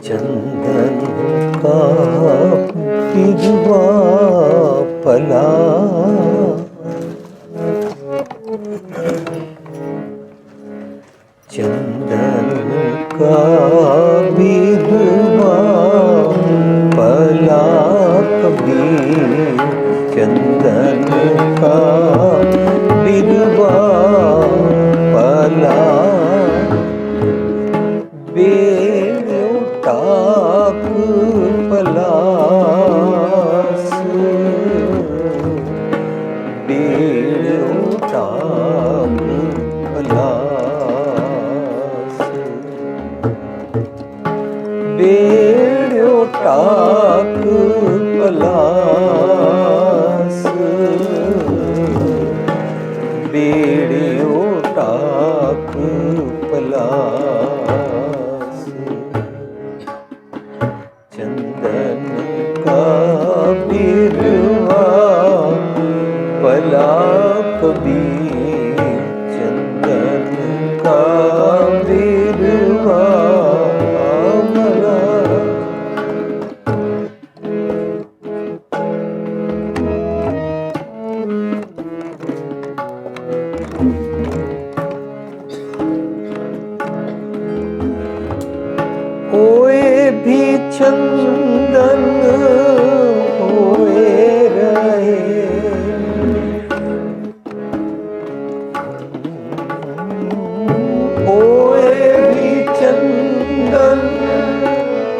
चंदन का पिघवा पला, चंदन का विधवा पला कबीर, चंदन का विधवा पला, बेड़ो टाक पलास, बेड़ो टाक पलास, बेड़ो टाक पलास, बेड़ो टाक पलास, चंदन का बिरवा पला कबीर, चंदन का बिरवा पला। होए भी चंदन होए रहे, होए भी चंदन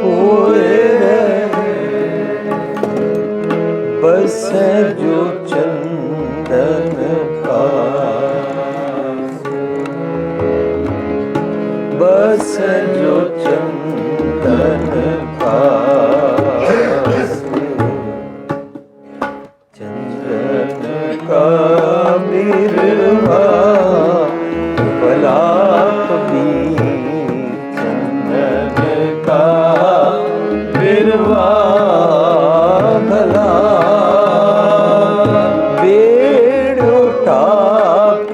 होए रहे, बस जो चंदन का, बस जो चंदन पास, चंदन का बिरवा पला कबीर, चंदन का बिरवा भला, बेड़ो टाक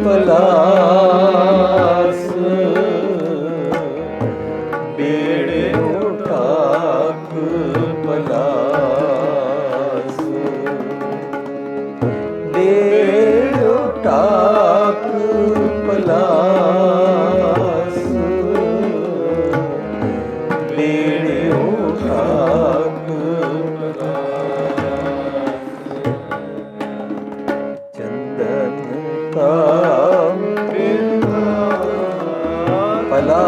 पलास, बेड़ो टाक पलास, बेड़ो टाक पलास, बेड़ो टाक पलास, चंदन का पला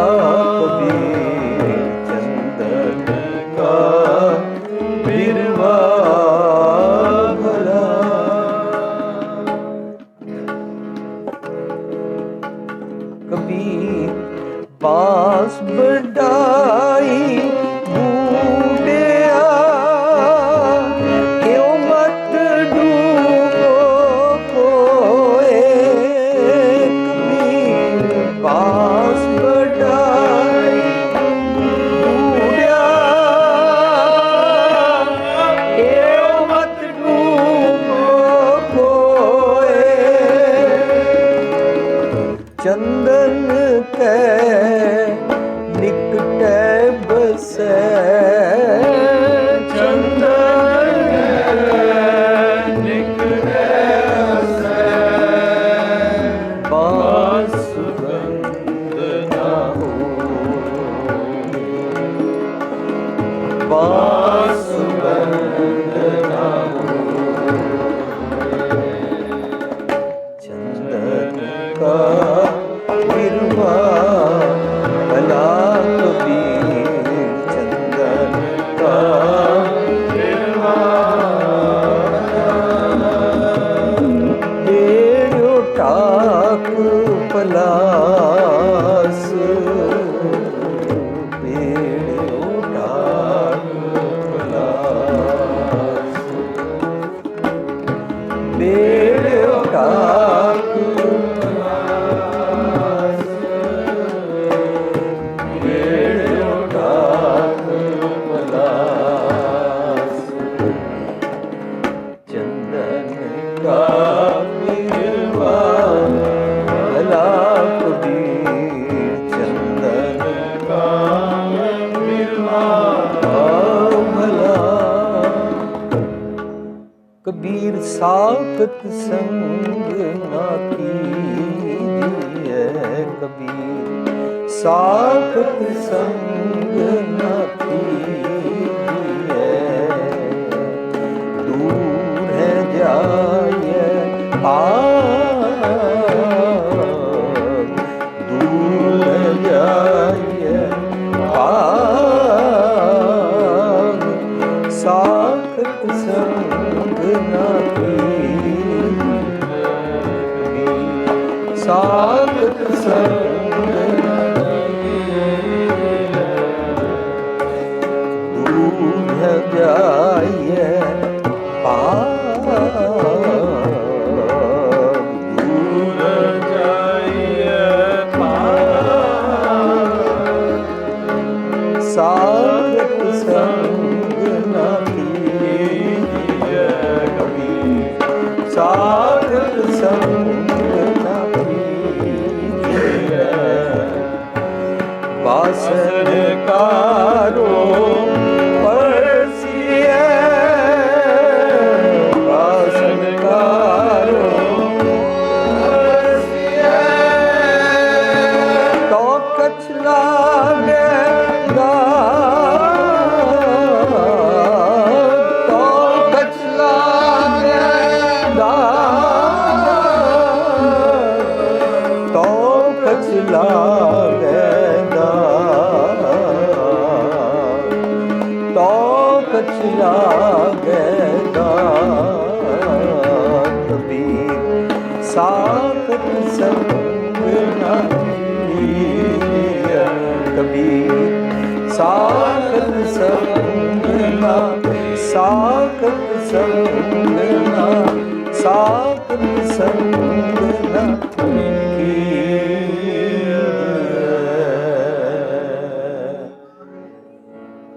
कबीर, चंदन का बिरवा भला। कबीर बांस बढ़ाई बूढ़िया, क्यों मत डूबो कोए, कबीर बांस बढ़ाई बूढ़िया, क्यों मत डूबो कोए, चंदन के निकट बसे, चंदन निकट बसे, बांसुबंद ना हो, बांसुबंद ना हो, चंदन का बिरवा भला कबीर, चंदन का बिरवा, बेड़ो टाक पलास, बेड़ो टाक पलास, बेड़ो टाक पलास, बेड़ो टाक पलास, चंदन का बिरवा भला कबीर। साखत संग ना कीजिए कबीर, साखत संग ना कीजिए, दूर है जाए दूर है जाए साखत संग ना कीजिए, साखत संग ना कीजिए, दूर है जाए दूर जाइए साखत संग ना कीजिए कबीर, साखत संग ना कीजिए, वासन कारो साखत संग ना कीजिए कबीर, साखत संग ना, साखत संग ना, साखत संग ना कीजिए।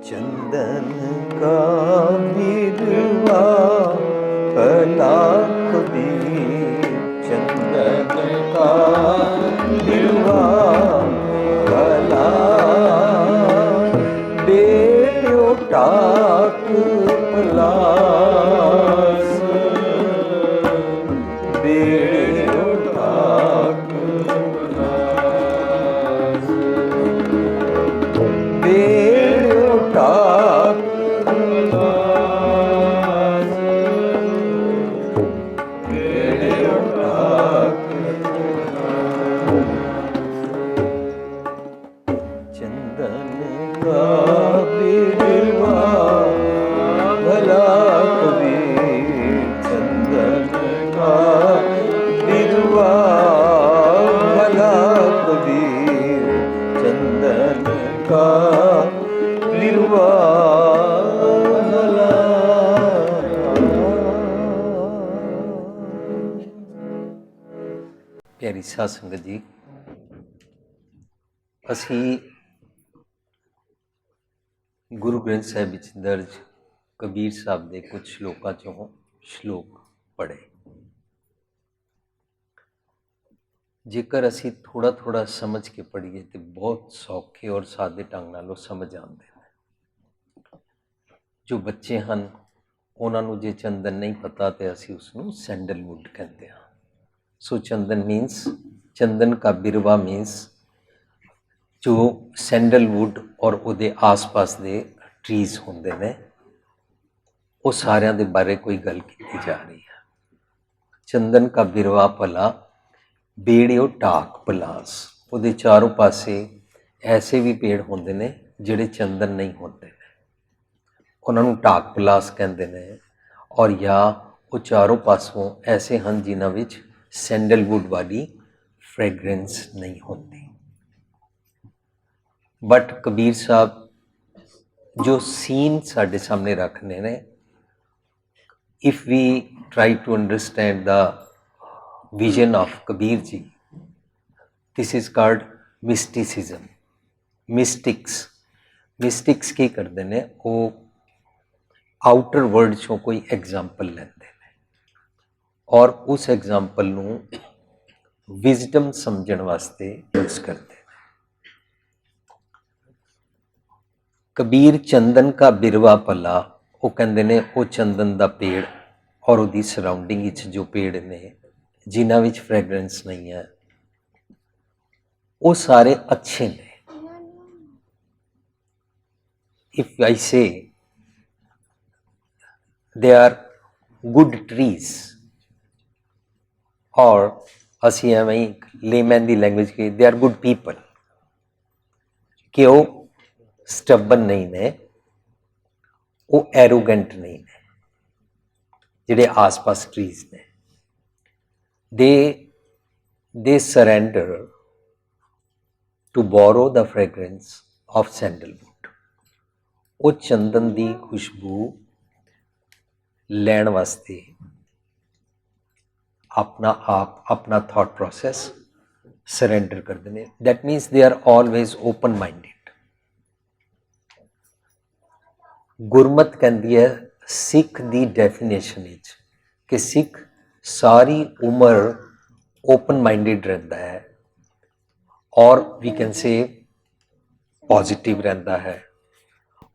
चंदन का बिरवा भला कबीर, चंदन का बिरवा भला, बेड़ो टाक पलास, बेड़ो टाक पलास, बेड़ो टाक पलास, बेड़ो टाक चंदन का बिरवा भला कबीर, चंदन का बिरवा भला कबीर, चंदन का बिरवा भला। प्यारी साध संगत जी, ਅਸੀਂ ਗੁਰੂ ਗ੍ਰੰਥ ਸਾਹਿਬ ਵਿੱਚ ਦਰਜ ਕਬੀਰ ਸਾਹਿਬ ਦੇ ਕੁਝ ਸ਼ਲੋਕਾਂ ਚੋਂ ਸ਼ਲੋਕ ਪੜ੍ਹੇ। ਜੇਕਰ ਅਸੀਂ ਥੋੜ੍ਹਾ ਥੋੜ੍ਹਾ ਸਮਝ ਕੇ ਪੜ੍ਹੀਏ ਤਾਂ ਬਹੁਤ ਸੌਖੇ ਔਰ ਸਾਦੇ ਢੰਗ ਨਾਲ ਉਹ ਸਮਝ ਆਉਂਦੇ ਨੇ। ਜੋ ਬੱਚੇ ਹਨ ਉਹਨਾਂ ਨੂੰ ਜੇ ਚੰਦਨ ਨਹੀਂ ਪਤਾ ਤਾਂ ਅਸੀਂ ਉਸਨੂੰ ਸੈਂਡਲਵੁੱਡ ਕਹਿੰਦੇ ਹਾਂ। ਸੋ ਚੰਦਨ ਮੀਨਸ, ਚੰਦਨ ਕਾ ਬਿਰਵਾ ਮੀਨਸ ਜੋ ਸੈਂਡਲਵੁੱਡ ਔਰ ਉਹਦੇ ਆਸ-ਪਾਸ ਦੇ ਟਰੀਜ਼ ਹੁੰਦੇ ਨੇ, ਉਹ ਸਾਰਿਆਂ ਦੇ ਬਾਰੇ ਕੋਈ ਗੱਲ ਕੀਤੀ ਜਾ ਰਹੀ ਹੈ। ਚੰਦਨ ਕਾ ਬਿਰਵਾ ਭਲਾ, ਬੇੜਿਓ ਟਾਕ ਪਲਾਸ, ਉਹਦੇ ਚਾਰੋਂ ਪਾਸੇ ਐਸੇ ਵੀ ਪੇੜ ਹੁੰਦੇ ਨੇ ਜਿਹੜੇ ਚੰਦਨ ਨਹੀਂ ਹੁੰਦੇ ਨੇ, ਉਹਨਾਂ ਨੂੰ ਟਾਕ ਪਲਾਸ ਕਹਿੰਦੇ ਨੇ। ਔਰ ਜਾਂ ਉਹ ਚਾਰੋਂ ਪਾਸੋਂ ਐਸੇ ਹਨ ਜਿਨ੍ਹਾਂ ਵਿੱਚ ਸੈਂਡਲਵੁੱਡ ਵਾਲੀ ਫ੍ਰੈਗਰੈਂਸ ਨਹੀਂ ਹੁੰਦੀ। ਬਟ ਕਬੀਰ ਸਾਹਿਬ ਜੋ ਸੀਨ ਸਾਡੇ ਸਾਹਮਣੇ ਰੱਖਦੇ ਨੇ, if we try to understand the vision of Kabir ji, this is called ਮਿਸਟਿਸਿਜ਼ਮ। ਮਿਸਟਿਕਸ ਕੀ ਕਰਦੇ ਨੇ, ਉਹ ਆਊਟਰ ਵਰਲਡ 'ਚੋਂ ਕੋਈ ਐਗਜ਼ਾਮਪਲ ਲੈਂਦੇ ਨੇ ਔਰ ਉਸ ਐਗਜ਼ਾਮਪਲ ਨੂੰ ਵਿਜ਼ਡਮ ਸਮਝਣ ਵਾਸਤੇ ਯੂਜ਼ ਕਰਦੇ ਨੇ। ਕਬੀਰ ਚੰਦਨ ਕਾ ਬਿਰਵਾ ਭਲਾ, ਉਹ ਕਹਿੰਦੇ ਨੇ ਉਹ ਚੰਦਨ ਦਾ ਪੇੜ ਔਰ ਉਹਦੀ ਸਰਾਊਂਡਿੰਗ ਵਿੱਚ ਜੋ ਪੇੜ ਨੇ ਜਿਨ੍ਹਾਂ ਵਿੱਚ ਫ੍ਰੈਗਰੈਂਸ ਨਹੀਂ ਹੈ ਉਹ ਸਾਰੇ ਅੱਛੇ ਨੇ। If I say they are good trees, ਔਰ ਅਸੀਂ ਐਵੇਂ ਹੀ ਲੇਮੈਨ ਦੀ ਲੈਂਗੁਏਜ ਕਿ ਦੇ ਆਰ ਗੁੱਡ ਪੀਪਲ, ਕਿ ਉਹ ਸਟਬਨ ਨਹੀਂ ਨੇ, ਉਹ ਐਰੋਗੈਂਟ ਨਹੀਂ ਨੇ ਜਿਹੜੇ ਆਸ-ਪਾਸ ਟਰੀਜ਼ ਨੇ। they surrender to borrow the fragrance of sandalwood। ਉਹ ਚੰਦਨ ਦੀ ਖੁਸ਼ਬੂ ਲੈਣ ਵਾਸਤੇ ਆਪਣਾ ਥਾਟ ਪ੍ਰੋਸੈਸ ਸਰੈਂਡਰ ਕਰਦੇ ਨੇ। That means they are always open minded. Gurmat ਕਹਿੰਦੀ ਹੈ ਸਿੱਖ ਦੀ ਡੈਫੀਨੇਸ਼ਨ ਵਿੱਚ ਕਿ ਸਿੱਖ ਸਾਰੀ ਉਮਰ ਓਪਨ ਮਾਈਂਡਡ ਰਹਿੰਦਾ ਹੈ, ਔਰ ਵੀ ਕੈਨ ਸੇ ਪੋਜ਼ਿਟਿਵ ਰਹਿੰਦਾ ਹੈ,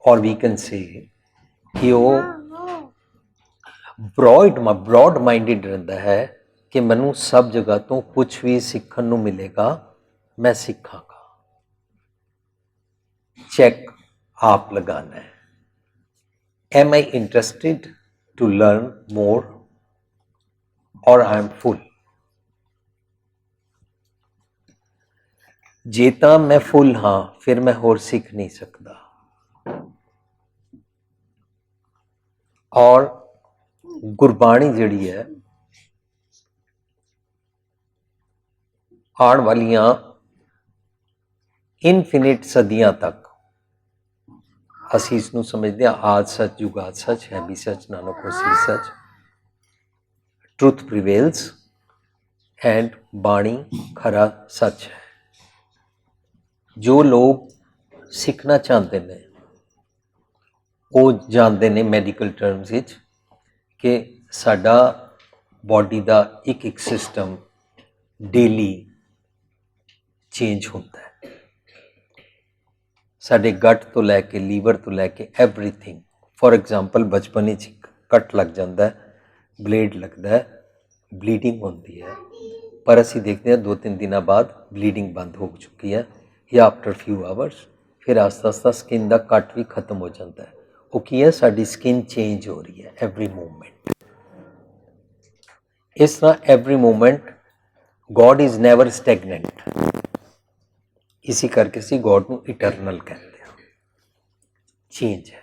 ਔਰ ਵੀ ਕੈਨ ਸੇ ਕਿ ਉਹ ਬ੍ਰੌਡ ਮਾਈਂਡਡ ਰਹਿੰਦਾ ਹੈ ਕਿ ਮੈਨੂੰ ਸਭ ਜਗ੍ਹਾ ਤੋਂ ਕੁਝ ਵੀ ਸਿੱਖਣ ਨੂੰ ਮਿਲੇਗਾ, ਮੈਂ ਸਿੱਖਾਂਗਾ। ਚੈੱਕ ਆਪ ਲਗਾਨਾ ਹੈ, am I interested to learn more or I am full? ਜੇ ਤਾਂ ਮੈਂ ਫੁੱਲ ਹਾਂ ਫਿਰ ਮੈਂ ਹੋਰ ਸਿੱਖ ਨਹੀਂ ਸਕਦਾ। ਔਰ ਗੁਰਬਾਣੀ ਜਿਹੜੀ ਹੈ ਆਉਣ ਵਾਲੀਆਂ ਇਨਫਿਨਿਟ ਸਦੀਆਂ ਤੱਕ ਅਸੀਂ ਇਸ ਨੂੰ ਸਮਝਦੇ ਹਾਂ ਆਦ ਸੱਚ ਜੁਗਾਦ ਸੱਚ ਹੈ ਵੀ ਸੱਚ ਨਾਨਕ ਹੋਸੀ ਸੱਚ। ਟਰੂਥ ਪ੍ਰੀਵੇਲਸ ਐਂਡ ਬਾਣੀ ਖਰਾ ਸੱਚ ਹੈ। ਜੋ ਲੋਕ ਸਿੱਖਣਾ ਚਾਹੁੰਦੇ ਨੇ ਉਹ ਜਾਣਦੇ ਨੇ ਮੈਡੀਕਲ ਟਰਮਸ ਵਿੱਚ ਕਿ ਸਾਡਾ ਬਾਡੀ ਦਾ ਇੱਕ ਸਿਸਟਮ ਡੇਲੀ ਚੇਂਜ ਹੁੰਦਾ ਹੈ। ਸਾਡੇ ਗੱਟ ਤੋਂ ਲੈ ਕੇ ਲੀਵਰ ਤੋਂ ਲੈ ਕੇ ਐਵਰੀਥਿੰਗ। ਫੋਰ ਐਗਜ਼ਾਮਪਲ ਬਚਪਨ ਵਿੱਚ ਕੱਟ ਲੱਗ ਜਾਂਦਾ ਹੈ, ਬਲੇਡ ਲੱਗਦਾ ਹੈ, ਬਲੀਡਿੰਗ ਹੁੰਦੀ ਹੈ, ਪਰ ਅਸੀਂ ਦੇਖਦੇ ਹਾਂ 2-3 ਦਿਨਾਂ ਬਾਅਦ ਬਲੀਡਿੰਗ ਬੰਦ ਹੋ ਚੁੱਕੀ ਹੈ ਜਾਂ ਆਫਟਰ ਫਿਊ ਆਵਰਸ ਫਿਰ ਆਸਤਾ ਆਸਤਾ ਸਕਿਨ ਦਾ ਕੱਟ ਵੀ ਖਤਮ ਹੋ ਜਾਂਦਾ ਹੈ। ਉਹ ਕੀ ਹੈ, ਸਾਡੀ ਸਕਿਨ ਚੇਂਜ ਹੋ ਰਹੀ ਹੈ ਐਵਰੀ ਮੂਵਮੈਂਟ। ਇਸ ਤਰ੍ਹਾਂ every movement God is never stagnant. ਇਸੇ ਕਰਕੇ ਅਸੀਂ ਗੋਡ ਨੂੰ ਇਟਰਨਲ ਕਹਿੰਦੇ ਹਾਂ। ਚੇਂਜ ਹੈ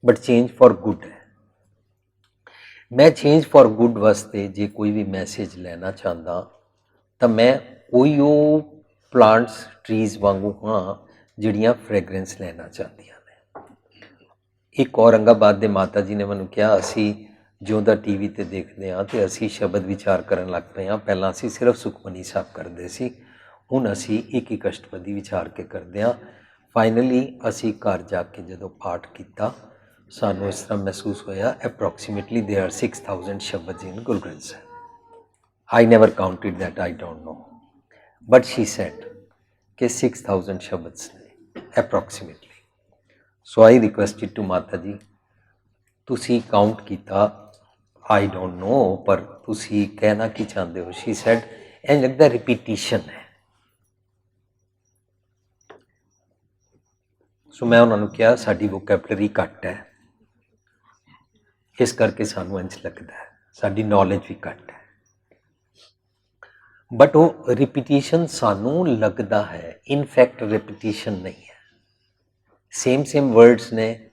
ਬਟ ਚੇਂਜ ਫॉर ਗੁੱਡ ਹੈ। ਮੈਂ ਚੇਂਜ ਫॉर ਗੁੱਡ ਵਾਸਤੇ ਜੇ ਕੋਈ ਵੀ ਮੈਸੇਜ ਲੈਣਾ ਚਾਹੁੰਦਾ ਤਾਂ ਮੈਂ ਉਹ ਪਲਾਂਟਸ ਟਰੀਜ਼ ਵਾਂਗੂ ਹਾਂ ਜਿਹੜੀਆਂ ਫ੍ਰੈਗਰੈਂਸ ਲੈਣਾ ਚਾਹੁੰਦੀਆਂ ਨੇ। ਇੱਕ ਔਰੰਗਾਬਾਦ ਦੇ ਮਾਤਾ ਜੀ ਨੇ ਮੈਨੂੰ ਕਿਹਾ ਅਸੀਂ ਜਿਉਂ ਦਾ ਟੀ ਵੀ 'ਤੇ ਦੇਖਦੇ ਹਾਂ ਅਤੇ ਅਸੀਂ ਸ਼ਬਦ ਵਿਚਾਰ ਕਰਨ ਲੱਗ ਪਏ ਹਾਂ। ਪਹਿਲਾਂ ਅਸੀਂ ਸਿਰਫ ਸੁਖਮਨੀ ਸਾਹਿਬ ਕਰਦੇ ਸੀ, ਹੁਣ ਅਸੀਂ ਇੱਕ ਅਸ਼ਟਪਦੀ ਵਿਚਾਰ ਕੇ ਕਰਦੇ ਹਾਂ। ਫਾਈਨਲੀ ਅਸੀਂ ਘਰ ਜਾ ਕੇ ਜਦੋਂ ਪਾਠ ਕੀਤਾ ਸਾਨੂੰ ਇਸ ਤਰ੍ਹਾਂ ਮਹਿਸੂਸ ਹੋਇਆ ਅਪਰੋਕਸੀਮੇਟਲੀ ਦੇਰ are 6000 shabad in Guru Granth Sahib. I never counted that, I don't know, but she said ਕਿ 6000 ਸ਼ਬਦ ਨੇ ਅਪਰੋਕਸੀਮੇਟਲੀ। ਸੋ ਆਈ ਰਿਕੁਐਸਟਿਡ ਟੂ ਮਾਤਾ ਜੀ ਤੁਸੀਂ ਕਾਊਂਟ ਕੀਤਾ, ਆਈ ਡੋਂਟ ਨੋ, ਪਰ ਤੁਸੀਂ ਕਹਿਣਾ ਕੀ ਚਾਹੁੰਦੇ ਹੋ? ਸ਼ੀ ਸੈਡ ਇੰਝ ਲੱਗਦਾ ਰਿਪੀਟੀਸ਼ਨ ਹੈ। ਸੋ ਮੈਂ ਉਹਨਾਂ ਨੂੰ ਕਿਹਾ ਸਾਡੀ ਵੋਕੈਬਲਰੀ ਘੱਟ ਹੈ, ਇਸ ਕਰਕੇ ਸਾਨੂੰ ਇੰਝ ਲੱਗਦਾ ਹੈ, ਸਾਡੀ ਨੌਲੇਜ ਵੀ ਘੱਟ ਹੈ। ਬਟ ਉਹ ਰਿਪੀਟੀਸ਼ਨ ਸਾਨੂੰ ਲੱਗਦਾ ਹੈ, ਇਨਫੈਕਟ ਰਿਪੀਟੀਸ਼ਨ ਨਹੀਂ ਹੈ। ਸੇਮ ਵਰਡਸ ਨੇ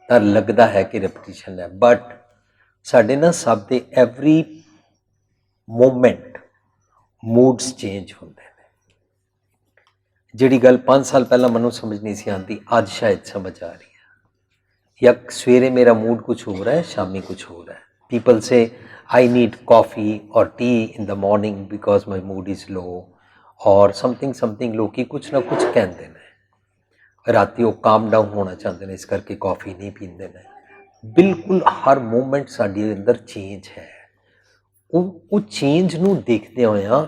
ਤਾਂ ਲੱਗਦਾ ਹੈ ਕਿ ਰਿਪੀਟੀਸ਼ਨ ਹੈ, ਬਟ ਸਾਡੇ ਨਾ ਸਭ ਦੇ ਐਵਰੀ ਮੂਮੈਂਟ ਮੂਡਸ ਚੇਂਜ ਹੁੰਦੇ ਨੇ। ਜਿਹੜੀ ਗੱਲ 5 ਸਾਲ ਪਹਿਲਾਂ ਮੈਨੂੰ ਸਮਝ ਨਹੀਂ ਸੀ ਆਉਂਦੀ ਅੱਜ ਸ਼ਾਇਦ ਸਮਝ ਆ ਰਹੀ ਹੈ। ਜਾਂ ਸਵੇਰੇ ਮੇਰਾ ਮੂਡ ਕੁਛ ਹੋ ਰਿਹਾ ਹੈ, ਸ਼ਾਮੀ ਕੁਛ ਹੋ ਰਿਹਾ ਹੈ। People say I need coffee or tea in the morning because my mood is low or something ਲੋਕੀ ਕੁਛ ਨਾ ਕੁਛ ਕਹਿੰਦੇ ਨੇ। ਰਾਤੀ ਉਹ ਕਾਮ ਡਾਊਨ ਹੋਣਾ ਚਾਹੁੰਦੇ ਨੇ, ਇਸ ਕਰਕੇ ਕੌਫੀ ਨਹੀਂ ਪੀਂਦੇ ਨੇ। ਬਿਲਕੁਲ ਹਰ ਮੂਮੈਂਟ ਸਾਡੇ ਅੰਦਰ ਚੇਂਜ ਹੈ। ਉਹ ਚੇਂਜ ਨੂੰ ਦੇਖਦੇ ਹੋਇਆਂ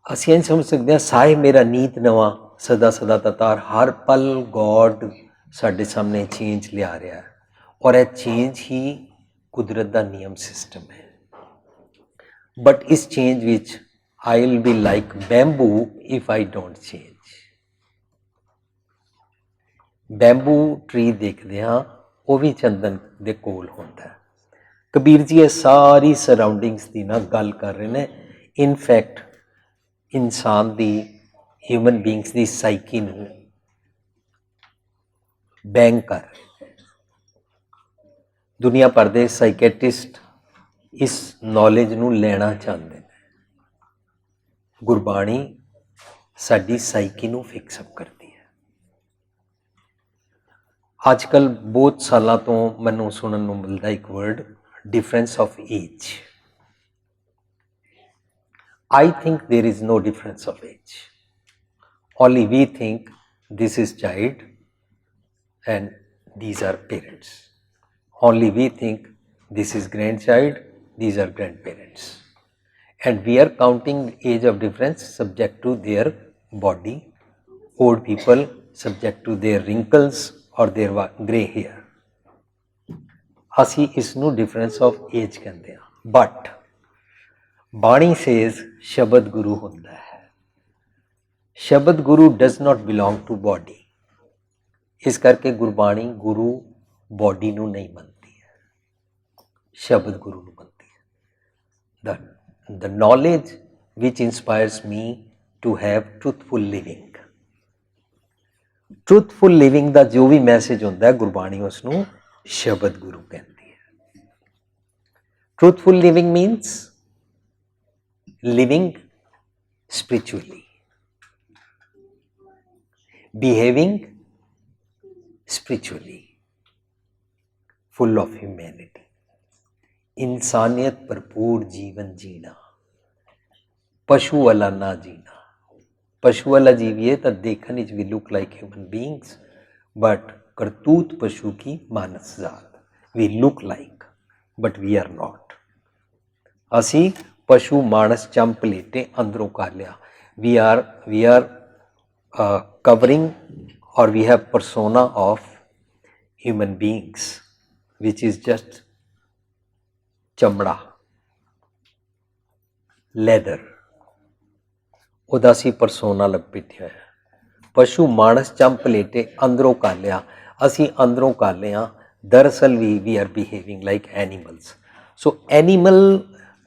ਅਸੀਂ ਇਹ ਸਮਝ ਸਕਦੇ ਹਾਂ ਸਾਹਿਬ ਮੇਰਾ ਨੀਤ ਨਵਾਂ ਸਦਾ ਸਦਾ ਤਤਾਰ। ਹਰ ਪਲ ਗੋਡ ਸਾਡੇ ਸਾਹਮਣੇ ਚੇਂਜ ਲਿਆ ਰਿਹਾ ਹੈ, ਔਰ ਇਹ ਚੇਂਜ ਹੀ ਕੁਦਰਤ ਦਾ ਨਿਯਮ ਸਿਸਟਮ ਹੈ। ਬਟ ਇਸ ਚੇਂਜ ਵਿੱਚ I will be like bamboo if I don't change. Bamboo tree ਦੇਖਦੇ ਹਾਂ, ਉਹ ਵੀ ਚੰਦਨ ਦੇ ਕੋਲ ਹੁੰਦਾ ਹੈ। ਕਬੀਰ ਜੀ ਇਹ ਸਾਰੀ ਸਰਾਊਂਡਿੰਗਸ ਦੀ ਨਾ ਗੱਲ ਕਰ ਰਹੇ ਨੇ। ਇਨਫੈਕਟ ਇਨਸਾਨ ਦੀ, ਹਿਊਮਨ ਬੀਇੰਗਸ ਦੀ ਸਾਈਕੀ ਨੂੰ ਬੈਂਗ ਕਰ ਰਹੇ। ਦੁਨੀਆ ਭਰ ਦੇ ਸਾਈਕੈਟਿਸਟ ਇਸ ਨੌਲੇਜ ਨੂੰ ਲੈਣਾ ਚਾਹੁੰਦੇ ਨੇ। ਗੁਰਬਾਣੀ ਸਾਡੀ ਸਾਈਕੀ ਨੂੰ ਫਿਕਸ ਅਪ ਕਰਦੀ ਹੈ। ਅੱਜ ਕੱਲ੍ਹ ਬਹੁਤ ਸਾਲਾਂ ਤੋਂ ਮੈਨੂੰ ਸੁਣਨ ਨੂੰ ਮਿਲਦਾ ਇੱਕ word, difference of age. I think there is no difference of age. Only we think this is child and these are parents. Only we think this is grandchild, these are grandparents. And we are counting age of difference subject to their body. Old people subject to their wrinkles or their grey hair. ਅਸੀਂ ਇਸ ਨੂੰ difference of age ਕਹਿੰਦੇ ਹਾਂ। But ਬਾਣੀ says ਸ਼ਬਦ ਗੁਰੂ ਹੁੰਦਾ ਹੈ। Shabad guru does not belong to body. ਇਸ ਕਰਕੇ ਗੁਰਬਾਣੀ ਗੁਰੂ ਬੋਡੀ ਨੂੰ ਨਹੀਂ ਮੰਨਦੀ ਹੈ, ਸ਼ਬਦ ਗੁਰੂ ਨੂੰ ਮੰਨਦੀ ਹੈ। the knowledge which inspires me to have truthful living। truthful living ਦਾ ਜੋ ਵੀ ਮੈਸੇਜ ਹੁੰਦਾ ਹੈ, ਗੁਰਬਾਣੀ ਉਸ ਨੂੰ ਸ਼ਬਦ ਗੁਰੂ ਕਹਿੰਦੀ ਹੈ। truthful living means living spiritually, behaving spiritually, full of humanity। इंसानियत भरपूर जीवन जीना, पशु वाला ना जीना। पशु वाला जीविए तो देखने we look like human beings, but करतूत पशु की मानस जात। We look like but we are not. असी पशु मानस चंप लेटे अंदरों कर लिया। वी आर कवरिंग और we have persona of human beings which is just चमड़ा, लैदर, ਉਹਦਾ ਅਸੀਂ ਪਰਸੋਨਾ ਲਪੇਟਿਆ ਹੈ। ਪਸ਼ੂ ਮਾਨਸ ਚੰਪ ਲੇਟੇ ਅੰਦਰੋਂ ਕਰ ਲਿਆ, ਅਸੀਂ ਅੰਦਰੋਂ ਕਰ ਲਿਆ। ਦਰਅਸਲ we are behaving like animals. So animal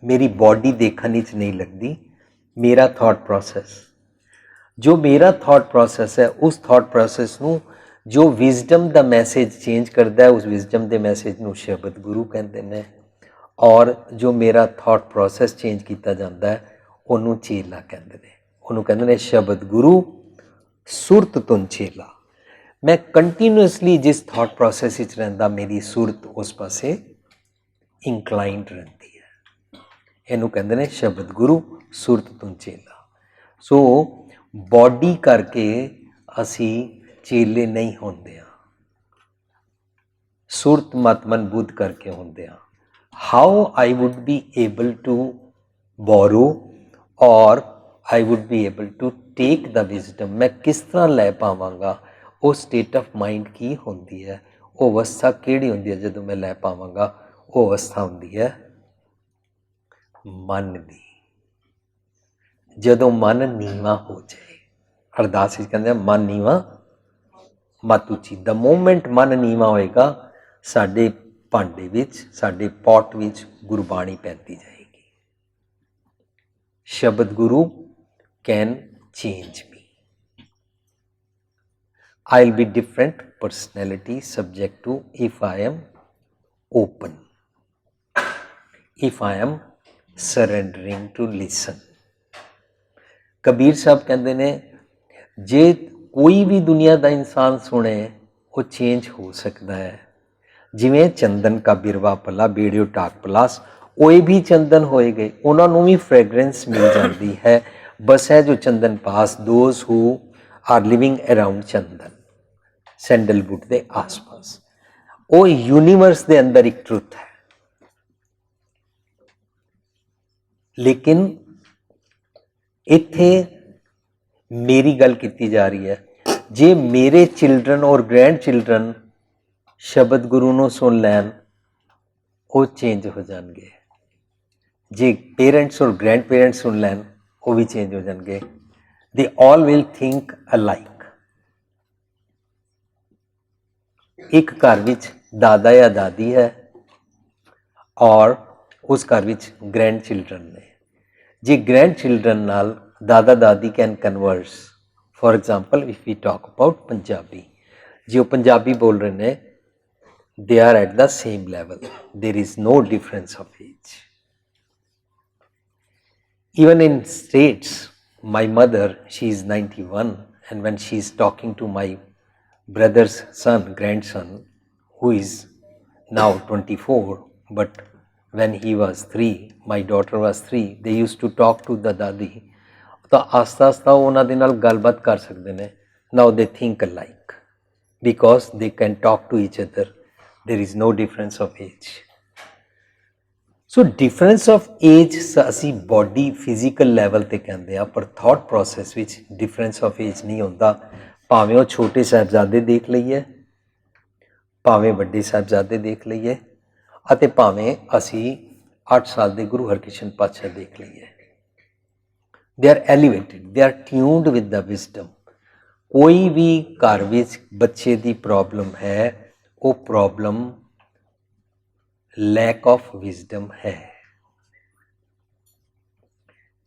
ਮੇਰੀ ਬੋਡੀ ਦੇਖਣ ਵਿੱਚ ਨਹੀਂ ਲੱਗਦੀ, ਮੇਰਾ ਥਾਟ ਪ੍ਰੋਸੈਸ, ਜੋ ਮੇਰਾ ਥਾਟ ਪ੍ਰੋਸੈਸ ਹੈ, ਉਸ ਥਾਟ ਪ੍ਰੋਸੈਸ ਨੂੰ ਜੋ ਵਿਜ਼ਡਮ ਦਾ ਮੈਸੇਜ ਚੇਂਜ ਕਰਦਾ ਹੈ, ਉਸ ਵਿਜ਼ਡਮ ਦੇ ਮੈਸੇਜ ਨੂੰ ਸ਼ਬਦ ਗੁਰੂ ਕਹਿੰਦੇ ਨੇ। ਔਰ ਜੋ ਮੇਰਾ ਥਾਟ ਪ੍ਰੋਸੈਸ ਚੇਂਜ ਕੀਤਾ ਜਾਂਦਾ ਹੈ, ਉਹਨੂੰ ਚੇਲਾ ਕਹਿੰਦੇ ਨੇ। ਉਹਨੂੰ ਕਹਿੰਦੇ ਨੇ ਸ਼ਬਦ ਗੁਰੂ ਸੁਰਤ ਤੁਨ ਚੇਲਾ। ਮੈਂ ਕੰਟੀਨਿਊਸਲੀ ਜਿਸ ਥਾਟ ਪ੍ਰੋਸੈਸ ਵਿੱਚ ਰਹਿੰਦਾ, ਮੇਰੀ ਸੁਰਤ ਉਸ ਪਾਸੇ ਇੰਕਲਾਈਨਡ ਰਹਿੰਦੀ ਹੈ। ਇਹਨੂੰ ਕਹਿੰਦੇ ਨੇ ਸ਼ਬਦ ਗੁਰੂ ਸੁਰਤ ਤੁਨ ਚੇਲਾ। ਸੋ ਬੋਡੀ ਕਰਕੇ ਅਸੀਂ ਚੇਲੇ ਨਹੀਂ ਹੁੰਦੇ ਹਾਂ, ਸੁਰਤ ਮਤ ਮਨ ਬੁੱਧ ਕਰਕੇ ਹੁੰਦੇ ਹਾਂ। How I would be able to borrow or I would be able to take the wisdom। मैं किस तरह लै पावांगा, वो state of mind की होंदी है, वो अवस्था केड़ी होंदी है जदों मैं लै पावांगा, वो अवस्था होंदी है मन दी। जदों मन नीवा हो जाए, अरदास कहते हैं मन नीवा मत उची। द मोमेंट मन नीवा होएगा, साडे भांडे विच, साडे पॉट विच गुरबाणी पैंदी जाएगी। शब्द गुरु can change me। I'll be different personality subject to if I am open, if I am surrendering to listen। Kabir साहब कहते ने जे कोई भी दुनिया का इंसान सुने वो चेंज हो सकता है। जिमें चंदन का बिरवा पला बेड़ियो टाक पलास, वो भी चंदन होए गए, उन्होंने भी फ्रेगरेंस मिल जाती है। बस है जो चंदन पास those who are living around chandan, sandalwood के आस पास। वो यूनीवर्स के अंदर एक ट्रुथ है। लेकिन इत्थे मेरी गल की जा रही है, जे मेरे चिल्ड्रन और ग्रैंड चिल्ड्रन शब्द गुरु नूं सुन लैन वो चेंज हो जाएंगे। जे पेरेंट्स और ग्रैंड पेरेंट्स सुन लैन वो भी चेंज हो जाएंगे। They all will think alike. एक घर विच दादा या दादी है और उस घर विच ग्रैंड चिल्ड्रन ने। जे ग्रैंड चिल्ड्रन नाल दादा दादी can converse. For example if we talk about Punjabi, जो पंजाबी बोल रहे ने they are at the same level. There is no difference of age. Even in states, my mother, she is 91, and when she is talking to my brother's son, grandson, who is now 24, but when he was 3, my daughter was 3, they used to talk to the dadi. ਤਾਂ ਆਸਤਾ ਆਸਤਾ ਉਹਨਾਂ ਦੇ ਨਾਲ ਗੱਲਬਾਤ ਕਰ ਸਕਦੇ ਨੇ। Now they think alike because they can talk to each other. There is no difference of age. So difference of age ਅਸੀਂ body physical level ਤੇ ਕਹਿੰਦੇ ਆ, ਪਰ thought process ਵਿੱਚ difference of age ਨਹੀਂ ਹੁੰਦਾ। ਭਾਵੇਂ ਉਹ ਛੋਟੇ ਸਾਹਿਬਜ਼ਾਦੇ ਦੇਖ ਲਈਏ, ਭਾਵੇਂ ਵੱਡੇ ਸਾਹਿਬਜ਼ਾਦੇ ਦੇਖ ਲਈਏ, ਅਤੇ ਭਾਵੇਂ ਅਸੀਂ 8 ਸਾਲ ਦੇ ਗੁਰੂ ਹਰਕ੍ਰਿਸ਼ਨ ਪਾਤਸ਼ਾਹ ਦੇਖ ਲਈਏ। They are elevated, they are tuned with the wisdom. ਕੋਈ ਵੀ ਘਰ ਵਿੱਚ ਬੱਚੇ ਦੀ ਪ੍ਰੋਬਲਮ ਹੈ, वो प्रॉब्लम लैक ऑफ विजडम है।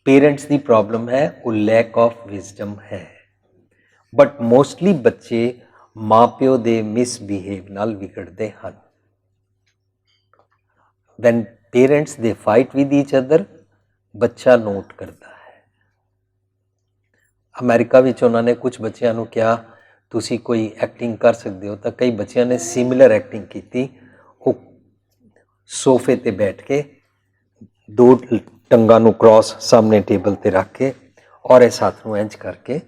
पेरेंट्स की प्रॉब्लम है वो लैक ऑफ विजडम है। बट मोस्टली बच्चे माँ प्यो दे मिसबिहेव नाल बिगड़ते हैं। When parents they fight with each other, बच्चा नोट करता है। अमेरिका विच उन्होंने कुछ बच्चों को क्या तुसी कोई एक्टिंग कर सकते हो, तो कई बच्चों ने सिमिलर एक्टिंग की। वो सोफे ते बैठ के दो टंगां क्रॉस सामने टेबल ते रख के और इस हाथ में इंज करके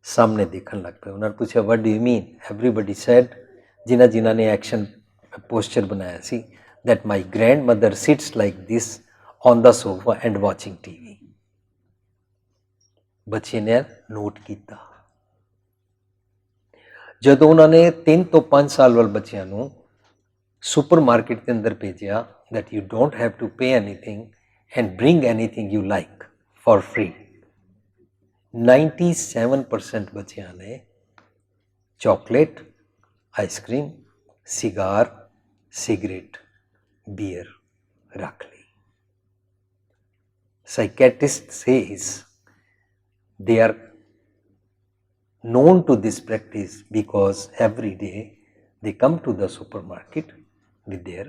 सामने देखने लग पे। उन्होंने पूछा what do you mean? Everybody said, जिन्हां ने एक्शन पोस्चर बनाया सी, that my grand mother sits like this on the sofa and watching TV. बच्चे ने नोट किया। ਜਦੋਂ ਉਹਨਾਂ ਨੇ 3 ਤੋਂ 5 ਸਾਲ ਵਾਲੇ ਬੱਚਿਆਂ ਨੂੰ ਸੁਪਰ ਮਾਰਕੀਟ ਦੇ ਅੰਦਰ ਭੇਜਿਆ, that you don't have to pay anything and bring anything you like for free, 97% ਬੱਚਿਆਂ ਨੇ chocolate, ice cream, cigar, cigarette, beer ਰੱਖ ਲਈ। Psychiatrist says they are known to this practice because every day they come to the supermarket with their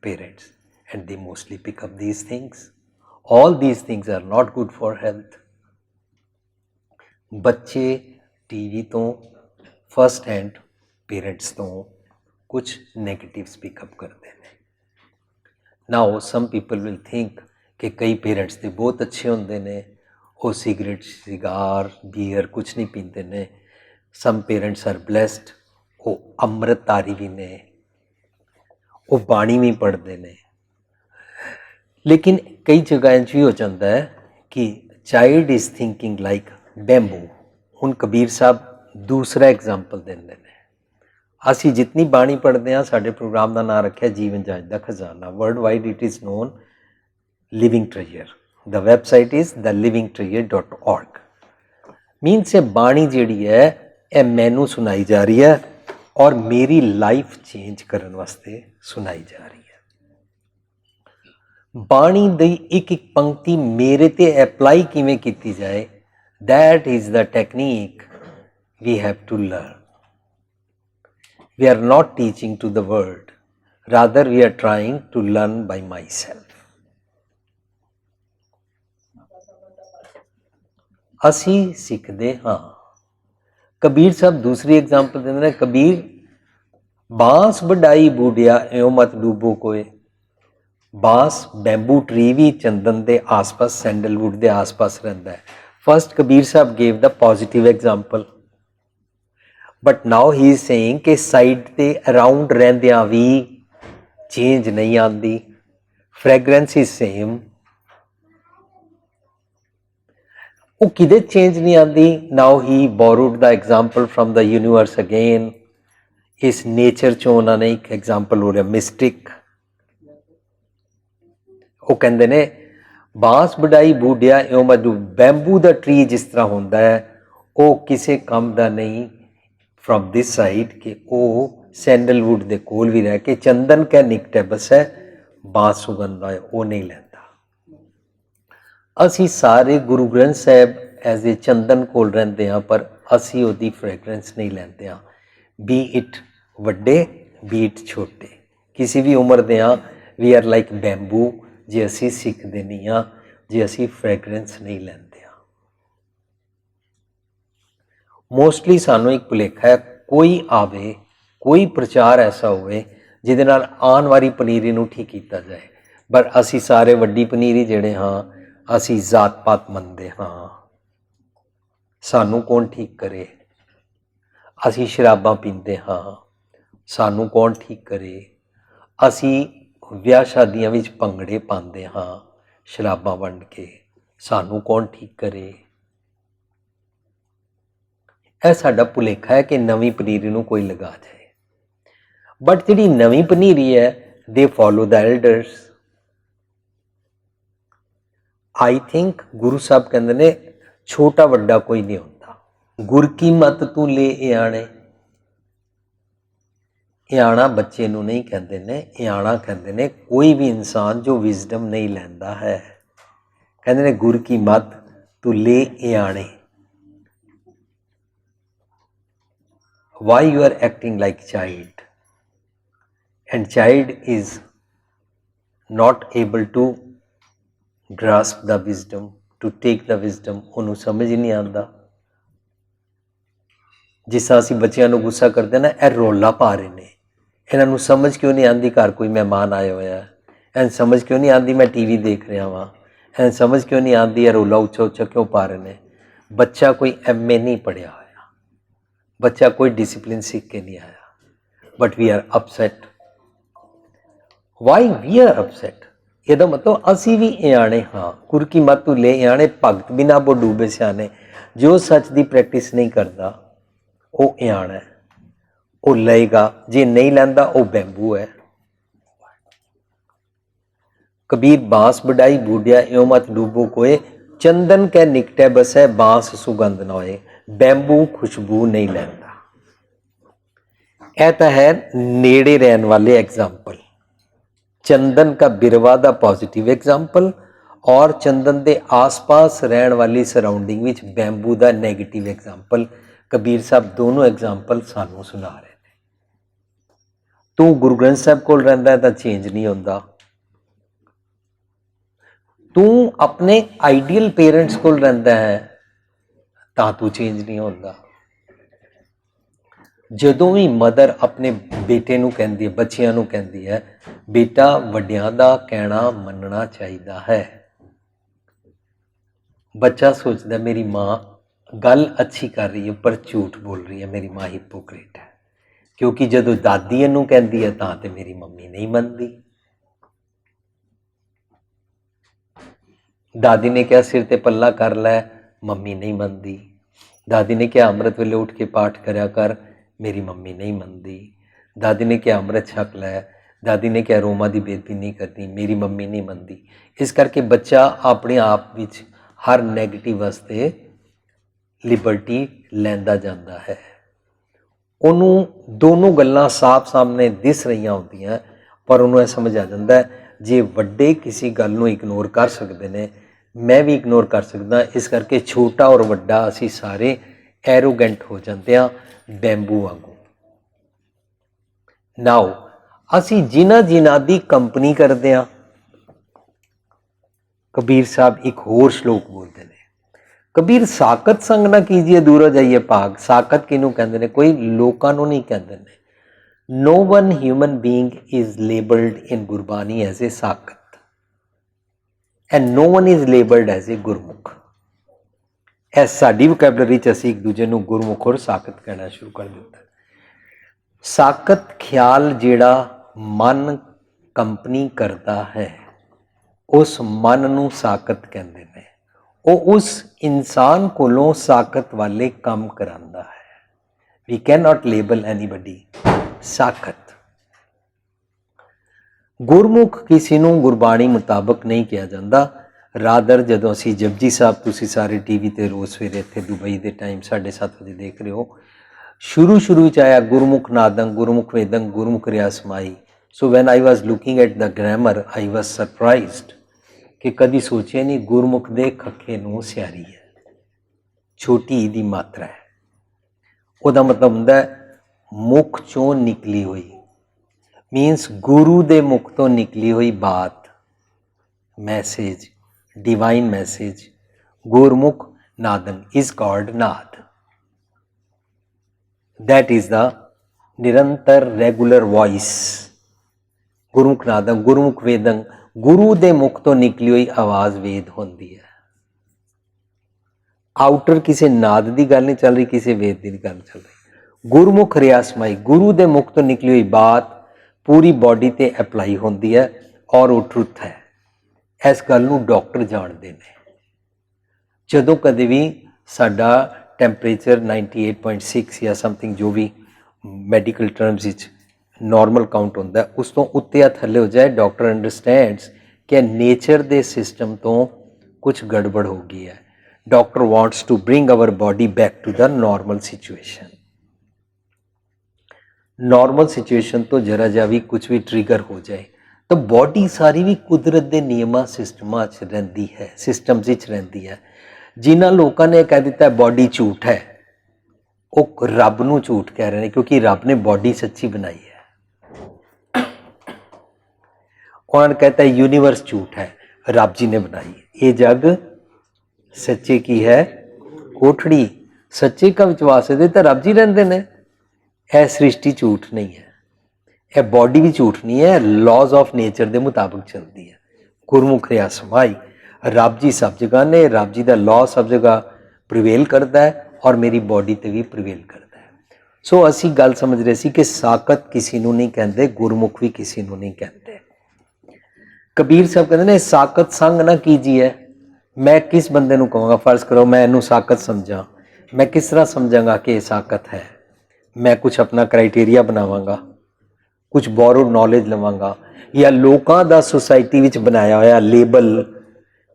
parents and they mostly pick up these things. All these things are not good for health. बच्चे TV तो first hand parents तो कुछ negatives pickup करते हैं। Now some people will think कि कई parents तो बहुत अच्छे होंगे ने, वो सिगरेट, सिगार, बीयर कुछ नहीं पीते ने। सम पेरेंट्स आर ब्लैसड, वो अमृतधारी भी ने, वो बाणी भी पढ़ते ने। लेकिन कई जगह इंज भी हो जाता है कि child is thinking like bamboo. हुण कबीर साहब दूसरा एग्जाम्पल देंदे ने। असी जितनी बाणी पढ़ते हैं, साडे प्रोग्राम का नाम रखा जीवन जाच दा खजाना। World wide it is known living treasure. The website is thelivingtreasure.org। मीनस ये बाणी जिहड़ी है ये मैनू सुनाई जा रही है और मेरी लाइफ चेंज करने वास्ते सुनाई जा रही है। बाणी दी एक एक पंक्ति मेरे ते अप्लाई किवें कीती जाए, that is the technique we have to learn. We are not teaching to the world, rather we are trying to learn by myself. असी सीखते हाँ। कबीर साहब दूसरी एग्जाम्पल देंगे, कबीर बांस बढ़ाई बूढ़िया एओ मत डूबो कोए। बांस बैम्बू ट्री भी चंदन के आस पास, सैंडलवुड के आस पास रहता है। फर्स्ट कबीर साहब gave the positive example, but now he is saying कि साइड ते अराउंड रहंदियां भी चेंज नहीं आती। फ्रैगरेंस इज सेम, वो किदे चेंज नहीं आती। Now he borrowed the example from the universe again. इस नेचर चो उन्होंने एक एग्जाम्पल हो रहा मिस्टिक। ਉਹ ਕਹਿੰਦੇ ਨੇ ਬਾਂਸ ਵਡਾਈ ਬੂਢਿਆ ਇਉਂ ਮਧੂ, ਬੈਂਬੂ ਦਾ ਟਰੀ ਜਿਸ ਤਰ੍ਹਾਂ ਹੁੰਦਾ ਹੈ ਉਹ ਕਿਸੇ ਕੰਮ ਦਾ ਨਹੀਂ ਫਰੋਮ ਦਿਸ ਸਾਈਡ ਕਿ ਉਹ ਸੈਂਡਲਵੁੱਡ ਦੇ ਕੋਲ ਵੀ ਰਹਿ ਕੇ ਚੰਦਨ ਕੈ ਨਿਕਟੈ ਬਸੈ ਬਾਂਸ ਸੁਗੰਧ ਆਏ ਉਹ ਨਹੀਂ ਲੈਂਦਾ। ਅਸੀਂ ਸਾਰੇ ਗੁਰੂ ਗ੍ਰੰਥ ਸਾਹਿਬ ਐਜ਼ ਏ ਚੰਦਨ ਕੋਲ ਰਹਿੰਦੇ ਹਾਂ ਪਰ ਅਸੀਂ ਉਹਦੀ ਫ੍ਰੈਗਰੈਂਸ ਨਹੀਂ ਲੈਂਦੇ ਹਾਂ, ਬੀ ਇਟ ਵੱਡੇ ਬੀ ਇਟ ਛੋਟੇ, ਕਿਸੇ ਵੀ ਉਮਰ ਦੇ ਹਾਂ। ਵੀ ਆਰ ਲਾਈਕ ਬੈਂਬੂ, ਜੇ ਅਸੀਂ ਸਿੱਖਦੇ ਨਹੀਂ ਹਾਂ, ਜੇ ਅਸੀਂ ਫ੍ਰੈਗਰੈਂਸ ਨਹੀਂ ਲੈਂਦੇ ਹਾਂ। ਮੋਸਟਲੀ ਸਾਨੂੰ ਇੱਕ ਭੁਲੇਖਾ ਹੈ, ਕੋਈ ਆਵੇ ਕੋਈ ਪ੍ਰਚਾਰ ਐਸਾ ਹੋਵੇ ਜਿਹਦੇ ਨਾਲ ਆਉਣ ਵਾਲੀ ਪਨੀਰੀ ਨੂੰ ਠੀਕ ਕੀਤਾ ਜਾਏ, ਪਰ ਅਸੀਂ ਸਾਰੇ ਵੱਡੀ ਪਨੀਰੀ ਜਿਹੜੇ ਹਾਂ ਅਸੀਂ ਜ਼ਾਤ ਪਾਤ ਮੰਨਦੇ ਹਾਂ। ਸਾਨੂੰ ਕੌਣ ਠੀਕ ਕਰੇ? ਅਸੀਂ ਸ਼ਰਾਬਾਂ ਪੀਂਦੇ ਹਾਂ, ਸਾਨੂੰ ਕੌਣ ਠੀਕ ਕਰੇ? ਅਸੀਂ ਵਿਆਹ ਸ਼ਾਦੀਆਂ ਵਿੱਚ ਭੰਗੜੇ ਪਾਉਂਦੇ ਹਾਂ ਸ਼ਰਾਬਾਂ ਵੰਡ ਕੇ, ਸਾਨੂੰ ਕੌਣ ਠੀਕ ਕਰੇ? ਇਹ ਸਾਡਾ ਭੁਲੇਖਾ ਹੈ ਕਿ ਨਵੀਂ ਪਨੀਰੀ ਨੂੰ ਕੋਈ ਲਗਾ ਜਾਏ। ਬਟ ਜਿਹੜੀ ਨਵੀਂ ਪਨੀਰੀ ਹੈ they follow the elders. I think Guru Sahib ਕਹਿੰਦੇ ਨੇ ਛੋਟਾ ਵੱਡਾ ਕੋਈ ਨਹੀਂ ਹੁੰਦਾ। ਗੁਰ ਕੀ ਮਤ ਤੂੰ ਲੈ ਇਆਣੇ, ਇਆਣਾ ਬੱਚੇ ਨੂੰ ਨਹੀਂ ਕਹਿੰਦੇ ਨੇ, ਇਆਣਾ ਕਹਿੰਦੇ ਨੇ ਕੋਈ ਵੀ ਇਨਸਾਨ ਜੋ ਵਿਜ਼ਡਮ ਨਹੀਂ ਲੈਂਦਾ ਹੈ। ਕਹਿੰਦੇ ਨੇ ਗੁਰ ਕੀ ਮਤ ਤੂੰ ਲੈ ਇਆਣੇ। Why you are acting like child and child is not able to grasp the wisdom, to take the wisdom, ਉਹਨੂੰ ਸਮਝ ਹੀ ਨਹੀਂ ਆਉਂਦਾ। ਜਿਸ ਤਰ੍ਹਾਂ ਅਸੀਂ ਬੱਚਿਆਂ ਨੂੰ ਗੁੱਸਾ ਕਰਦੇ ਨਾ, ਇਹ ਰੌਲਾ ਪਾ ਰਹੇ ਨੇ, ਇਹਨਾਂ ਨੂੰ ਸਮਝ ਕਿਉਂ ਨਹੀਂ ਆਉਂਦੀ ਘਰ ਕੋਈ ਮਹਿਮਾਨ ਆਇਆ ਹੋਇਆ, ਇਹਨਾਂ ਸਮਝ ਕਿਉਂ ਨਹੀਂ ਆਉਂਦੀ ਮੈਂ ਟੀਵੀ ਦੇਖ ਰਿਹਾ ਵਾਂ, ਇਹਨਾਂ ਸਮਝ ਕਿਉਂ ਨਹੀਂ ਆਉਂਦੀ ਇਹ ਰੌਲਾ ਉੱਚਾ ਉੱਚਾ ਕਿਉਂ ਪਾ ਰਹੇ ਨੇ। ਬੱਚਾ ਕੋਈ MA ਨਹੀਂ ਪੜ੍ਹਿਆ ਹੋਇਆ, ਬੱਚਾ ਕੋਈ ਡਿਸਿਪਲਿਨ ਸਿੱਖ ਕੇ ਨਹੀਂ ਆਇਆ, but we are upset. Why we are upset? ਇਹਦਾ ਮਤਲਬ ਅਸੀਂ ਵੀ ਇਆਣੇ ਹਾਂ। ਗੁਰ ਕੀ ਮਤ ਤੂੰ ਲੈ ਇਆਣੇ, ਭਗਤ ਬਿਨਾ ਬੋ ਡੂਬੇ ਸਿਆਣੇ। ਜੋ ਸੱਚ ਦੀ ਪ੍ਰੈਕਟਿਸ ਨਹੀਂ ਕਰਦਾ ਉਹ ਇਆਣਾ ਹੈ, ਉਹ ਲਏਗਾ, ਜੇ ਨਹੀਂ ਲੈਂਦਾ ਉਹ ਬੈਂਬੂ ਹੈ। ਕਬੀਰ ਬਾਂਸ ਵਡਾਈ ਬੂਢਿਆ ਇਉਂ ਮਤ ਡੂਬੋ ਕੋਏ, ਚੰਦਨ ਕੈ ਨਿਕਟੈ ਬਸੈ ਬਾਂਸ ਸੁਗੰਧ ਨਾ ਹੋਏ। ਬੈਂਬੂ ਖੁਸ਼ਬੂ ਨਹੀਂ ਲੈਂਦਾ। ਇਹ ਤਾਂ ਹੈ ਨੇੜੇ ਰਹਿਣ ਵਾਲੇ ਐਗਜ਼ਾਮਪਲ, चंदन का बिरवा दा पॉजिटिव एग्जाम्पल और चंदन के आस-पास रहने वाली सराउंडिंग विच बैम्बू का नैगेटिव एग्जाम्पल। कबीर साहब दोनों एग्जाम्पल सानू सुना रहे हैं। तू गुरु ग्रंथ साहब कोल रहिंदा है तां चेंज नहीं होंदा, तू अपने आइडियल पेरेंट्स कोल रहिंदा है तां तू चेंज नहीं होंदा। ਜਦੋਂ ਵੀ ਮਦਰ ਆਪਣੇ ਬੇਟੇ ਨੂੰ ਕਹਿੰਦੀ ਹੈ, ਬੱਚਿਆਂ ਨੂੰ ਕਹਿੰਦੀ ਹੈ, ਬੇਟਾ ਵੱਡਿਆਂ ਦਾ ਕਹਿਣਾ ਮੰਨਣਾ ਚਾਹੀਦਾ ਹੈ, ਬੱਚਾ ਸੋਚਦਾ ਮੇਰੀ ਮਾਂ ਗੱਲ ਅੱਛੀ ਕਰ ਰਹੀ ਹੈ ਪਰ ਝੂਠ ਬੋਲ ਰਹੀ ਹੈ, ਮੇਰੀ ਮਾਂ ਹਿਪੋਕ੍ਰੀਟ ਹੈ। ਕਿਉਂਕਿ ਜਦੋਂ ਦਾਦੀ ਇਹਨੂੰ ਕਹਿੰਦੀ ਹੈ ਤਾਂ ਤੇ ਮੇਰੀ ਮੰਮੀ ਨਹੀਂ ਮੰਨਦੀ। ਦਾਦੀ ਨੇ ਕਿਹਾ ਸਿਰ ਤੇ ਪੱਲਾ ਕਰ ਲੈ, ਮੰਮੀ ਨਹੀਂ ਮੰਨਦੀ। ਦਾਦੀ ਨੇ ਕਿਹਾ ਅੰਮ੍ਰਿਤ ਵੇਲੇ ਉੱਠ ਕੇ ਪਾਠ ਕਰਿਆ ਕਰ, मेरी मम्मी नहीं मनती। दादी ने क्या अमृत छक लै, दादी ने क्या रोमा की बेदबी नहीं करती, मेरी मम्मी नहीं मनती। इस करके बच्चा अपने आप विच हर नैगेटिव वास्ते लिबर्टी लैंदा जाता है। उन्होंने दोनों गल्लां साफ सामने दिस रही होंदियां पर उन्होंने समझ आ जाता है जे वड्डे किसी गल नूं इग्नोर कर सकते हैं, मैं भी इग्नोर कर सकदा। इस करके छोटा और वड्डा असी सारे एरोगेंट हो जाते हैं बैम्बू वांगू। नाउ असी जिन्हां दी कंपनी करते हैं, कबीर साहब एक होर श्लोक बोलते हैं, कबीर साकत संग ना कीजिए दूर जाइए भाग। साकत किनू कहते हैं? कोई लोकां नूं नहीं कहते हैं। No one human being is labelled in Gurbani as a saakat and no one is labelled as a Gurmukh. ਇਹ ਸਾਡੀ ਵੋਕੈਬਲਰੀ 'ਚ ਅਸੀਂ ਇੱਕ ਦੂਜੇ ਨੂੰ ਗੁਰਮੁਖ ਔਰ ਸਾਕਤ ਕਹਿਣਾ ਸ਼ੁਰੂ ਕਰ ਦਿੱਤਾ। ਸਾਕਤ ਖਿਆਲ ਜਿਹੜਾ ਮਨ ਕੰਪਨੀ ਕਰਦਾ ਹੈ ਉਸ ਮਨ ਨੂੰ ਸਾਕਤ ਕਹਿੰਦੇ ਨੇ। ਉਹ ਉਸ ਇਨਸਾਨ ਕੋਲੋਂ ਸਾਕਤ ਵਾਲੇ ਕੰਮ ਕਰਾਉਂਦਾ ਹੈ। We can not label anybody saakat. Gurmukh ਕਿਸੇ ਨੂੰ ਗੁਰਬਾਣੀ ਮੁਤਾਬਕ ਨਹੀਂ ਕਿਹਾ ਜਾਂਦਾ। ਰਾਦਰ ਜਦੋਂ ਅਸੀਂ ਜਪਜੀ ਸਾਹਿਬ, ਤੁਸੀਂ ਸਾਰੇ ਟੀਵੀ ਤੇ ਰੋਜ਼ ਸਵੇਰੇ ਇੱਥੇ ਦੁਬਈ ਦੇ ਟਾਈਮ 7:30 ਵਜੇ ਦੇਖ ਰਹੇ ਹੋ, ਸ਼ੁਰੂ ਵਿੱਚ ਆਇਆ ਗੁਰਮੁਖ ਨਾਦੰ, ਗੁਰਮੁਖ ਵੇਦੰ, ਗੁਰਮੁਖ ਰਿਆ ਸਮਾਈ। So when I was looking at the grammar I was surprised ਕਿ ਕਦੀ ਸੋਚਿਆ ਨਹੀਂ ਗੁਰਮੁਖ ਦੇ ਖੱਖੇ ਨੂੰ ਸਿਆਰੀ ਹੈ, ਛੋਟੀ ਦੀ ਮਾਤਰਾ ਹੈ। ਉਹਦਾ ਮਤਲਬ ਹੁੰਦਾ ਹੈ ਮੁਖ ਚੋਂ ਨਿਕਲੀ ਹੋਈ, ਮੀਨਸ ਗੁਰੂ ਦੇ ਮੁਖ ਤੋਂ ਨਿਕਲੀ ਹੋਈ ਬਾਤ, message, divine message. Gurmukh naadan is called naad, that is the nirantar regular voice. Gurmukh naadan, Gurmukh vedan, Guru दे मुख तो निकली हुई आवाज वेद होंदी है। आउटर किसी नाद की गल नहीं चल रही, किसी वेद की गल चल रही। गुरमुख रियासमाई, गुरु दे मुख तो निकली हुई बात पूरी बॉडी ते अप्लाई होंदी है और वो ट्रुथ है। इस गल नूं डॉक्टर जानते हैं। जदों कदे भी साडा टैंपरेचर 98.6 या समथिंग जो भी medical terms which normal count होंदा है, उस तो उत्ते या थल्ले हो जाए, डॉक्टर अंडरस्टैंड्स कि नेचर दे सिस्टम तो कुछ गड़बड़ हो गई है। Doctor wants to bring our body back to the normal situation. Normal situation तो जरा जा भी कुछ भी ट्रिगर हो जाए तो बॉडी सारी भी कुदरत के नियमां सिस्टमां च रहिंदी है, सिस्टम्स विच रहिंदी है। जिन्हां लोगों ने कह दिता है बॉडी झूठ है, वो रब नूं झूठ कह रहे हैं, क्योंकि रब ने बॉडी सच्ची बनाई है। उन्होंने कहता है यूनिवर्स झूठ है, रब जी ने बनाई है। ये जग सच्चे की है कोठड़ी, सच्चे का विश्वास है तो रब जी रहंदे ने। यह सृष्टि झूठ नहीं है, यह बॉडी भी झूठ नहीं है, लॉज ऑफ नेचर के मुताबिक चलती है। गुरमुख रिया समाई, रब जी सब जगह ने, रब जी का लॉ सब जगह प्रिवेल करता है और मेरी बॉडी ते भी प्रिवेल करता है। सो असी गल समझ रहे सी कि साकत किसी नूं नहीं कहते, गुरमुख भी किसी नूं नहीं कहते। कबीर साहब कहते ने साकत संग ना कीजिए। मैं किस बंदे नूं कहूँगा, फर्ज करो मैं इनू साकत समझा, मैं किस तरह समझांगा कि यह साकत है? मैं कुछ अपना क्राइटेरिया बनावांगा, कुछ बोरो नॉलेज लवांगा, या लोगों का सोसाइटी विच बनाया होया लेबल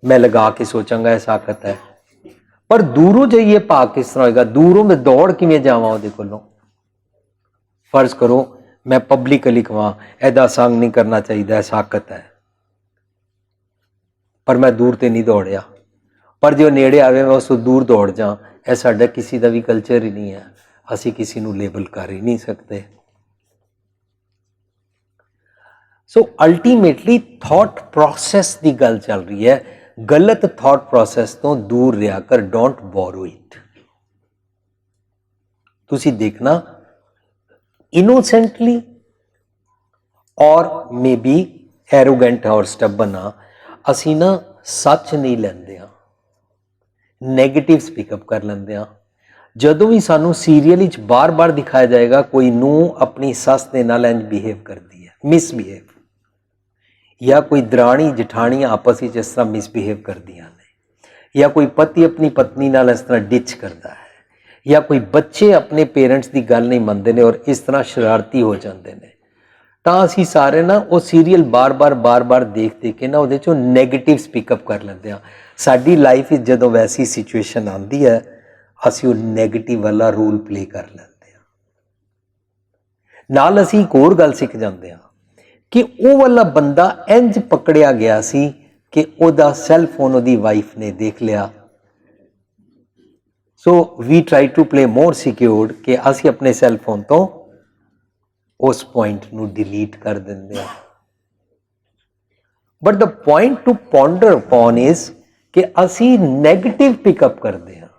मैं लगा के सोचांगा यह साकत है। पर दूरों जाइए भाग किस तरह होगा, दूरों में दौड़ किवें जावां उहदे कोलों। फर्ज करो मैं पब्लिकली कहां ऐदा संग नहीं करना चाहिए, साकत है, पर मैं दूर तो नहीं दौड़िया, पर जो नेड़े आवे मैं उस दूर दौड़ जा, यह साडा किसी का भी कल्चर ही नहीं है। असी किसी नूं लेबल कर ही नहीं सकते। सो अल्टीमेटली थॉट प्रोसैस की गल चल रही है। गलत थॉट प्रोसैस तो दूर रहा कर, डोंट बोरो इट। तुसी देखना इनोसेंटली और मे बी एरोगेंट और स्टबन असी ना सच नहीं लेंदे, नैगेटिव स्पीकअप कर लेंदे हाँ। जदों भी सानू सीरीयल बार बार दिखाया जाएगा कोई नूं अपनी सस दे नाल इंज बिहेव करती है, मिसबिहेव, या कोई दराणी जठानी आपस में इस तरह मिसबिहेव करदियां ने, या कोई पति अपनी पत्नी नाल इस तरह डिच करता है, या कोई बच्चे अपने पेरेंट्स की गल नहीं मनते हैं और इस तरह शरारती हो जाते हैं, तो असी सारे ना वो सीरीयल बार बार देख के ना वो नैगेटिव स्पीकअप कर लेंगे हाँ। साडी लाइफ जदों वैसी सिचुएशन आती है असी वो नैगेटिव वाला रोल प्ले कर लेंगे हाँ। नाल असी एक होर गल सीख जाते हैं कि वो वाला बंदा इंज पकड़िया गया सी कि ओदा सैल फोन ओदी वाइफ ने देख लिया। So we try to play more secured कि असी अपने सैल फोन तो उस पॉइंट नू डिलीट कर देंगे। But the point two ponder upon is कि असी नैगेटिव पिकअप करते हैं।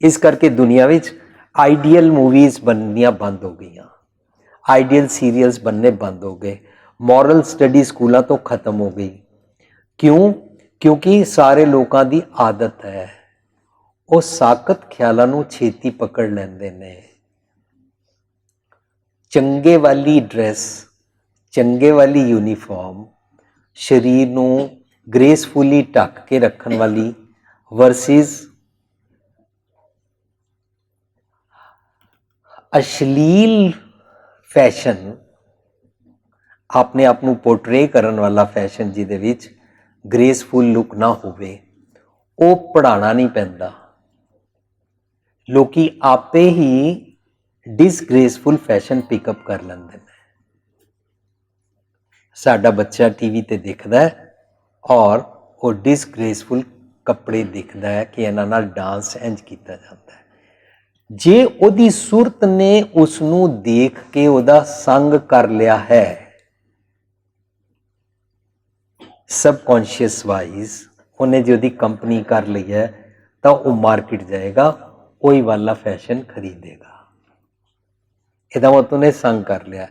इस करके दुनिया विच आइडियल मूवीज बननिया बंद हो गई, आइडियल सीरियल्स बनने बंद हो गए, मॉरल स्टडी स्कूलों तो खत्म हो गई। क्यों? क्योंकि सारे लोगों की आदत है वो साकत ख्यालों नू छेती पकड़ लेंदे ने। चंगे वाली ड्रेस, चंगे वाली यूनीफॉर्म, शरीर नू ग्रेसफुली ढक के रखने वाली वर्सिस अश्लील फैशन, ਆਪਣੇ ਆਪ ਨੂੰ ਪੋਰਟਰੇ ਕਰਨ ਵਾਲਾ ਫੈਸ਼ਨ ਜਿਹਦੇ ਵਿੱਚ ਗ੍ਰੇਸਫੁਲ ਲੁੱਕ ਨਾ ਹੋਵੇ, ਉਹ ਪੜ੍ਹਾਉਣਾ ਨਹੀਂ ਪੈਂਦਾ। ਲੋਕੀ ਆਪੇ ਹੀ ਡਿਸਗ੍ਰੇਸਫੁਲ ਫੈਸ਼ਨ ਪਿਕਅਪ ਕਰ ਲੈਂਦੇ ਨੇ। ਸਾਡਾ ਬੱਚਾ ਟੀਵੀ ਤੇ ਦੇਖਦਾ ਹੈ ਔਰ ਉਹ ਡਿਸਗ੍ਰੇਸਫੁਲ ਕੱਪੜੇ ਦੇਖਦਾ ਹੈ ਕਿ ਇਹਨਾਂ ਨਾਲ ਡਾਂਸ ਇੰਜ ਕੀਤਾ ਜਾਂਦਾ ਹੈ। ਜੇ ਉਹਦੀ ਸੁਰਤ ਨੇ ਉਸ ਨੂੰ ਦੇਖ ਕੇ ਉਹਦਾ ਸੰਗ ਕਰ ਲਿਆ ਹੈ, सबकॉन्शियस वाइज उन्हें जो दी कंपनी कर ली है, तो वो मार्केट जाएगा, वही वाला फैशन खरीदेगा। ਇਹਦਾ ਮਤਲਬ ਉਹਨੇ ਸੰਗ ਕਰ ਲਿਆ।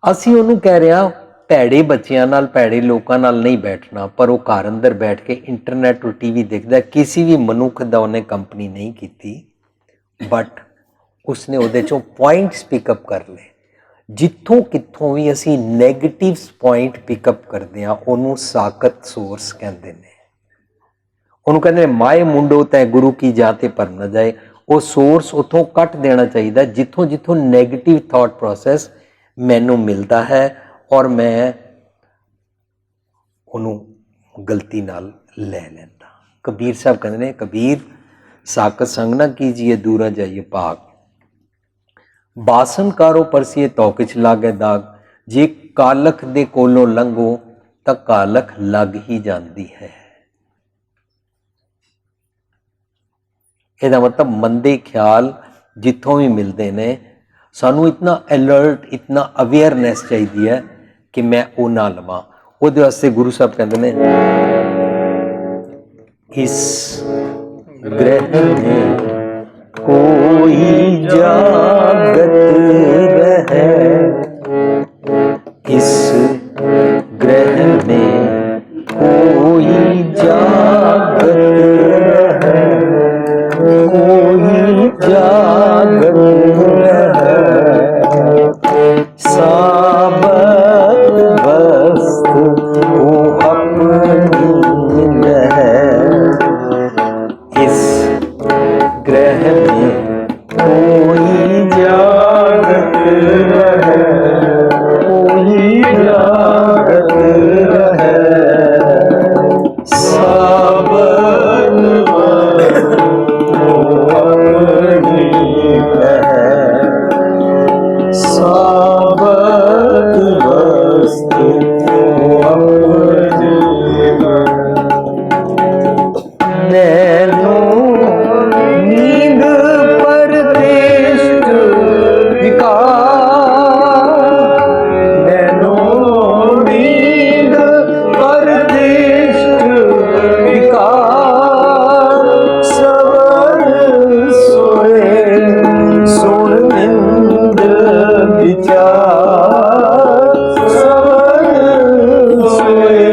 ਅਸੀਂ ਉਹਨੂੰ ਕਹਿ ਰਹੇ ਹਾਂ ਭੈੜੇ ਬੱਚਿਆਂ ਨਾਲ, ਭੈੜੇ ਲੋਕਾਂ ਨਾਲ ਨਹੀਂ ਬੈਠਣਾ, ਪਰ ਉਹ ਘਰ ਅੰਦਰ ਬੈਠ ਕੇ ਇੰਟਰਨੈਟ ਔਰ ਟੀਵੀ ਦੇਖਦਾ। ਕਿਸੇ ਵੀ ਮਨੁੱਖ ਦਾ ਉਹਨੇ ਕੰਪਨੀ ਨਹੀਂ ਕੀਤੀ, ਬਟ ਉਸਨੇ ਉਹਦੇ ਚੋਂ ਪੁਆਇੰਟਸ ਪਿਕਅਪ ਕਰ ਲਏ। ਜਿੱਥੋਂ ਕਿੱਥੋਂ ਵੀ ਅਸੀਂ ਨੈਗੇਟਿਵ ਪੁਆਇੰਟ ਪਿਕਅਪ ਕਰਦੇ ਹਾਂ, ਉਹਨੂੰ ਸਾਕਤ ਸੋਰਸ ਕਹਿੰਦੇ ਨੇ। ਉਹਨੂੰ ਕਹਿੰਦੇ ਨੇ ਮਾਏ ਮੁੰਡੋ ਤੈ ਗੁਰੂ ਕੀ ਜਾਤੇ ਪਰ ਨਾ ਜਾਏ। ਉਹ ਸੋਰਸ ਉੱਥੋਂ ਕੱਟ ਦੇਣਾ ਚਾਹੀਦਾ ਜਿੱਥੋਂ ਜਿੱਥੋਂ ਨੈਗੇਟਿਵ ਥਾਟ ਪ੍ਰੋਸੈਸ ਮੈਨੂੰ ਮਿਲਦਾ ਹੈ ਔਰ ਮੈਂ ਉਹਨੂੰ ਗਲਤੀ ਨਾਲ ਲੈ ਲੈਂਦਾ। ਕਬੀਰ ਸਾਹਿਬ ਕਹਿੰਦੇ ਨੇ, ਕਬੀਰ ਸਾਕਤ ਸੰਗ ਨਾ ਕੀਜੀਏ ਦੂਰਾ ਜਾਈਏ ਭਾਗ, ਬਾਸਨ ਕਾਰੋ ਪਰਸੀਏ ਤੌਕਿਚ ਲਾਗੇ ਦਾਗ। ਜੇ ਕਾਲਖ ਦੇ ਕੋਲੋਂ ਲੰਘੋ ਤਾਂ ਕਾਲਖ ਲੱਗ ਹੀ ਜਾਂਦੀ ਹੈ। ਇਹਦਾ ਮਤਲਬ ਮੰਦੇ ਖਿਆਲ ਜਿੱਥੋਂ ਵੀ ਮਿਲਦੇ ਨੇ, ਸਾਨੂੰ ਇਤਨਾ ਅਲਰਟ, ਇਤਨਾ ਅਵੇਅਰਨੈਸ ਚਾਹੀਦੀ ਹੈ ਕਿ ਮੈਂ ਉਹ ਨਾ ਲਵਾਂ। ਉਹਦੇ ਵਾਸਤੇ ਗੁਰੂ ਸਾਹਿਬ ਕਹਿੰਦੇ ਨੇ, ਇਸ ਗ੍ਰਹਿ ਮੇਂ कोई जागत रहे, इस ग्रह में कोई जागत रहे, कोई जागत रहे। साबत वस्तु वो अपनी है, इस ग्रह में कोई जागत रहे, कोई जागत रहे। साबत वस्तु अपनी है, साबत वस्तु अपनी नैनो नींद परदेश विकार, नैनो नींद परदेश विकार। सवर सोए सुन निंद विचार, सवर सोए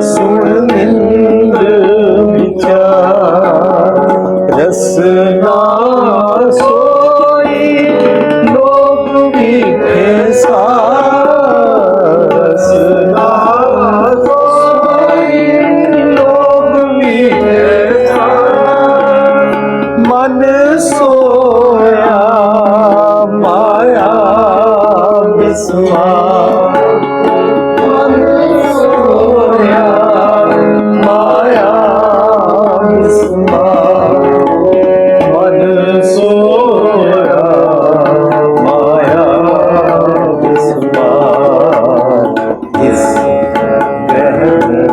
सुन निंद विचार। रसना सोई लोग मीठे सार, रसना सोई लोग मीठे सार। मन सोया माया विस्मार, मन सोया माया विस्मार। मन सोया माया विस्मार। इस ग्रह में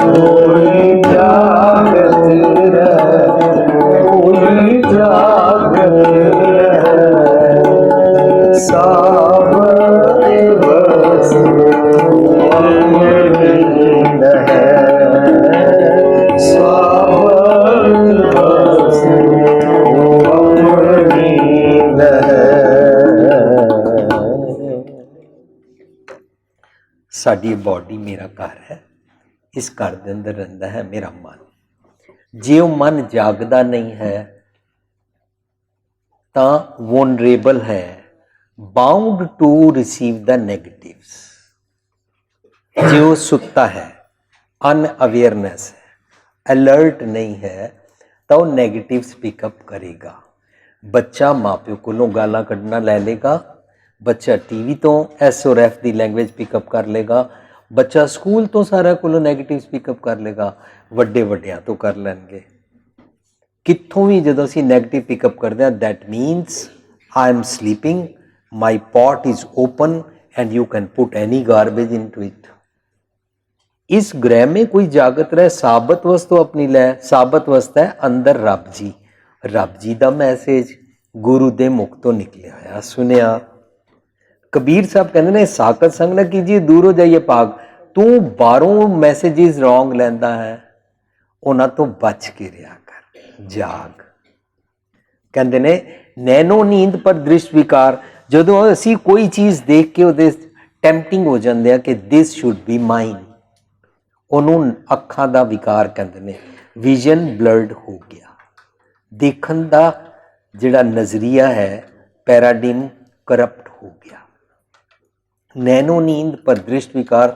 कोई जागत रहे, कोई जागत रहे। साबत वस्तु अपनी है, साबत वस्तु अपनी है। साडी बॉडी मेरा घर है, इस घर के अंदर रहता है मेरा मन। जे वो मन जागदा नहीं है तो वनरेबल है, bound to receive the negatives. जे वो सुता है, अनअवेयरनेस है, अलर्ट नहीं है, तो वो नेगेटिव्स पिकअप करेगा। बच्चा माँ प्यो कोलों गालां कढ़ना लै लेगा, ਬੱਚਾ ਟੀਵੀ ਤੋਂ ਐਸ ਔਰ ਐਫ ਦੀ ਲੈਂਗੁਏਜ ਪਿਕਅਪ ਕਰ ਲੇਗਾ, ਬੱਚਾ ਸਕੂਲ ਤੋਂ ਸਾਰਿਆਂ ਕੋਲੋਂ ਨੈਗੇਟਿਵਸ ਪਿਕਅਪ ਕਰ ਲੇਗਾ, ਵੱਡੇ ਵੱਡਿਆਂ ਤੋਂ ਕਰ ਲੈਣਗੇ। ਕਿੱਥੋਂ ਵੀ ਜਦੋਂ ਅਸੀਂ ਨੈਗੇਟਿਵ ਪਿਕਅਪ ਕਰਦੇ ਹਾਂ, that means I am sleeping, my pot is open and you can put any garbage into it. इस ग्रह में कोई जागत रहे, साबत वस्तु अपनी लै, साबत वस्त है अंदर रब जी का मैसेज गुरु दे मुख तो निकलिया होया सुनिया। कबीर साहब कहते ने साकत संग न कीजिए दूर हो जाइए भाग, तू बाहरों मैसेजेस रॉन्ग लैंदा है, उन्हां तो बच के रहा कर, जाग। कहते ने नैनो नींद पर दृष्ट विकार, ਜਦੋਂ ਅਸੀਂ ਕੋਈ ਚੀਜ਼ ਦੇਖ ਕੇ ਉਹਦੇ ਟੈਂਪਟਿੰਗ ਹੋ ਜਾਂਦੇ ਆ ਕਿ ਦਿਸ ਸ਼ੁੱਡ ਬੀ ਮਾਈਨ, ਉਹਨੂੰ ਅੱਖਾਂ ਦਾ ਵਿਕਾਰ ਕਹਿੰਦੇ ਨੇ। ਵਿਜ਼ਨ ਬਲਰਡ ਹੋ ਗਿਆ, ਦੇਖਣ ਦਾ ਜਿਹੜਾ ਨਜ਼ਰੀਆ ਹੈ ਪੈਰਾਡਿਮ ਕਰਪਟ ਹੋ ਗਿਆ। ਨੈਨੋ ਨੀਂਦ ਪਰ ਦ੍ਰਿਸ਼ਟ ਵਿਕਾਰ,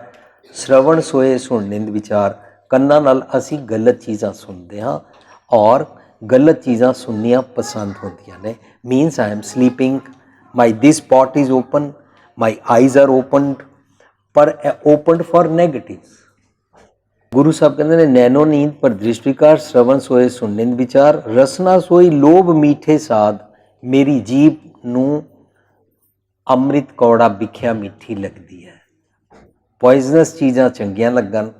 ਸ਼ਰਵਣ ਸੋਏ ਸੁਣ ਨਿੰਦ ਵਿਚਾਰ। ਕੰਨਾਂ ਨਾਲ ਅਸੀਂ ਗਲਤ ਚੀਜ਼ਾਂ ਸੁਣਦੇ ਹਾਂ ਔਰ गलत चीज़ां सुननिया पसंद होंदियां ने। Means I am sleeping, my this pot is open, my eyes are opened, पर opened for negative. Guru Sahib कहते हैं नैनो नींद पर दृष्ट विकार, श्रवण सोए सुन निंद विचार। रसना सोई लोभ मीठे साध, मेरी जीभ नूं अमृत कौड़ा बिख्या मीठी लगती है। पॉइजनस चीज़ां चंगियां लगन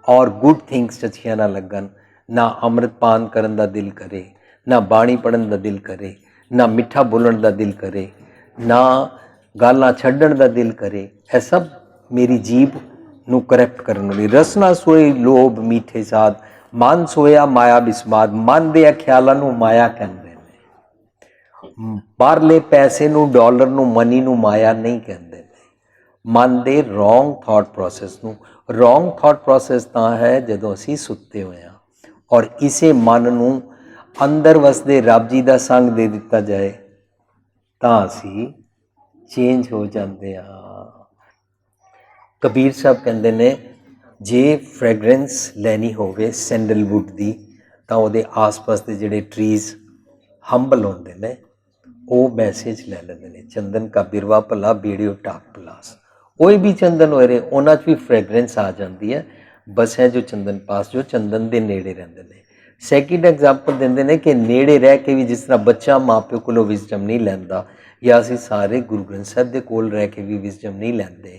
और गुड थिंग्स अच्छियां ना लगन। ना अमृतपान करन दा दिल करे, ना बाणी पढ़न दा दिल करे, ना मिठा बोलन दा दिल करे, ना गालां छड्डण दा दिल करे। यह सब मेरी जीभ नूं करैप्ट करन वाली। रसना सोए लोभ मीठे साध, मन सोया माया बिस्माद। मन दे ख्यालां नूं माया कहंदे ने, बाहरले पैसे नूं डॉलर नूं मनी नूं माया नहीं कहंदे ने। मन दे रॉन्ग थॉट प्रोसैस नूं, रॉन्ग थॉट प्रोसैस तां है जदों असीं सुत्ते होए हां और इसे मन नूं अंदर वसदे रब जी का संग दे दिता जाए तां असीं चेंज हो जाते हाँ। कबीर साहब कहते ने जे फ्रैगरेंस लैनी होवे सैंडलवुड की तां उहदे आस पास के जिहड़े ट्रीज हंबल होंदे ने वो मैसेज लै लैंदे ने। चंदन का बिरवा भला बेड़ियो टाक पलास, कोई भी चंदन होए रहे उन्हां च भी फ्रैगरेंस आ जाती है। बस है जो चंदन पास जो चंदन के नेड़े रहते हैं। सैकेंड एग्जाम्पल देंगे ने कि नेड़े रह के भी जिस तरह बच्चा माँ प्यो को विजडम नहीं लैंदा या असी सारे गुरु ग्रंथ साहब के कोल रह के भी विजडम नहीं लैंदे,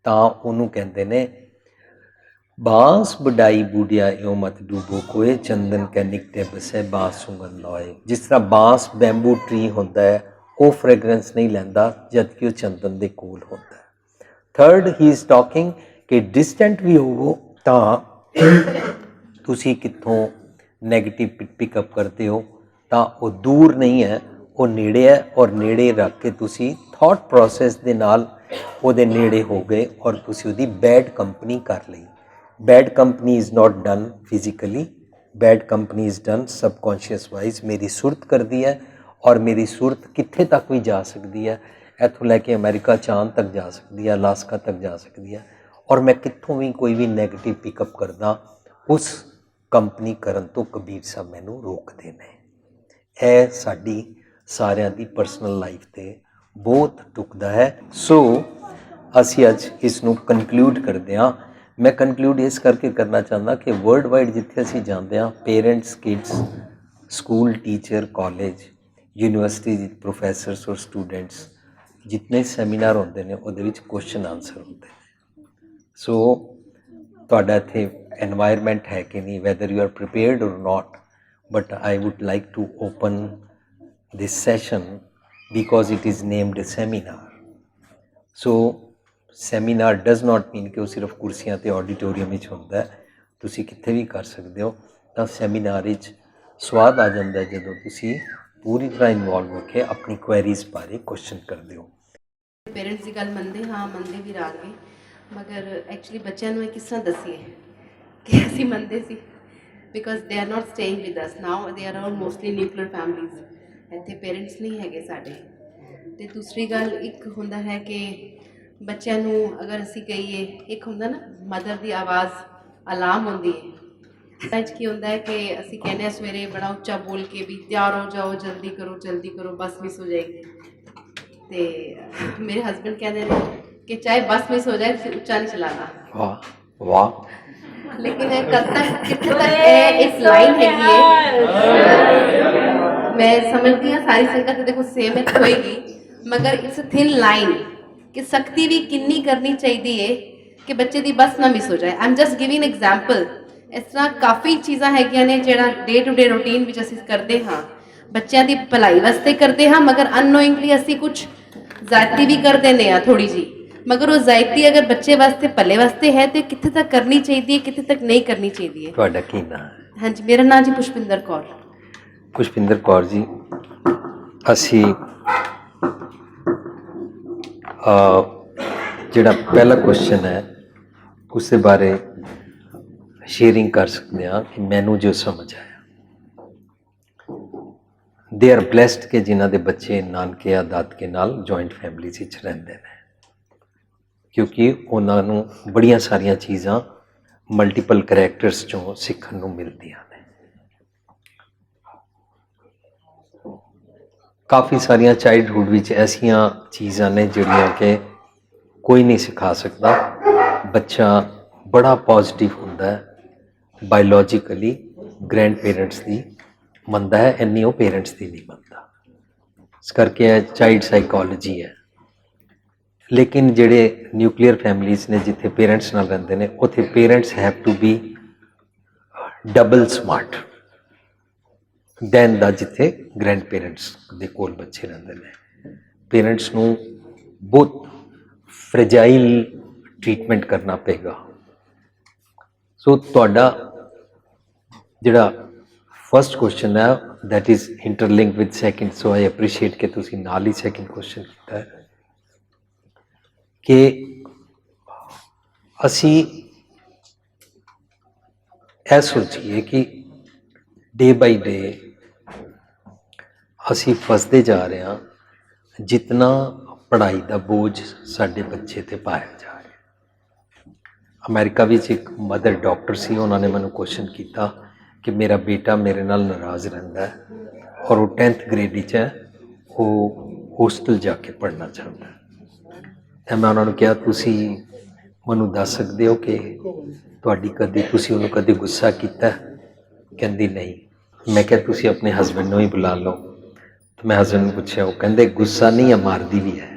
तां उहनूं कहंदे ने बांस बढ़ाई बूढ़िया यो मत डूबो कोए, चंदन कै निकटे बसै बांस सुगंध लॉए। जिस तरह बांस बैम्बू ट्री होंदा है वो फ्रैगरेंस नहीं लैंदा जबकि वो चंदन के कोल होंदा है। थर्ड ही इज़ टॉकिंग कि डिस्टेंट भी होवो तां तुसी कित्थों नैगेटिव पिकअप करते हो, तां वो दूर नहीं है, वो नेड़े है और नेड़े रख के तुसी थॉट प्रोसैस दे नाल ओहदे नेड़े हो गए और तुसी ओहदी बैड कंपनी कर ली। Bad company is not done physically, bad company is done subconscious wise. मेरी सुरत करती है और मेरी सुरत कित्थे तक भी जा सकती है, इत्थों लैके अमेरिका चांद तक जा सकती है, अलास्का तक जा सकती है। और मैं कित्थों भी कोई भी नैगेटिव पिकअप करदा उस कंपनी करन तो कबीर साहब मैनू रोकते हैं। यह साडी सारिਆਂ ਦੀ परसनल लाइफ ते बहुत टुकदा है। सो असी अज इसनूं कनक्लूड करते हाँ। मैं कनक्लूड इस करके करना चाहता कि वर्ल्ड वाइड जिथे असी जाते हैं parents kids school teacher college university professors और स्टूडेंट्स जितने सैमीनार होंदे ने उहदे विच क्वेश्चन आंसर होंदे ने। सो तुहाडा इत्थे एनवायरमेंट है कि नहीं, whether you are prepared or not, but I would like to open this session because it is named seminar. So seminar does not mean कि वो सिर्फ कुर्सियां ते ऑडिटोरीयम विच हुंदा है, तुसी कित्थे भी कर सकते हो। तो सैमीनार विच स्वाद आ जाता है जदों तुसी पूरी तरह इनवॉल्व होकर अपनी क्वेरीज बारे क्वेश्चन करते हो। पेरेंट्स की गल मनते हाँ मनते भी रहांगे, मगर एक्चुअली बच्चों को किस तरह दसीए कि असीं मनते सी, because they are not staying with us now, they are all mostly nuclear families, इत्थे पेरेंट्स नहीं है साडे। ते दूसरी गल एक हुंदा है कि बच्चों को अगर असीं कहीए एक हुंदा ना मदर की आवाज़ अलार्म होंदी है। की होंदा है कि असीं कहने हैं सवेरे बड़ा उच्चा बोल के भी तैयार हो जाओ जल्दी करो बस मिस हो जाएगी। ਤੇ ਮੇਰੇ ਹਸਬੰਡ ਕਹਿੰਦੇ ਨੇ ਕਿ ਚਾਹੇ ਬੱਸ ਮਿਸ ਹੋ ਜਾਏ ਤੁਸੀਂ ਉੱਚਾ ਨਹੀਂ ਚਲਾਣਾ। ਵਾਹ ਵਾਹ। ਲੇਕਿਨ ਇਹ ਕਦ ਤੱਕ ਕਿੱਥੇ ਤੱਕ ਇਹ ਇੱਕ ਲਾਈਨ ਹੈਗੀ ਹੈ, ਮੈਂ ਸਮਝਦੀ ਹਾਂ ਸਾਰੀ ਸੰਗਤ ਦੇਖੋ ਸਹਿਮਤ ਹੋਏਗੀ, ਮਗਰ ਇਟਸ ਅ ਥਿਨ ਲਾਈਨ ਕਿ ਸਖਤੀ ਵੀ ਕਿੰਨੀ ਕਰਨੀ ਚਾਹੀਦੀ ਹੈ ਕਿ ਬੱਚੇ ਦੀ ਬੱਸ ਨਾ ਮਿਸ ਹੋ ਜਾਏ। I am just giving example. ਇਸ ਤਰ੍ਹਾਂ ਕਾਫੀ ਚੀਜ਼ਾਂ ਹੈਗੀਆਂ ਨੇ ਜਿਹੜਾ ਡੇ ਟੂ ਡੇ ਰੂਟੀਨ ਵਿੱਚ ਅਸੀਂ ਕਰਦੇ ਹਾਂ, ਬੱਚਿਆਂ ਦੀ ਭਲਾਈ ਵਾਸਤੇ ਕਰਦੇ ਹਾਂ, ਮਗਰ ਅਨਨੋਇੰਗਲੀ ਅਸੀਂ ਕੁਝ ਜ਼ਾਤੀ ਵੀ ਕਰ ਦਿੰਦੇ ਹਾਂ ਥੋੜੀ ਜੀ, ਮਗਰ ਉਹ ਜ਼ਾਇਤੀ ਅਗਰ ਬੱਚੇ ਵਾਸਤੇ ਭਲੇ ਵਾਸਤੇ ਹੈ ਤੇ ਕਿੱਥੇ ਤੱਕ ਕਰਨੀ ਚਾਹੀਦੀ ਹੈ, ਕਿੱਥੇ ਤੱਕ ਨਹੀਂ ਕਰਨੀ ਚਾਹੀਦੀ ਹੈ। ਤੁਹਾਡਾ ਕੀ ਨਾਮ ਹੈ? ਹਾਂਜੀ, ਮੇਰਾ ਨਾਮ ਜੀ ਪੁਸ਼ਪਿੰਦਰ ਕੌਰ। ਪੁਸ਼ਪਿੰਦਰ ਕੌਰ ਜੀ, ਅਸੀਂ ਜਿਹੜਾ ਪਹਿਲਾ ਕੁਐਸਚਨ ਹੈ ਉਸ ਦੇ ਬਾਰੇ ਸ਼ੇਅਰਿੰਗ ਕਰ ਸਕਦੇ ਹਾਂ ਕਿ ਮੈਨੂੰ ਜੋ ਸਮਝ ਆਇਆ, ਦੇ ਆਰ ਬਲੈਸਡ ਕਿ ਜਿਨ੍ਹਾਂ ਦੇ ਬੱਚੇ ਨਾਨਕੇ ਦਾਦਕੇ ਨਾਲ ਜੁਆਇੰਟ ਫੈਮਿਲੀ ਵਿੱਚ ਰਹਿੰਦੇ ਨੇ, ਕਿਉਂਕਿ ਉਹਨਾਂ ਨੂੰ ਬੜੀਆਂ ਸਾਰੀਆਂ ਚੀਜ਼ਾਂ ਮਲਟੀਪਲ ਕਰੈਕਟਰਸ 'ਚੋਂ ਸਿੱਖਣ ਨੂੰ ਮਿਲਦੀਆਂ ਨੇ। ਕਾਫੀ ਸਾਰੀਆਂ ਚਾਈਲਡਹੁੱਡ ਵਿੱਚ ਐਸੀਆਂ ਚੀਜ਼ਾਂ ਨੇ ਜਿਹੜੀਆਂ ਕਿ ਕੋਈ ਨਹੀਂ ਸਿਖਾ ਸਕਦਾ। ਬੱਚਾ ਬੜਾ ਪੋਜ਼ਿਟਿਵ ਹੁੰਦਾ ਹੈ, ਬਾਇਓਲੋਜੀਕਲੀ ਗ੍ਰੈਂਡ ਪੇਰੈਂਟਸ ਦੀ ਮੰਨਦਾ ਹੈ, ਇੰਨੀ ਉਹ ਪੇਰੈਂਟਸ ਦੀ ਨਹੀਂ ਮੰਨਦਾ। ਇਸ ਕਰਕੇ ਇਹ ਚਾਈਲਡ ਸਾਈਕੋਲੋਜੀ ਹੈ। ਲੇਕਿਨ ਜਿਹੜੇ ਨਿਊਕਲੀਅਰ ਫੈਮਲੀਜ਼ ਨੇ ਜਿੱਥੇ ਪੇਰੈਂਟਸ ਨਾਲ ਰਹਿੰਦੇ ਨੇ, ਉੱਥੇ parents have to be double smart than ਦਾ ਜਿੱਥੇ ਗ੍ਰੈਂਡ ਪੇਰੈਂਟਸ ਦੇ ਕੋਲ ਬੱਚੇ ਰਹਿੰਦੇ ਨੇ। ਪੇਰੈਂਟਸ ਨੂੰ ਬਹੁਤ ਫ੍ਰੈਜਾਈਲ ਟ੍ਰੀਟਮੈਂਟ ਕਰਨਾ ਪਏਗਾ। ਸੋ ਤੁਹਾਡਾ ਜਿਹੜਾ ਫਸਟ ਕੁਐਸਚਨ ਹੈ that is interlink with second, so I appreciate ਕਿ ਤੁਸੀਂ ਨਾਲ ਹੀ ਸੈਕਿੰਡ ਕੁਐਸਚਨ ਕੀਤਾ ਹੈ ਕਿ ਅਸੀਂ ਇਹ ਸੋਚੀਏ ਕਿ ਡੇ ਬਾਈ ਡੇ ਅਸੀਂ ਫਸਦੇ ਜਾ ਰਹੇ ਹਾਂ, ਜਿਤਨਾ ਪੜ੍ਹਾਈ ਦਾ ਬੋਝ ਸਾਡੇ ਬੱਚੇ 'ਤੇ ਪਾਇਆ ਜਾ ਰਿਹਾ। ਅਮਰੀਕਾ ਵਿੱਚ ਇੱਕ ਮਦਰ ਡਾਕਟਰ ਸੀ, ਉਹਨਾਂ ਨੇ ਮੈਨੂੰ ਕੁਐਸਚਨ ਕੀਤਾ ਕਿ ਮੇਰਾ ਬੇਟਾ ਮੇਰੇ ਨਾਲ ਨਾਰਾਜ਼ ਰਹਿੰਦਾ ਹੈ ਔਰ ਉਹ 10th ਗ੍ਰੇਡ ਵਿੱਚ ਹੈ, ਉਹ ਹੋਸਟਲ ਜਾ ਕੇ ਪੜ੍ਹਨਾ ਚਾਹੁੰਦਾ ਹੈ। ਤਾਂ ਮੈਂ ਉਹਨਾਂ ਨੂੰ ਕਿਹਾ ਤੁਸੀਂ ਮੈਨੂੰ ਦੱਸ ਸਕਦੇ ਹੋ ਕਿ ਤੁਸੀਂ ਉਹਨੂੰ ਕਦੇ ਗੁੱਸਾ ਕੀਤਾ? ਕਹਿੰਦੀ ਨਹੀਂ। ਮੈਂ ਕਿਹਾ ਤੁਸੀਂ ਆਪਣੇ ਹਸਬੈਂਡ ਨੂੰ ਹੀ ਬੁਲਾ ਲਓ। ਤਾਂ ਮੈਂ ਹਸਬੈਂਡ ਨੂੰ ਪੁੱਛਿਆ, ਉਹ ਕਹਿੰਦੇ ਗੁੱਸਾ ਨਹੀਂ ਹੈ, ਮਾਰਦੀ ਵੀ ਹੈ।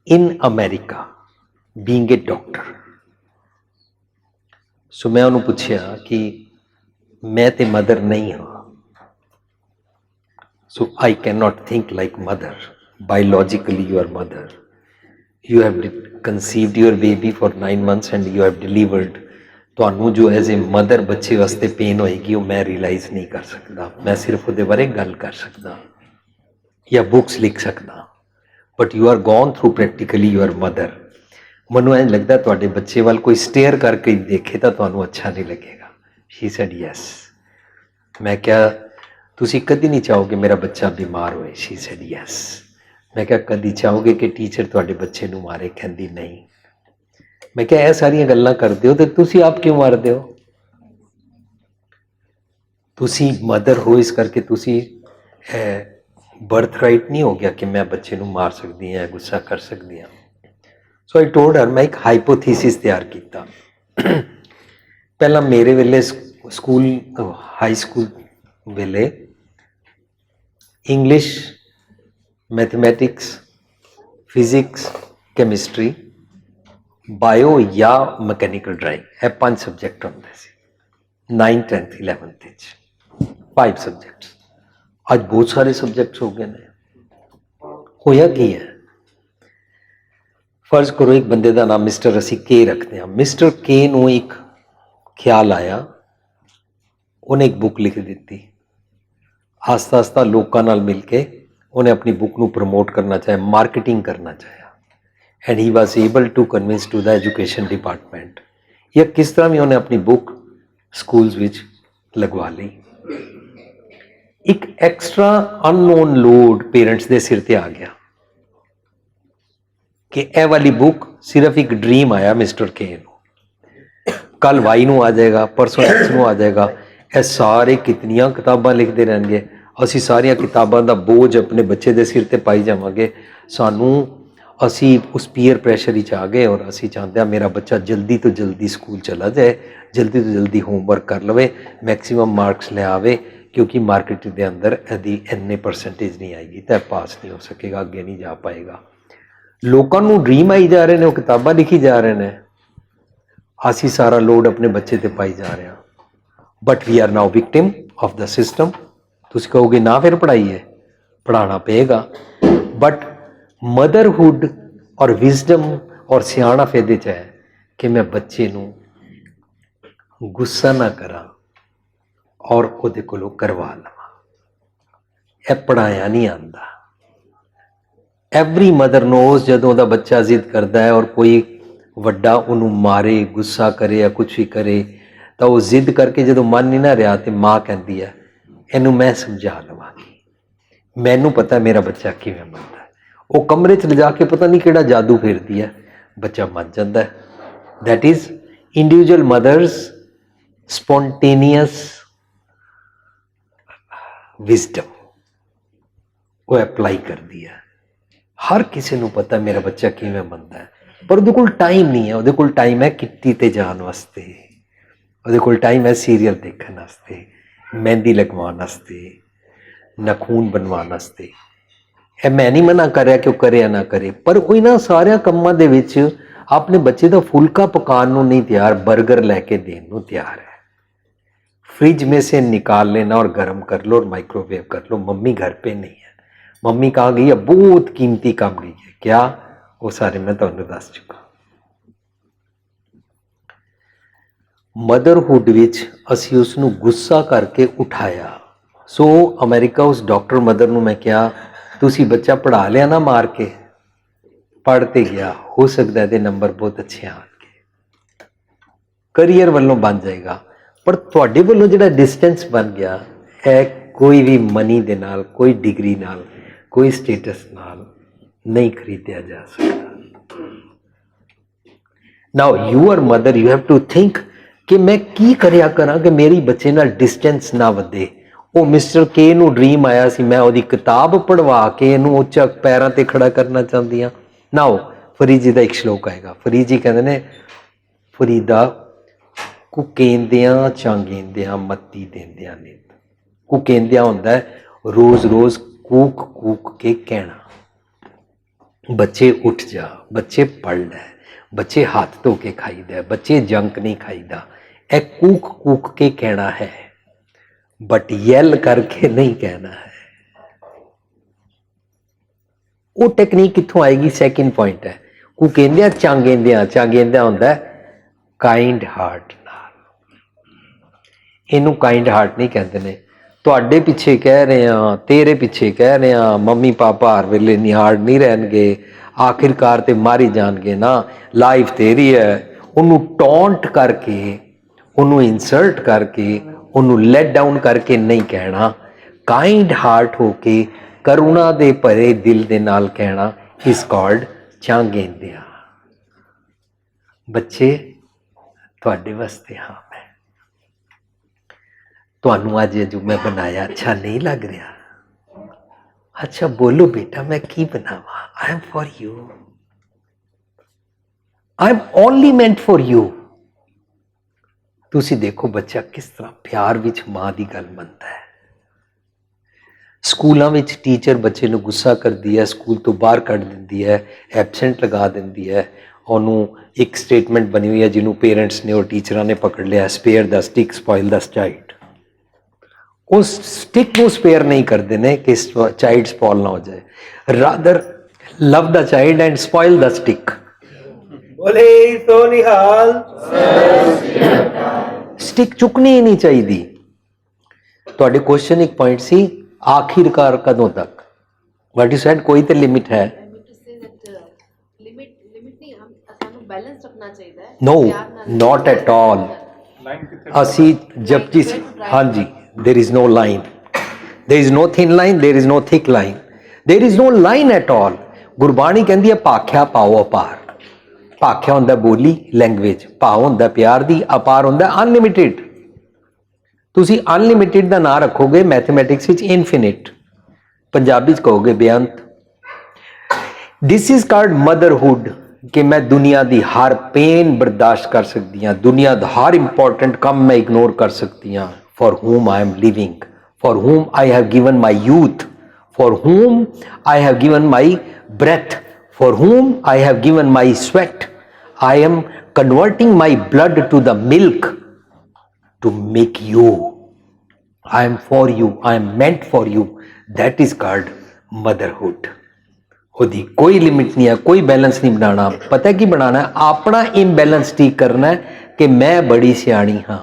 In America being a doctor. So ਮੈਂ ਉਹਨੂੰ ਪੁੱਛਿਆ ਕਿ ਮੈਂ ਤੇ ਮਦਰ ਨਹੀਂ ਹਾਂ, so I cannot think like mother. Biologically you are mother. You have conceived your baby for 9 months and you have delivered. ਤੁਹਾਨੂੰ ਜੋ ਐਜ਼ ਏ ਮਦਰ ਬੱਚੇ ਵਾਸਤੇ ਪੇਨ ਹੋਏਗੀ ਉਹ ਮੈਂ ਰਿਅਲਾਈਜ਼ ਨਹੀਂ ਕਰ ਸਕਦਾ। ਮੈਂ ਸਿਰਫ ਉਹਦੇ ਬਾਰੇ ਗੱਲ ਕਰ ਸਕਦਾ ਜਾਂ ਬੁੱਕਸ ਲਿਖ ਸਕਦਾ, but you are gone through practically your mother. ਮੈਨੂੰ ਐਂ ਲੱਗਦਾ ਤੁਹਾਡੇ ਬੱਚੇ ਵੱਲ ਕੋਈ ਸਟੇਅਰ ਕਰਕੇ ਦੇਖੇ ਤਾਂ ਤੁਹਾਨੂੰ ਅੱਛਾ ਨਹੀਂ ਲੱਗੇਗਾ। She said yes. ਮੈਂ ਕਿਹਾ ਤੁਸੀਂ ਕਦੀ ਨਹੀਂ ਚਾਹੋਗੇ ਮੇਰਾ ਬੱਚਾ ਬਿਮਾਰ ਹੋਏ? She said yes. ਮੈਂ ਕਿਹਾ ਕਦੀ ਚਾਹੋਗੇ ਕਿ ਟੀਚਰ ਤੁਹਾਡੇ ਬੱਚੇ ਨੂੰ ਮਾਰੇ? ਕਹਿੰਦੀ ਨਹੀਂ। ਮੈਂ ਕਿਹਾ ਇਹ ਸਾਰੀਆਂ ਗੱਲਾਂ ਕਰਦੇ ਹੋ ਤੇ ਤੁਸੀਂ ਆਪ ਕਿਉਂ ਮਾਰਦੇ ਹੋ? ਤੁਸੀਂ ਮਦਰ ਹੋ, ਇਸ ਕਰਕੇ ਤੁਸੀਂ ਬਰਥ ਰਾਈਟ ਨਹੀਂ ਹੋ ਗਿਆ ਕਿ ਮੈਂ ਬੱਚੇ ਨੂੰ ਮਾਰ ਸਕਦੀ ਹਾਂ, ਗੁੱਸਾ ਕਰ ਸਕਦੀ ਹਾਂ। ਸੋ ਆਈ ਟੋਲਡ ਹਰ, ਮੈਂ ਇੱਕ ਹਾਈਪੋਥੀਸਿਸ ਤਿਆਰ ਕੀਤਾ। ਪਹਿਲਾਂ ਮੇਰੇ ਵੇਲੇ ਸਕੂਲ, ਹਾਈ ਸਕੂਲ ਵੇਲੇ English, mathematics, physics, chemistry, bio ਜਾਂ ਮਕੈਨੀਕਲ ਡਰਾਇੰਗ, ਇਹ 5 ਸਬਜੈਕਟ ਹੁੰਦੇ ਸੀ 9th 10th 11th ਵਿੱਚ। 5 ਸਬਜੈਕਟਸ। ਅੱਜ ਬਹੁਤ ਸਾਰੇ ਸਬਜੈਕਟਸ ਹੋ ਗਏ ਨੇ। ਹੋਇਆ ਕੀ ਹੈ? ਫਰਜ਼ ਕਰੋ ਇੱਕ ਬੰਦੇ ਦਾ ਨਾਮ ਮਿਸਟਰ ਅਸੀਂ ਕੇ ਰੱਖਦੇ ਹਾਂ। ਮਿਸਟਰ ਕੇ ਨੂੰ ਇੱਕ ਖਿਆਲ ਆਇਆ, ਉਹਨੇ ਇੱਕ ਬੁੱਕ ਲਿਖ ਦਿੱਤੀ। ਆਸਤਾ ਆਸਤਾ ਲੋਕਾਂ ਨਾਲ ਮਿਲ ਕੇ ਉਹਨੇ ਆਪਣੀ ਬੁੱਕ ਨੂੰ ਪ੍ਰਮੋਟ ਕਰਨਾ ਚਾਹਿਆ, ਮਾਰਕੀਟਿੰਗ ਕਰਨਾ ਚਾਹਿਆ, and he was able to convince to the education department. ਜਾਂ ਕਿਸ ਤਰ੍ਹਾਂ ਵੀ ਉਹਨੇ ਆਪਣੀ ਬੁੱਕ ਸਕੂਲਸ ਵਿੱਚ ਲਗਵਾ ਲਈ। ਇੱਕ ਐਕਸਟਰਾ ਅਨਨੋਨ ਲੋਡ ਪੇਰੈਂਟਸ ਦੇ ਸਿਰ ਤੇ ਆ ਗਿਆ ਕਿ ਇਹ ਵਾਲੀ ਬੁੱਕ ਸਿਰਫ ਇੱਕ ਡ੍ਰੀਮ ਆਇਆ ਮਿਸਟਰ ਕੇ ਨੂੰ, ਕੱਲ ਵਾਈ ਨੂੰ ਆ ਜਾਏਗਾ, ਪਰਸੋਂ ਐਕਸ ਨੂੰ ਆ ਜਾਏਗਾ, ਇਹ ਸਾਰੇ ਕਿਤਨੀਆਂ ਕਿਤਾਬਾਂ ਲਿਖਦੇ ਰਹਿਣਗੇ, ਅਸੀਂ ਸਾਰੀਆਂ ਕਿਤਾਬਾਂ ਦਾ ਬੋਝ ਆਪਣੇ ਬੱਚੇ ਦੇ ਸਿਰ ਤੇ ਪਾਈ ਜਾਵਾਂਗੇ, ਸਾਨੂੰ ਅਸੀਂ ਉਸ ਪੀਅਰ ਪ੍ਰੈਸ਼ਰ ਵਿੱਚ ਆ ਗਏ ਔਰ ਅਸੀਂ ਚਾਹੁੰਦੇ ਹਾਂ ਮੇਰਾ ਬੱਚਾ ਜਲਦੀ ਤੋਂ ਜਲਦੀ ਸਕੂਲ ਚਲਾ ਜਾਏ, ਜਲਦੀ ਤੋਂ ਜਲਦੀ ਹੋਮਵਰਕ ਕਰ ਲਵੇ, ਮੈਕਸਿਮਮ ਮਾਰਕਸ ਲੈ ਆਵੇ, ਕਿਉਂਕਿ ਮਾਰਕੀਟ ਦੇ ਅੰਦਰ ਇਹਦੀ ਇੰਨੇ ਪਰਸੈਂਟੇਜ ਨਹੀਂ ਆਏਗੀ ਤਾਂ ਪਾਸ ਨਹੀਂ ਹੋ ਸਕੇਗਾ, ਅੱਗੇ ਨਹੀਂ ਜਾ ਪਾਏਗਾ। ਲੋਕਾਂ ਨੂੰ ਡ੍ਰੀਮ ਆਈ ਜਾ ਰਹੇ ਨੇ, ਉਹ ਕਿਤਾਬਾਂ ਲਿਖੀ ਜਾ ਰਹੇ ਨੇ, ਅਸੀਂ ਸਾਰਾ ਲੋਡ ਆਪਣੇ ਬੱਚੇ ਤੇ ਪਾਈ ਜਾ ਰਹੇ ਹਾਂ। But we are now victim of the system. ਤੁਸੀਂ ਕਹੋਗੇ ਨਾ ਫਿਰ ਪੜ੍ਹਾਈਏ, ਪੜ੍ਹਾਉਣਾ ਪਏਗਾ, ਬਟ ਮਦਰਹੁੱਡ ਔਰ ਵਿਜ਼ਡਮ ਔਰ ਸਿਆਣਪ ਇਹਦੇ 'ਚ ਹੈ ਕਿ ਮੈਂ ਬੱਚੇ ਨੂੰ ਗੁੱਸਾ ਨਾ ਕਰਾਂ ਔਰ ਉਹਦੇ ਕੋਲੋਂ ਕਰਵਾ ਲਵਾਂ। ਇਹ ਪੜ੍ਹਾਇਆ ਨਹੀਂ ਆਉਂਦਾ। ਐਵਰੀ ਮਦਰ ਨੋਜ਼ ਜਦੋਂ ਉਹਦਾ ਬੱਚਾ ਜ਼ਿੱਦ ਕਰਦਾ ਹੈ ਔਰ ਕੋਈ ਵੱਡਾ ਉਹਨੂੰ ਮਾਰੇ, ਗੁੱਸਾ ਕਰੇ ਜਾਂ ਕੁਛ ਵੀ ਕਰੇ, ਤਾਂ ਉਹ ਜ਼ਿੱਦ ਕਰਕੇ ਜਦੋਂ ਮੰਨ ਨਹੀਂ ਨਾ ਰਿਹਾ ਤੇ ਮਾਂ ਕਹਿੰਦੀ ਹੈ ਇਹਨੂੰ ਮੈਂ ਸਮਝਾ ਲਵਾਂਗੀ, ਮੈਨੂੰ ਪਤਾ ਮੇਰਾ ਬੱਚਾ ਕਿਵੇਂ ਮੰਨਦਾ। ਉਹ ਕਮਰੇ 'ਚ ਲਿਜਾ ਕੇ ਪਤਾ ਨਹੀਂ ਕਿਹੜਾ ਜਾਦੂ ਫੇਰਦੀ ਹੈ, ਬੱਚਾ ਮੰਨ ਜਾਂਦਾ। That is individual mother's spontaneous wisdom, ਉਹ ਅਪਲਾਈ ਕਰਦੀ ਹੈ। ਹਰ ਕਿਸੇ ਨੂੰ ਪਤਾ ਮੇਰਾ ਬੱਚਾ ਕਿਵੇਂ ਮੰਨਦਾ ਹੈ, ਪਰ ਉਹਦੇ ਕੋਲ ਟਾਈਮ ਨਹੀਂ ਹੈ। ਉਹਦੇ ਕੋਲ ਟਾਈਮ ਹੈ ਕਿੱਟੀ ਤੇ ਜਾਣ ਵਾਸਤੇ, ਉਹਦੇ ਕੋਲ ਟਾਈਮ ਹੈ ਸੀਰੀਅਲ ਦੇਖਣ ਵਾਸਤੇ, ਮਹਿੰਦੀ ਲਗਵਾਉਣ ਵਾਸਤੇ, ਨਖੂਨ ਬਣਵਾਉਣ ਵਾਸਤੇ। ਇਹ ਮੈਂ ਨਹੀਂ ਮਨਾ ਕਰ ਰਿਹਾ ਕਿ ਉਹ ਕਰੇ ਜਾਂ ਨਾ ਕਰੇ, ਪਰ ਉਹ ਇਹਨਾਂ ਸਾਰਿਆਂ ਕੰਮਾਂ ਦੇ ਵਿੱਚ ਆਪਣੇ ਬੱਚੇ ਦਾ ਫੁਲਕਾ ਪਕਾਉਣ ਨੂੰ ਨਹੀਂ ਤਿਆਰ, ਬਰਗਰ ਲੈ ਕੇ ਦੇਣ ਨੂੰ ਤਿਆਰ ਹੈ। फ्रिज में से निकाल लेना और गर्म कर लो और माइक्रोवेव कर लो। मम्मी घर पे नहीं है, मम्मी कहाँ गई है, बहुत कीमती काम गई है, क्या वो सारे मैं तुहानू दस चुका। मदरहुड विच असी उसनू गुस्सा करके उठाया। सो अमेरिका उस डॉक्टर मदर नू मैं क्या तुसी बच्चा पढ़ा लिया ना मार के, पढ़ते गया, हो सकता है नंबर बहुत अच्छे आएंगे, करियर वालों बन जाएगा, पर तुहाडे वालों जिहड़ा डिस्टेंस बन गया है कोई भी मनी दे नाल, कोई डिग्री नाल, कोई स्टेटस नाल नहीं खरीदिया जा सकता। Now you are mother, you have to think कि मैं की करिया करा कि मेरी बच्चे नाल डिस्टेंस ना वधे। ਉਹ ਮਿਸਟਰ ਕੇ ਨੂੰ ਡ੍ਰੀਮ ਆਇਆ ਸੀ ਮੈਂ ਉਹਦੀ ਕਿਤਾਬ ਪੜਵਾ ਕੇ ਇਹਨੂੰ ਉੱਚਾ ਪੈਰਾਂ ਤੇ ਖੜਾ ਕਰਨਾ ਚਾਹੁੰਦੀ ਹਾਂ। ਨਾਓ ਫਰੀਦ ਜੀ ਦਾ ਇੱਕ ਸ਼ਲੋਕ ਆਏਗਾ। ਫਰੀਦ ਜੀ ਕਹਿੰਦੇ ਨੇ, ਫਰੀਦਾ ਕੁਕੇਂਦਿਆਂ ਚਾਂਗੇਂਦਿਆਂ ਮੱਤੀ ਦੇਂਦਿਆਂ ਨਿਤ। ਕੁਕੇਂਦਿਆਂ ਹੁੰਦਾ ਰੋਜ਼ ਰੋਜ਼ ਕੂਕ ਕੂਕ ਕੇ ਕਹਿਣਾ, ਬੱਚੇ ਉੱਠ ਜਾ, ਬੱਚੇ ਪੜ੍ਹ ਲੈ, ਬੱਚੇ ਹੱਥ ਧੋ ਕੇ ਖਾਈਦਾ, ਬੱਚੇ ਜੰਕ ਨਹੀਂ ਖਾਈਦਾ। ਇਹ ਕੂਕ ਕੂਕ ਕੇ ਕਹਿਣਾ ਹੈ, बट यल करके नहीं कहना है। वो टेक्निक कित्थों आएगी? सैकेंड पॉइंट है कुकेंदिया चांगेंदिया। चांगेंदिया होंदा है काइंड हार्ट नाल। इनू काइंड हार्ट नहीं कहते ने। तुहाडे पिछे कह रहे हैं, तेरे पिछे कह रहे हैं, मम्मी पापा हर वेले निहाड़ नहीं रहणगे, आखिरकार ते मारी जाणगे ना, लाइफ तेरी है। उन्नू टॉन्ट करके, उन्नू इंसल्ट करके, ਉਹਨੂੰ ਲੈਟ ਡਾਊਨ ਕਰਕੇ ਨਹੀਂ ਕਹਿਣਾ, ਕਾइंड ਹਾਰਟ ਹੋ ਕੇ ਕਰੁਣਾ ਦੇ ਭਰੇ ਦਿਲ ਦੇ ਨਾਲ ਕਹਿਣਾ, ਇਸ ਕਾਲਡ ਚਾਂਗੇਂਦਿਆ। ਬੱਚੇ ਤੁਹਾਡੇ ਵਾਸਤੇ ਹਾਂ ਮੈਂ, ਤੁਹਾਨੂੰ ਅੱਜ ਜੋ ਮੈਂ ਬਣਾਇਆ ਅੱਛਾ ਨਹੀਂ ਲੱਗ ਰਿਹਾ? ਅੱਛਾ ਬੋਲੋ ਬੇਟਾ ਮੈਂ ਕੀ ਬਣਾਵਾਂ? I am for you, I am only meant for you. ਤੁਸੀਂ ਦੇਖੋ ਬੱਚਾ ਕਿਸ ਤਰ੍ਹਾਂ ਪਿਆਰ ਵਿੱਚ ਮਾਂ ਦੀ ਗੱਲ ਮੰਨਦਾ ਹੈ। ਸਕੂਲਾਂ ਵਿੱਚ ਟੀਚਰ ਬੱਚੇ ਨੂੰ ਗੁੱਸਾ ਕਰਦੀ ਹੈ, ਸਕੂਲ ਤੋਂ ਬਾਹਰ ਕੱਢ ਦਿੰਦੀ ਹੈ, ਐਬਸੈਂਟ ਲਗਾ ਦਿੰਦੀ ਹੈ। ਉਹਨੂੰ ਇੱਕ ਸਟੇਟਮੈਂਟ ਬਣੀ ਹੋਈ ਹੈ ਜਿਹਨੂੰ ਪੇਰੈਂਟਸ ਨੇ ਔਰ ਟੀਚਰਾਂ ਨੇ ਪਕੜ ਲਿਆ, ਸਪੇਅਰ ਦਾ ਸਟਿਕ ਸਪੋਇਲ ਦਾ ਚਾਈਲਡ। ਉਸ ਸਟਿਕ ਨੂੰ ਸਪੇਅਰ ਨਹੀਂ ਕਰਦੇ ਨੇ ਕਿ ਚਾਈਲਡ ਸਪੋਇਲ ਨਾ ਹੋ ਜਾਏ, rather love the child and spoil the stick. बोले तो निहाल ਸਟਿਕ ਚੁੱਕਣੀ ਹੀ ਨਹੀਂ ਚਾਹੀਦੀ। ਤੁਹਾਡੇ ਕੁਐਸਚਨ ਇੱਕ ਪੁਆਇੰਟ ਸੀ ਆਖਿਰਕਾਰ ਕਦੋਂ ਤੱਕ? ਵਾਟ ਯੂ ਸੈਡ ਕੋਈ ਤੇ ਲਿਮਿਟ ਹੈ? No not at all. असी जबकि हाँ जी, there is no line, there is no thin line, there is no thick line, there is no line at all. Gurbani कहती है भाख्या पाओ अपार। भाख्या होंदा बोली लैंग्वेज, भाव होंदा प्यार दी, अपार होंदा अनलिमिटेड। ਤੁਸੀਂ ਅਨਲਿਮਿਟਿਡ ਦਾ ਨਾਂ ਰੱਖੋਗੇ ਮੈਥਮੈਟਿਕਸ ਵਿੱਚ ਇਨਫਿਨਿਟ, ਪੰਜਾਬੀ 'ਚ ਕਹੋਗੇ ਬੇਅੰਤ। ਦਿਸ ਇਜ਼ ਕਾਲਡ ਮਦਰਹੁੱਡ, ਕਿ ਮੈਂ ਦੁਨੀਆ ਦੀ ਹਰ ਪੇਨ ਬਰਦਾਸ਼ਤ ਕਰ ਸਕਦੀ ਹਾਂ, ਦੁਨੀਆ ਦਾ ਹਰ ਇੰਪੋਰਟੈਂਟ ਕੰਮ ਮੈਂ ਇਗਨੋਰ ਕਰ ਸਕਦੀ ਹਾਂ। For whom I am living, for whom I have given my youth, for whom I have given my breath, for whom I have given my sweat. I am converting my blood to the milk to make you. I am for you, I am meant for you. That is called motherhood. ਉਹਦੀ ਕੋਈ limit ਨਹੀਂ ਹੈ, ਕੋਈ balance ਨਹੀਂ ਬਣਾਉਣਾ। ਪਤਾ ਕੀ ਬਣਾਉਣਾ? ਆਪਣਾ ਇੰਬੈਲੈਂਸ ਠੀਕ ਕਰਨਾ ਹੈ ਕਿ ਮੈਂ ਬੜੀ ਸਿਆਣੀ ਹਾਂ।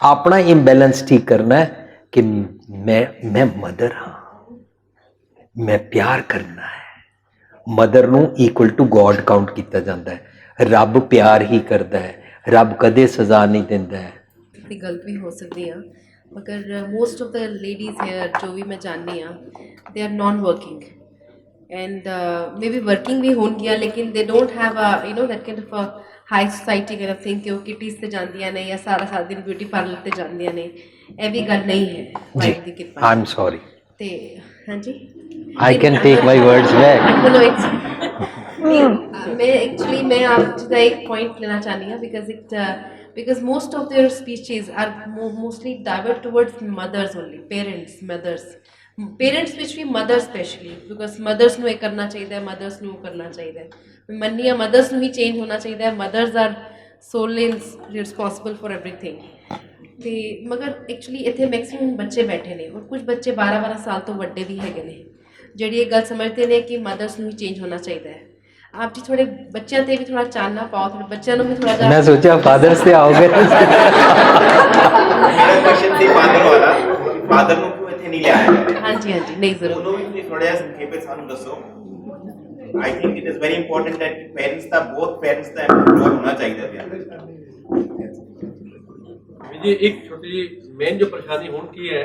ਆਪਣਾ ਇੰਬੈਲੈਂਸ ਠੀਕ ਕਰਨਾ ਹੈ ਕਿ ਮੈਂ ਮਦਰ ਹਾਂ, ਮੈਂ ਪਿਆਰ ਕਰਨਾ ਹੈ। ਮਦਰ ਨੂੰ ਇਕੁਅਲ ਟੂ ਗੋਡ ਕਾਊਂਟ ਕੀਤਾ ਜਾਂਦਾ ਹੈ। ਰੱਬ ਪਿਆਰ ਹੀ ਕਰਦਾ ਹੈ, ਰੱਬ ਕਦੇ ਸਜ਼ਾ ਨਹੀਂ ਦਿੰਦਾ ਹੈ। थोड़ी गलत भी हो सकती हैं, मगर most of the ladies here जो भी मैं जाननी हाँ, they are non working and may be working भी होंगियां, लेकिन they don't have you know that kind of high society kind of thing कि वो किटीज़ ते जांदियां ने या सारा दिन ब्यूटी पार्लर ते जांदियां ने। ਇਹ ਵੀ ਗੱਲ ਨਹੀਂ ਹੈ ਵਾਹਿਗੁਰੂ ਦੀ ਕਿਰਪਾ। I am sorry. ਤੇ ਹਾਂਜੀ, I can take my words back. No, मैं एक्चुअली मैं आपका एक पॉइंट लेना चाहनी हूँ because most of their speeches are mostly divert towards mothers only, parents which भी mothers specially, because mothers ਨੂੰ ਇਹ ਕਰਨਾ ਚਾਹੀਦਾ ਹੈ, mothers ਨੂੰ ਕਰਨਾ ਚਾਹੀਦਾ ਹੈ। ਮੰਨੀ ਆ mothers ਨੂੰ ਹੀ change ਹੋਣਾ ਚਾਹੀਦਾ ਹੈ। mothers are solely responsible for everything। ਤੇ ਮਗਰ ਐਕਚੁਅਲੀ ਇੱਥੇ ਮੈਕਸਿਮਮ ਬੱਚੇ ਬੈਠੇ ਨੇ, ਔਰ ਕੁਝ ਬੱਚੇ 12-12 ਸਾਲ ਤੋਂ ਵੱਡੇ ਵੀ ਹੈਗੇ ਨੇ ਜਿਹੜੀ ਇਹ ਗੱਲ ਸਮਝਦੇ ਨੇ ਕਿ ਮਦਰਸ ਨੂੰ ਹੀ ਚੇਂਜ ਹੋਣਾ ਚਾਹੀਦਾ ਹੈ। ਆਪ ਜੀ ਥੋੜੇ ਬੱਚਿਆਂ ਤੇ ਵੀ ਥੋੜਾ ਚਾਨਣਾ ਪਾਓ, ਥੋੜੇ ਬੱਚਿਆਂ ਨੂੰ ਵੀ ਥੋੜਾ ਜਿਹਾ। ਮੈਂ ਸੋਚਿਆ ਫਾਦਰਸ ਤੇ ਆਓਗੇ। ਮੇਰਾ ਕੁਐਸਚਨ ਸੀ ਫਾਦਰ ਵਾਲਾ, ਫਾਦਰ ਨੂੰ ਕਿਉਂ ਇੱਥੇ ਨਹੀਂ ਲਿਆਇਆ ਗਿਆ? ਹਾਂਜੀ ਹਾਂਜੀ, ਨਹੀਂ ਜ਼ਰੂਰ। ਉਹਨੂੰ ਵੀ ਥੋੜਾ ਜਿਹਾ ਸੰਖੇਪ ਵਿੱਚ ਸਾਨੂੰ ਦੱਸੋ। I think it is very important that parents ਦਾ ਬੋਥ ਪੇਰੈਂਟਸ ਦਾ ਰੋਲ ਹੋਣਾ ਚਾਹੀਦਾ ਹੈ। जी एक छोटी जी मेन जो परेशानी हुण की है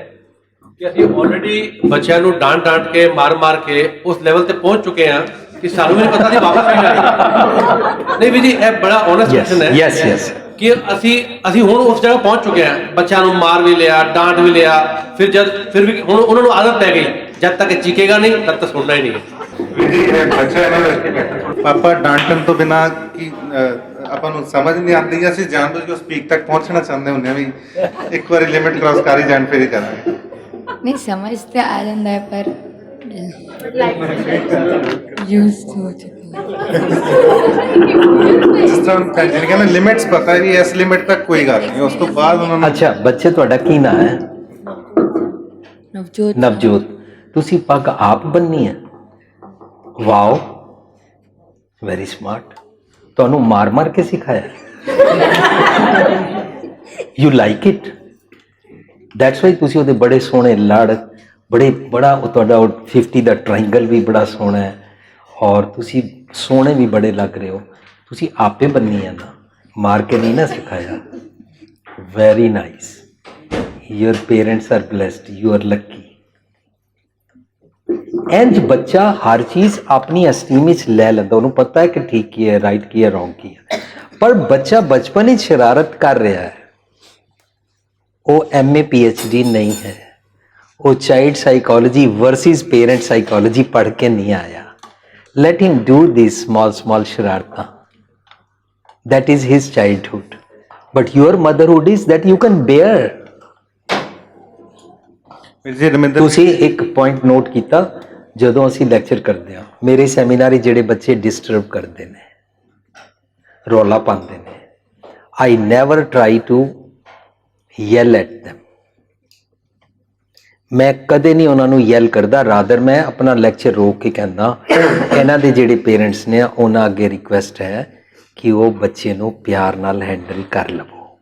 कि ਅਸੀਂ ਆਲਰੇਡੀ ਬੱਚਿਆਂ ਨੂੰ ਡਾਂਟ ਕੇ ਮਾਰ ਕੇ ਉਸ ਲੈਵਲ ਤੇ ਪਹੁੰਚ ਚੁੱਕੇ ਹਾਂ ਕਿ ਸਾਨੂੰ ਵੀ ਨਹੀਂ ਪਤਾ ਸੀ ਵਾਪਸ ਨਹੀਂ ਆਏਗਾ। ਨਹੀਂ ਵੀ ਜੀ ਇਹ ਬੜਾ ਓਨੈਸਟ ਕੁਐਸਚਨ ਹੈ। ਯੈਸ ਯੈਸ, ਕਿ ਅਸੀਂ ਹੁਣ ਉਸ ਜਗ੍ਹਾ ਪਹੁੰਚ ਚੁੱਕੇ ਹਾਂ, ਬੱਚਿਆਂ ਨੂੰ ਮਾਰ ਵੀ ਲਿਆ, ਡਾਂਟ ਵੀ ਲਿਆ, ਫਿਰ ਵੀ ਹੁਣ ਉਹਨਾਂ ਨੂੰ ਆਦਤ ਪੈ ਗਈ ਜਦ ਤੱਕ ਚੀਕੇਗਾ ਨਹੀਂ ਤਦ ਤੱਕ ਸੁਣਨਾ ਹੀ ਨਹੀਂ ਹੈ। ਪਾਪਾ ਡਾਂਟਣ ਤੋਂ ਬਿਨਾ ਕੀ ਆਪਾਂ ਨੂੰ ਸਮਝ ਨਹੀਂ ਆਉਂਦੀ ਜਾਂ ਅਸੀਂ ਜਾਣਦੇ ਕਿ ਉਹ ਸਪੀਕ ਤੱਕ ਪਹੁੰਚਣਾ ਚਾਹੁੰਦੇ ਹੁੰਦੇ ਆ ਵੀ ਇੱਕ ਵਾਰੀ ਲਿਮਿਟ ਕ੍ਰਾਸ ਕਰ ਹੀ ਜਾਣ ਫਿਰ ਹੀ ਕਰਾਂਗੇ। नहीं समझ तो आ जाता है पर यूज हो चुका ਜਿਸ ਤਰ੍ਹਾਂ ਜਿਹਨੇ ਕਹਿੰਦੇ ਲਿਮਿਟਸ ਪਤਾ ਹੈ ਵੀ ਇਸ ਲਿਮਿਟ ਤੱਕ ਕੋਈ ਗੱਲ ਨਹੀਂ, ਉਸ ਤੋਂ ਬਾਅਦ ਉਹਨਾਂ ਨੂੰ। ਅੱਛਾ ਬੱਚੇ, ਤੁਹਾਡਾ ਕੀ ਨਾਂ ਹੈ? नवजोत ਨਵਜੋਤ। ਤੁਸੀਂ ਪੱਗ ਆਪ ਬੰਨੀ ਹੈ? Wow, very smart. ਤੁਹਾਨੂੰ ਮਾਰ ਕੇ ਸਿਖਾਇਆ? You like it? That's why ਤੁਸੀਂ ਉਹਦੇ ਬੜੇ ਸੋਹਣੇ ਲੜ, ਬੜਾ ਉਹ ਤੁਹਾਡਾ 50 ਦਾ ਟ੍ਰਾਇੰਗਲ ਵੀ ਬੜਾ ਸੋਹਣਾ ਹੈ, ਔਰ ਤੁਸੀਂ ਸੋਹਣੇ ਵੀ ਬੜੇ ਲੱਗ ਰਹੇ ਹੋ। ਤੁਸੀਂ ਆਪੇ ਬੰਨੀ ਹੈ ਨਾ, ਮਾਰ ਕੇ ਨਹੀਂ ਨਾ ਸਿਖਾਇਆ। Very nice. Your parents R blessed, you are Lucky. ਇੰਜ ਬੱਚਾ ਹਰ ਚੀਜ਼ ਆਪਣੀ ਐਸਟੀਮ ਵਿੱਚ ਲੈ ਲੈਂਦਾ, ਉਹਨੂੰ ਪਤਾ ਹੈ ਕਿ ਠੀਕ ਕੀ ਹੈ, ਰਾਈਟ ਕੀ ਹੈ, ਰੋਂਗ ਕੀ ਹੈ। ਪਰ ਬੱਚਾ ਬਚਪਨ ਵਿੱਚ ਸ਼ਰਾਰਤ ਕਰ ਰਿਹਾ ਹੈ, ਉਹ MA PhD ਨਹੀਂ ਹੈ, ਉਹ child psychology versus parent psychology ਪੜ੍ਹ ਕੇ ਨਹੀਂ ਆਇਆ। Let him do this small ਸ਼ਰਾਰਤਾਂ, that is his childhood, but your motherhood is that you can bear। ਜੀ ਰਮਿੰਦਰ, ਤੁਸੀਂ ਇੱਕ ਪੁਆਇੰਟ ਨੋਟ ਕੀਤਾ, ਜਦੋਂ ਅਸੀਂ ਲੈਕਚਰ ਕਰਦੇ ਹਾਂ ਮੇਰੇ ਸੈਮੀਨਾਰ ਜਿਹੜੇ ਬੱਚੇ ਡਿਸਟਰਬ ਕਰਦੇ ਨੇ, ਰੌਲਾ ਪਾਉਂਦੇ ਨੇ, I never try to yell at them। ਮੈਂ ਕਦੇ ਨਹੀਂ ਉਹਨਾਂ ਨੂੰ ਯੈਲ ਕਰਦਾ, ਰਾਦਰ ਮੈਂ ਆਪਣਾ ਲੈਕਚਰ ਰੋਕ ਕੇ ਕਹਿੰਦਾ ਇਹਨਾਂ ਦੇ ਜਿਹੜੇ ਪੇਰੈਂਟਸ ਨੇ ਉਹਨਾਂ ਅੱਗੇ ਰਿਕੁਐਸਟ ਹੈ ਕਿ ਉਹ ਬੱਚੇ ਨੂੰ ਪਿਆਰ ਨਾਲ ਹੈਂਡਲ ਕਰ ਲਵੋ।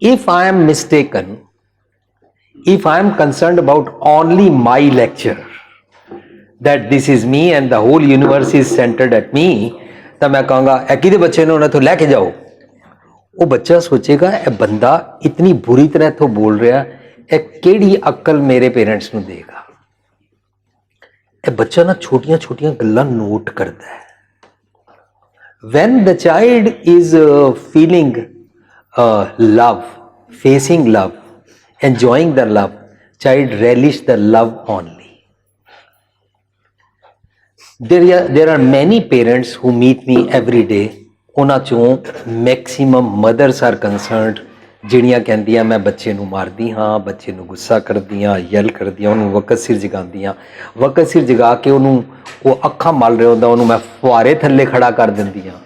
If I am mistaken, if I am concerned about only my lecture, that this is me and the whole universe is centered at me, ਤਾਂ ਮੈਂ ਕਹਾਂਗਾ ਇਹ ਕਿਹਦੇ ਬੱਚੇ ਨੂੰ ਉਹਨਾਂ ਤੋਂ ਲੈ ਕੇ ਜਾਓ। ਉਹ ਬੱਚਾ ਸੋਚੇਗਾ ਇਹ ਬੰਦਾ ਇਤਨੀ ਬੁਰੀ ਤਰ੍ਹਾਂ ਇੱਥੋਂ ਬੋਲ ਰਿਹਾ, ਇਹ ਕਿਹੜੀ ਅਕਲ ਮੇਰੇ ਪੇਰੈਂਟਸ ਨੂੰ ਦੇਗਾ। ਇਹ ਬੱਚਾ ਨਾ ਛੋਟੀਆਂ ਛੋਟੀਆਂ ਗੱਲਾਂ ਨੋਟ ਕਰਦਾ ਹੈ। when the child is feeling love, facing love, enjoying the love, child relish the love only. There are many parents who meet me every day. ਉਹਨਾਂ ਚੋਂ ਮੈਕਸਿਮਮ ਮਦਰਸ ਆਰ ਕੰਸਰਨਡ ਜਿਹੜੀਆਂ ਕਹਿੰਦੀਆਂ ਮੈਂ ਬੱਚੇ ਨੂੰ ਮਾਰਦੀ ਹਾਂ, ਬੱਚੇ ਨੂੰ ਗੁੱਸਾ ਕਰਦੀ ਹਾਂ, ਯੈਲ ਕਰਦੀ ਹਾਂ, ਉਹਨੂੰ ਵਕਤ ਸਿਰ ਜਗਾਉਂਦੀਆਂ, ਵਕਤ ਸਿਰ ਜਗਾ ਕੇ ਉਹਨੂੰ ਉਹ ਅੱਖਾਂ ਮਲ ਰਿਹਾ ਹੁੰਦਾ ਉਹਨੂੰ ਮੈਂ ਫੁਹਾਰੇ ਥੱਲੇ ਖੜਾ ਕਰ ਦਿੰਦੀ ਹਾਂ,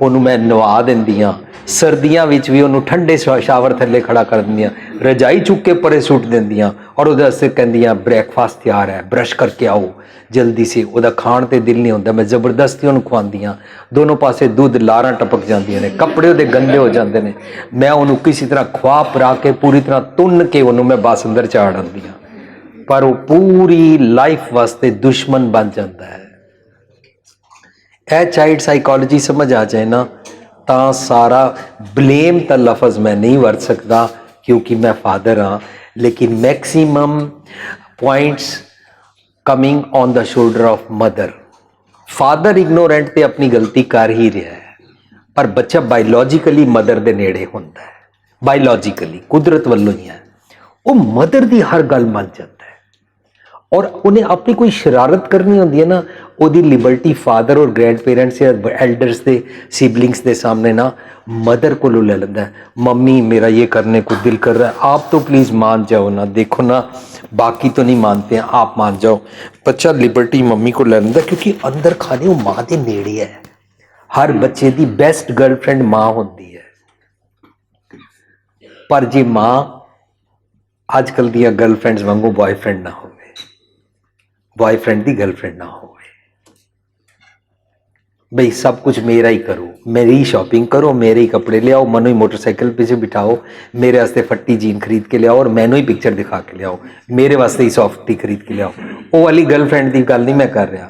ਉਹਨੂੰ ਮੈਂ ਨਵਾ ਦਿੰਦੀ ਹਾਂ, ਸਰਦੀਆਂ ਵਿੱਚ ਵੀ ਉਹਨੂੰ ਠੰਡੇ ਸ਼ਾਵਰ ਥੱਲੇ ਖੜਾ ਕਰ ਦਿੰਦੀਆਂ, ਰਜਾਈ ਚੁੱਕ ਕੇ ਪਰੇ ਸੁੱਟ ਦਿੰਦੀਆਂ ਔਰ ਉਹਦੇ ਵਾਸਤੇ ਕਹਿੰਦੀਆਂ ਬ੍ਰੇਕਫਾਸਟ ਤਿਆਰ ਹੈ, ਬਰਸ਼ ਕਰਕੇ ਆਓ ਜਲਦੀ ਸੇ। ਉਹਦਾ ਖਾਣ ਤੇ ਦਿਲ ਨਹੀਂ ਹੁੰਦਾ, ਮੈਂ ਜ਼ਬਰਦਸਤੀ ਉਹਨੂੰ ਖਵਾਉਂਦੀਆਂ, ਦੋਨੋਂ ਪਾਸੇ ਦੁੱਧ ਲਾਰਾਂ ਟਪਕ ਜਾਂਦੀਆਂ ਨੇ, ਕੱਪੜੇ ਉਹਦੇ ਗੰਦੇ ਹੋ ਜਾਂਦੇ ਨੇ, ਮੈਂ ਉਹਨੂੰ ਕਿਸੇ ਤਰ੍ਹਾਂ ਖਵਾ ਪਰਾ ਕੇ ਪੂਰੀ ਤਰ੍ਹਾਂ ਤੁੰਨ ਕੇ ਉਹਨੂੰ ਮੈਂ ਬਸ ਅੰਦਰ ਚਾੜ ਆਉਂਦੀ ਹਾਂ, ਪਰ ਉਹ ਪੂਰੀ ਲਾਈਫ ਵਾਸਤੇ ਦੁਸ਼ਮਣ ਬਣ ਜਾਂਦਾ ਹੈ। ਇਹ ਚਾਈਲਡ ਸਾਈਕੋਲੋਜੀ ਸਮਝ ਆ ਜਾਏ ਨਾ ਤਾਂ ਸਾਰਾ ਬਲੇਮ ਤਾਂ ਲਫ਼ਜ਼ ਮੈਂ ਨਹੀਂ ਵਰਤ ਸਕਦਾ ਕਿਉਂਕਿ ਮੈਂ ਫਾਦਰ ਹਾਂ, ਲੇਕਿਨ maximum points coming on the shoulder of mother. Father ignorant ਤੇ ਆਪਣੀ ਗਲਤੀ ਕਰ ਹੀ ਰਿਹਾ ਹੈ, ਪਰ ਬੱਚਾ ਬਾਇਓਲੋਜੀਕਲੀ ਮਦਰ ਦੇ ਨੇੜੇ ਹੁੰਦਾ ਹੈ, ਬਾਇਓਲੋਜੀਕਲੀ ਕੁਦਰਤ ਵੱਲੋਂ ਹੀ ਹੈ। ਉਹ ਮਦਰ ਦੀ ਹਰ ਗੱਲ ਮੰਨ ਜਾਂਦਾ ਹੈ ਔਰ ਉਹਨੇ ਆਪਣੀ ਕੋਈ ਸ਼ਰਾਰਤ ਕਰਨੀ ਹੁੰਦੀ ਹੈ ਨਾ, ਉਹਦੀ ਲਿਬਰਟੀ ਫਾਦਰ ਔਰ ਗ੍ਰੈਂਡ ਪੇरेंट्स या एल्डर्स ਦੇ सिबलिंग्स ਦੇ सामने ना मदर को ले लेता है। मम्मी मेरा ये करने को दिल कर रहा है, आप तो प्लीज़ मान जाओ ना, देखो ना बाकी तो नहीं मानते हैं, आप मान जाओ। बच्चा लिबर्टी मम्मी को ले लेता क्योंकि अंदर खाने वो माँ के नेड़े है। हर बच्चे की बेस्ट गर्लफ्रेंड माँ होती है, पर जे माँ अजकल दियां गर्लफ्रेंड्स वांगू बॉयफ्रेंड ना हो, बॉयफ्रेंड की गर्लफ्रेंड ना हो, भाई सब कुछ मेरा ही करो, मेरी ही शॉपिंग करो, मेरे ही कपड़े ले आओ, मनु ही मोटरसाइकिल पे से बिठाओ, मेरे वास्ते फट्टी जीन खरीद के ले आओ और मैनू ही पिक्चर दिखा के ले आओ, मेरे वास्ते ही सॉफ्टी खरीद के ले आओ। वो वाली गर्लफ्रेंड की गल नहीं मैं कर रहा।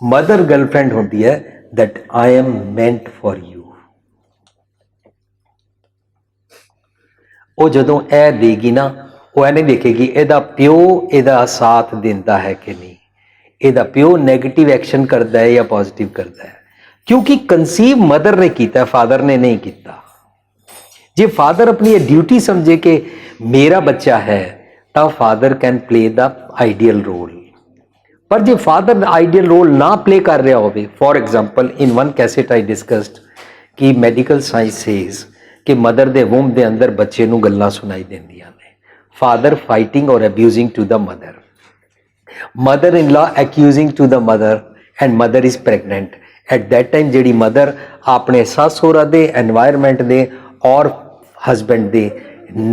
मदर गर्लफ्रेंड होती है that I am meant for you. वो जदों ए देगी ना, वो नहीं देखेगी एदा प्यो एदा साथ देता है कि नहीं, ਇਹਦਾ ਪਿਓ ਨੈਗੇਟਿਵ ਐਕਸ਼ਨ ਕਰਦਾ ਹੈ ਜਾਂ ਪੋਜ਼ਿਟਿਵ ਕਰਦਾ ਹੈ, ਕਿਉਂਕਿ ਕੰਸੀਵ ਮਦਰ ਨੇ ਕੀਤਾ, ਫਾਦਰ ਨੇ ਨਹੀਂ ਕੀਤਾ। ਜੇ ਫਾਦਰ ਆਪਣੀ ਇਹ ਡਿਊਟੀ ਸਮਝੇ ਕਿ ਮੇਰਾ ਬੱਚਾ ਹੈ ਤਾਂ father can play the ideal role. ਪਰ ਜੇ ਫਾਦਰ ਆਈਡੀਅਲ ਰੋਲ ਨਾ ਪਲੇ ਕਰ ਰਿਹਾ ਹੋਵੇ, for example in one cassette I discussed ਕਿ ਮੈਡੀਕਲ ਸਾਇੰਸ ਸੇਜ਼ ਕਿ ਮਦਰ ਦੇ ਵੂਮ ਦੇ ਅੰਦਰ ਬੱਚੇ ਨੂੰ ਗੱਲਾਂ ਸੁਣਾਈ ਦਿੰਦੀਆਂ ਨੇ, father fighting or abusing to the mother, mother-in-law accusing to the mother and mother is pregnant at that time। ਜਿਹੜੀ ਮਦਰ ਆਪਣੇ ਸੱਸ ਸਹੁਰਾ ਦੇ এনवायरमेंट ਦੇ ਔਰ ਹਸਬੈਂਡ ਦੇ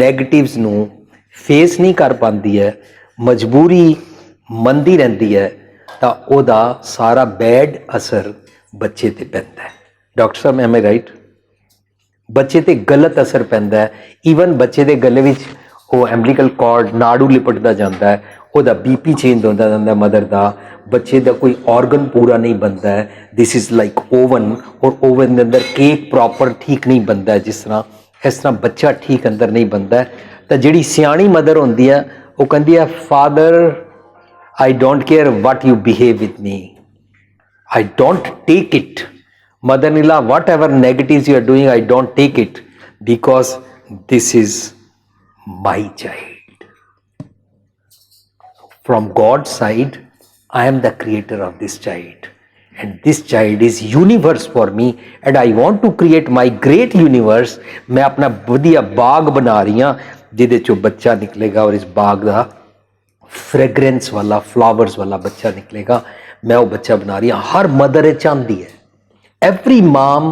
ਨੈਗੇਟਿਵਸ ਨੂੰ ਫੇਸ ਨਹੀਂ ਕਰ ਪਾਉਂਦੀ ਹੈ, ਮਜਬੂਰੀ ਮੰਨਦੀ ਰਹਿੰਦੀ ਹੈ, ਤਾਂ ਉਹਦਾ ਸਾਰਾ ਬੈਡ ਅਸਰ ਬੱਚੇ ਤੇ ਪੈਂਦਾ ਹੈ। Doctor Sahib M I right? ਬੱਚੇ ਤੇ ਗਲਤ ਅਸਰ ਪੈਂਦਾ ਹੈ। ਈਵਨ ਬੱਚੇ ਦੇ ਗਲੇ ਵਿੱਚ ਉਹ ਐਮਬਲੀਕਲ ਕਾਰਡ ਨਾੜੂ ਲਿਪਟਦਾ ਜਾਂਦਾ ਹੈ, ਉਹਦਾ ਬੀਪੀ ਚੇਂਜ ਹੁੰਦਾ ਜਾਂਦਾ ਮਦਰ ਦਾ, ਬੱਚੇ ਦਾ ਕੋਈ ਆਰਗਨ ਪੂਰਾ ਨਹੀਂ ਬਣਦਾ ਹੈ। ਦਿਸ ਇਜ਼ ਲਾਈਕ ਓਵਨ, ਔਰ ਓਵਨ ਦੇ ਅੰਦਰ ਕੇਕ ਪ੍ਰੋਪਰ ਠੀਕ ਨਹੀਂ ਬਣਦਾ ਜਿਸ ਤਰ੍ਹਾਂ, ਇਸ ਤਰ੍ਹਾਂ ਬੱਚਾ ਠੀਕ ਅੰਦਰ ਨਹੀਂ ਬਣਦਾ। ਤਾਂ ਜਿਹੜੀ ਸਿਆਣੀ ਮਦਰ ਹੁੰਦੀ ਹੈ ਉਹ ਕਹਿੰਦੀ ਹੈ father I don't care what you behave with me, I don't take it. Mother-in-law whatever negatives you are doing, I don't take it because this is my child. From God's side, I am the creator of this child and this child is universe for me and I want to create my great universe। मैं अपना बढ़िया बाग बना रही हाँ जिदे चो बच्चा निकलेगा और इस बाग का फ्रेगरेंस वाला फ्लावर्स वाला बच्चा निकलेगा। मैं वो बच्चा बना रही हाँ। हर मदर चाहती है, every mom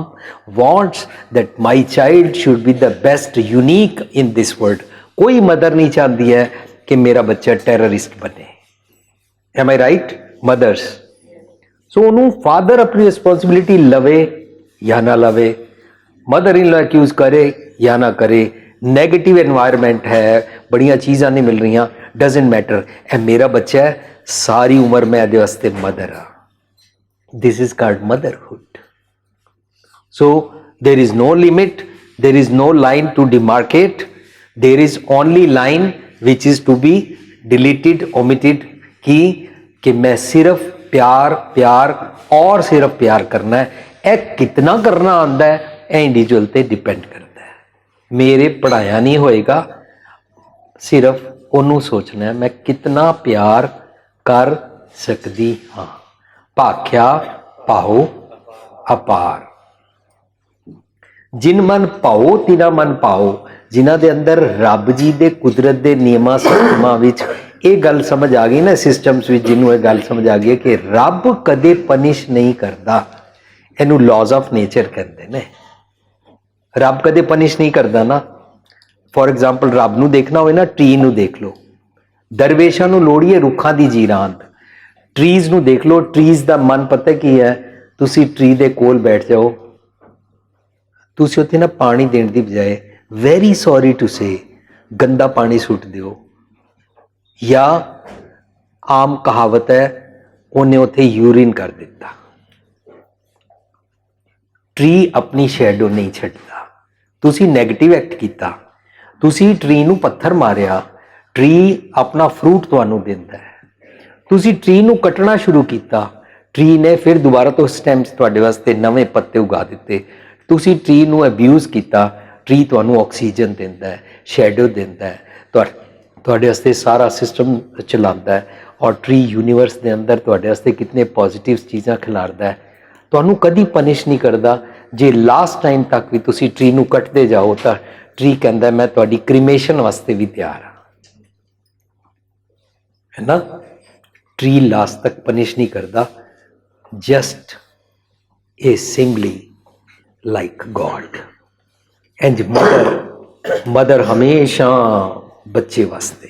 wants that my child should be the best unique in this world। कोई मदर नहीं चाहती है कि मेरा बच्चा टेररिस्ट बने। Am I right? Mothers। So उन्होंने फादर अपनी रिस्पॉन्सिबिलिटी लवे या ना लवे, मदर इन लॉ एक्यूज करे या ना करे, नेगेटिव एनवायरनमेंट है, बढ़िया चीज़ां नहीं मिल रही, डजेंट मैटर। ए मेरा बच्चा है, सारी उम्र मैं ਇਹਦੇ ਵਾਸਤੇ मदर हाँ। This is called motherhood. So there is no limit, there is no line to demarcate, there is only line which is to be deleted, omitted कि मैं सिर्फ प्यार प्यार और सिर्फ प्यार करना है। ए कितना करना आंदा है ए इंडिविजुअल ते डिपेंड करता है। ਮੇਰੇ ਪੜਾਇਆ ਨਹੀਂ ਹੋਏਗਾ, ਸਿਰਫ ਉਹਨੂੰ ਸੋਚਣਾ ਹੈ ਮੈਂ ਕਿਤਨਾ ਪਿਆਰ ਕਰ ਸਕਦੀ ਹਾਂ। ਭਾਖਿਆ ਪਾਓ ਅਪਾਰ। ਜਿਨ ਮਨ ਪਾਓ ਤਿਨਾ ਮਨ ਪਾਓ, ਜਿਨ੍ਹਾਂ ਦੇ ਅੰਦਰ ਰੱਬ ਜੀ ਦੇ ਕੁਦਰਤ ਦੇ ਨਿਯਮਾਂ ਸਿਸਟਮਾਂ ਵਿੱਚ ਇਹ ਗੱਲ ਸਮਝ ਆ ਗਈ ਨਾ, ਸਿਸਟਮਸ ਵਿੱਚ ਜਿਹਨੂੰ ਇਹ ਗੱਲ ਸਮਝ ਆ ਗਈ ਹੈ ਕਿ ਰੱਬ ਕਦੇ ਪਨਿਸ਼ ਨਹੀਂ ਕਰਦਾ, ਇਹਨੂੰ ਲਾਜ਼ ਆਫ ਨੇਚਰ ਕਹਿੰਦੇ ਨੇ। ਰੱਬ ਕਦੇ ਪਨਿਸ਼ ਨਹੀਂ ਕਰਦਾ ਨਾ। ਫੋਰ ਐਗਜ਼ਾਮਪਲ ਰੱਬ ਨੂੰ ਦੇਖਣਾ ਹੋਵੇ ਨਾ, ਟਰੀ ਨੂੰ ਦੇਖ ਲਓ। ਦਰਵੇਸ਼ਾਂ ਨੂੰ ਲੋੜੀਏ ਰੁੱਖਾਂ ਦੀ ਜੀਰਾਂਦ, ਟਰੀਜ਼ ਨੂੰ ਦੇਖ ਲਓ। ਟਰੀਜ਼ ਦਾ ਮਨ ਪਤਾ ਕੀ ਹੈ? ਤੁਸੀਂ ਟਰੀ ਦੇ ਕੋਲ ਬੈਠ ਜਾਓ, ਤੁਸੀਂ ਉੱਥੇ ਨਾ ਪਾਣੀ ਦੇਣ ਦੀ ਬਜਾਏ ਵੈਰੀ ਸੌਰੀ ਟੂ ਸੇ ਗੰਦਾ ਪਾਣੀ ਸੁੱਟ ਦਿਓ, ਜਾਂ ਆਮ ਕਹਾਵਤ ਹੈ ਉਹਨੇ ਉੱਥੇ ਯੂਰਿਨ ਕਰ ਦਿੱਤਾ। ਟਰੀ ਆਪਣੀ ਸ਼ੈਡੋ ਨਹੀਂ ਛੱਡਦਾ। ਤੁਸੀਂ ਨੈਗੇਟਿਵ ਐਕਟ ਕੀਤਾ, ਤੁਸੀਂ ਟਰੀ ਨੂੰ ਪੱਥਰ ਮਾਰਿਆ, ਟਰੀ ਆਪਣਾ ਫਰੂਟ ਤੁਹਾਨੂੰ ਦਿੰਦਾ ਹੈ। ਤੁਸੀਂ ਟਰੀ ਨੂੰ ਕੱਟਣਾ ਸ਼ੁਰੂ ਕੀਤਾ, ਟਰੀ ਨੇ ਫਿਰ ਦੁਬਾਰਾ ਤੋਂ ਉਸ ਟਾਈਮ 'ਚ ਤੁਹਾਡੇ ਵਾਸਤੇ ਨਵੇਂ ਪੱਤੇ ਉਗਾ ਦਿੱਤੇ। ਤੁਸੀਂ ਟਰੀ ਨੂੰ ਅਬਿਊਜ਼ ਕੀਤਾ, ਟਰੀ ਤੁਹਾਨੂੰ ਆਕਸੀਜਨ ਦਿੰਦਾ ਹੈ, ਸ਼ੈਡੋ ਦਿੰਦਾ ਹੈ, ਤੁਹਾਡੇ ਵਾਸਤੇ ਸਾਰਾ ਸਿਸਟਮ ਚਲਾਉਂਦਾ ਹੈ, ਔਰ ਟਰੀ ਯੂਨੀਵਰਸ ਦੇ ਅੰਦਰ ਤੁਹਾਡੇ ਵਾਸਤੇ ਕਿਤਨੇ ਪੋਜ਼ਿਟਿਵ ਚੀਜ਼ਾਂ ਖਿਲਾਰਦਾ ਹੈ। ਤੁਹਾਨੂੰ ਕਦੀ ਪਨਿਸ਼ ਨਹੀਂ ਕਰਦਾ। ਜੇ ਲਾਸਟ ਟਾਈਮ ਤੱਕ ਵੀ ਤੁਸੀਂ ਟਰੀ ਨੂੰ ਕੱਟਦੇ ਜਾਓ ਤਾਂ ਟਰੀ ਕਹਿੰਦਾ ਮੈਂ ਤੁਹਾਡੀ ਕ੍ਰੀਮੇਸ਼ਨ ਵਾਸਤੇ ਵੀ ਤਿਆਰ ਹਾਂ, ਹੈ ਨਾ। ਟਰੀ ਲਾਸਟ ਤੱਕ ਪਨਿਸ਼ ਨਹੀਂ ਕਰਦਾ, ਜਸਟ ਏ ਸਿੰਗਲੀ ਲਾਈਕ ਗॉड। ਇੰਜ ਮਦਰ ਹਮੇਸ਼ਾ ਬੱਚੇ ਵਾਸਤੇ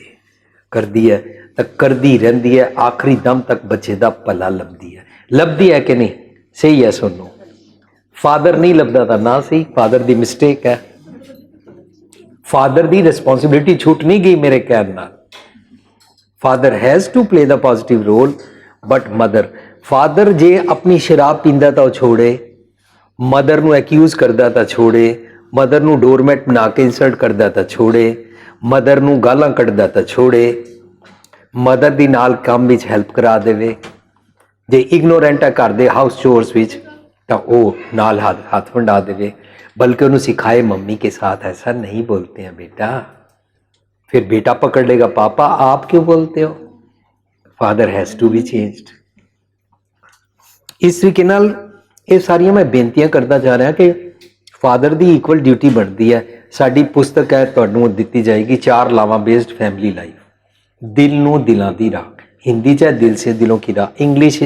ਕਰਦੀ ਹੈ ਤਾਂ ਕਰਦੀ ਰਹਿੰਦੀ ਹੈ, ਆਖਰੀ ਦਮ ਤੱਕ ਬੱਚੇ ਦਾ ਭਲਾ ਲੱਭਦੀ ਹੈ ਕਿ ਨਹੀਂ? ਸਹੀ ਹੈ ਸੁਣੋ। ਫਾਦਰ ਨਹੀਂ ਲੱਭਦਾ ਤਾਂ ਨਾ ਸਹੀ, ਫਾਦਰ ਦੀ ਮਿਸਟੇਕ ਹੈ। ਫਾਦਰ ਦੀ ਰਿਸਪੌਂਸਿਬਿਲਿਟੀ ਛੁੱਟ ਨਹੀਂ ਗਈ ਮੇਰੇ ਕਹਿਣ ਨਾਲ। Father has to play the positive role, but mother, father ਜੇ ਆਪਣੀ ਸ਼ਰਾਬ ਪੀਂਦਾ ਤਾਂ ਉਹ ਛੋੜੇ, ਮਦਰ ਨੂੰ ਐਕਿਊਜ਼ ਕਰਦਾ ਤਾਂ ਛੋੜੇ, ਮਦਰ ਨੂੰ ਡੋਰਮੈਟ ਬਣਾ ਕੇ ਇਨਸਲਟ ਕਰਦਾ ਤਾਂ ਛੋੜੇ, ਮਦਰ ਨੂੰ ਗਾਲਾਂ ਕੱਢਦਾ ਤਾਂ ਛੋੜੇ, ਮਦਰ ਦੀ ਨਾਲ ਕੰਮ ਵਿੱਚ ਹੈਲਪ ਕਰਾ ਦੇਵੇ। ਜੇ ਇਗਨੋਰੈਂਟ ਹੈ ਘਰ ਦੇ ਹਾਊਸ ਚੋਰਸ ਵਿੱਚ ਤਾਂ ਉਹ ਨਾਲ ਹੱਥ ਵੰਡਾ ਦੇਵੇ, ਬਲਕਿ ਉਹਨੂੰ ਸਿਖਾਏ मम्मी के साथ ऐसा नहीं बोलते हैं बेटा। फिर बेटा पकड़ लेगा पापा आप क्यों बोलते हो। Father has to be changed. इस तरीके नाल ये सारियां मैं बेनतियां करता जा रहा कि फादर की इक्वल ड्यूटी बनती है। साडी पुस्तक है तुहानूं दित्ती जाएगी 4 लावां बेस्ड फैमिली लाइफ। दिल नूं दिलां दी राह, हिंदी च दिल से दिलों की राह, इंग्लिश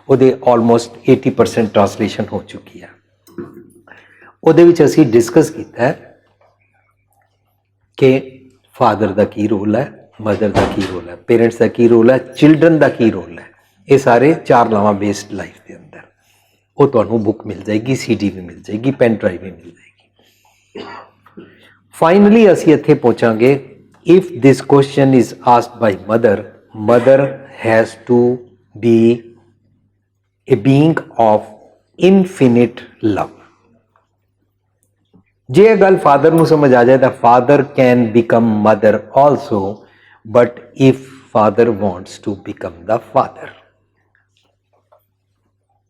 ਉਹਦੇ ਆਲਮੋਸਟ 80% ਟ੍ਰਾਂਸਲੇਸ਼ਨ ਹੋ ਚੁੱਕੀ ਹੈ। ਉਹਦੇ ਵਿੱਚ ਅਸੀਂ ਡਿਸਕਸ ਕੀਤਾ ਹੈ ਕਿ ਫਾਦਰ ਦਾ ਕੀ ਰੋਲ ਹੈ, ਮਦਰ ਦਾ ਕੀ ਰੋਲ ਹੈ, ਪੇਰੈਂਟਸ ਦਾ ਕੀ ਰੋਲ ਹੈ, ਚਿਲਡਰਨ ਦਾ ਕੀ ਰੋਲ ਹੈ। ਇਹ ਸਾਰੇ 4 ਲਾਵਾਂ ਬੇਸਡ ਲਾਈਫ ਦੇ ਅੰਦਰ ਉਹ ਤੁਹਾਨੂੰ ਬੁੱਕ ਮਿਲ ਜਾਏਗੀ, CD ਵੀ ਮਿਲ ਜਾਏਗੀ, ਪੈਨ ਡਰਾਈਵ ਵੀ ਮਿਲ ਜਾਏਗੀ। ਫਾਈਨਲੀ ਅਸੀਂ ਇੱਥੇ ਪਹੁੰਚਾਂਗੇ, if this question is asked by mother, mother has to be a being of infinite love। ਜੇ ਇਹ ਗੱਲ ਫਾਦਰ ਨੂੰ ਸਮਝ ਆ ਜਾਏ ਤਾਂ father can become mother also, but if father wants to become the father.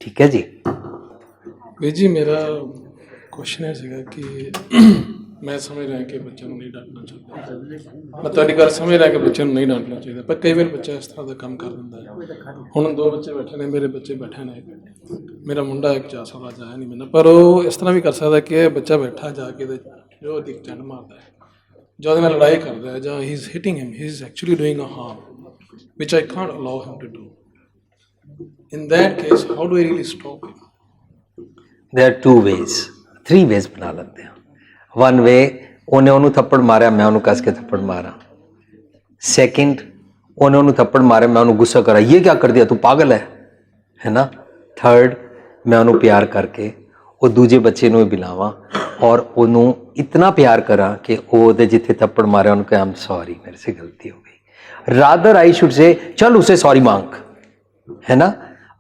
ਠੀਕ ਹੈ ਜੀ। ਵੀਰ ਜੀ ਮੇਰਾ ਕੁਐਸਚਨ ਇਹ ਸੀਗਾ ਕਿ ਮੈਂ ਸਮਝ ਰਿਹਾ ਕਿ ਬੱਚਿਆਂ ਨੂੰ ਨਹੀਂ ਡਾਂਟਣਾ ਚਾਹੀਦਾ, ਮੈਂ ਤੁਹਾਡੀ ਗੱਲ ਸਮਝ ਰਿਹਾ ਕਿ ਬੱਚਿਆਂ ਨੂੰ ਨਹੀਂ ਡਾਂਟਣਾ ਚਾਹੀਦਾ, ਪਰ ਕਈ ਵਾਰ ਬੱਚਾ ਇਸ ਤਰ੍ਹਾਂ ਦਾ ਕੰਮ ਕਰ ਦਿੰਦਾ ਹੈ। ਹੁਣ 2 ਬੱਚੇ ਬੈਠੇ ਨੇ, ਮੇਰੇ ਬੱਚੇ ਬੈਠੇ ਨੇ, ਮੇਰਾ ਮੁੰਡਾ ਇੱਕ 4 ਸਾਲ ਦਾ ਜਾਇਆ ਨਹੀਂ ਮੈਨੂੰ, ਪਰ ਉਹ ਇਸ ਤਰ੍ਹਾਂ ਵੀ ਕਰ ਸਕਦਾ ਕਿ ਇਹ ਬੱਚਾ ਬੈਠਾ ਜਾ ਕੇ ਜੋ ਉਹਦੀ ਚੰਡ ਮਾਰਦਾ ਹੈ, ਜਾਂ ਉਹਦੇ ਨਾਲ ਲੜਾਈ ਕਰਦਾ ਹੈ, ਜਾਂ he is hitting him, he is actually doing a harm which I can't allow him to do. In that case how do I really stop him? There are 2 ways, 3 ways ਬਣਾ ਲੈਂਦੇ ਹਾਂ। 1 way ਉਹਨੇ ਉਹਨੂੰ ਥੱਪੜ ਮਾਰਿਆ, ਮੈਂ ਉਹਨੂੰ ਕੱਸ ਕੇ ਥੱਪੜ ਮਾਰਾਂ। ਸੈਕਿੰਡ, ਉਹਨੇ ਉਹਨੂੰ ਥੱਪੜ ਮਾਰਿਆ, ਮੈਂ ਉਹਨੂੰ ਗੁੱਸਾ ਕਰਾਂ, ਇਹ ਕੀ ਕਰ ਦਿਆ ਤੂੰ ਪਾਗਲ ਹੈ ਨਾ। ਥਰਡ, ਮੈਂ ਉਹਨੂੰ ਪਿਆਰ ਕਰਕੇ ਉਹ ਦੂਜੇ ਬੱਚੇ ਨੂੰ ਵੀ ਬੁਲਾਵਾਂ ਔਰ ਉਹਨੂੰ ਇਤਨਾ ਪਿਆਰ ਕਰਾਂ ਕਿ ਉਹ ਉਹਦੇ ਜਿੱਥੇ ਥੱਪੜ ਮਾਰਿਆ ਉਹਨੂੰ ਕਹਾਂ ਆਮ ਸੌਰੀ, ਮੇਰੇ ਸੇ ਗਲਤੀ ਹੋ ਗਈ। ਰਾਦਰ ਆਈ ਸ਼ੁਡ ਸੇ ਚਲ ਉਸੇ ਸੌਰੀ ਮੰਗ, ਹੈ ਨਾ।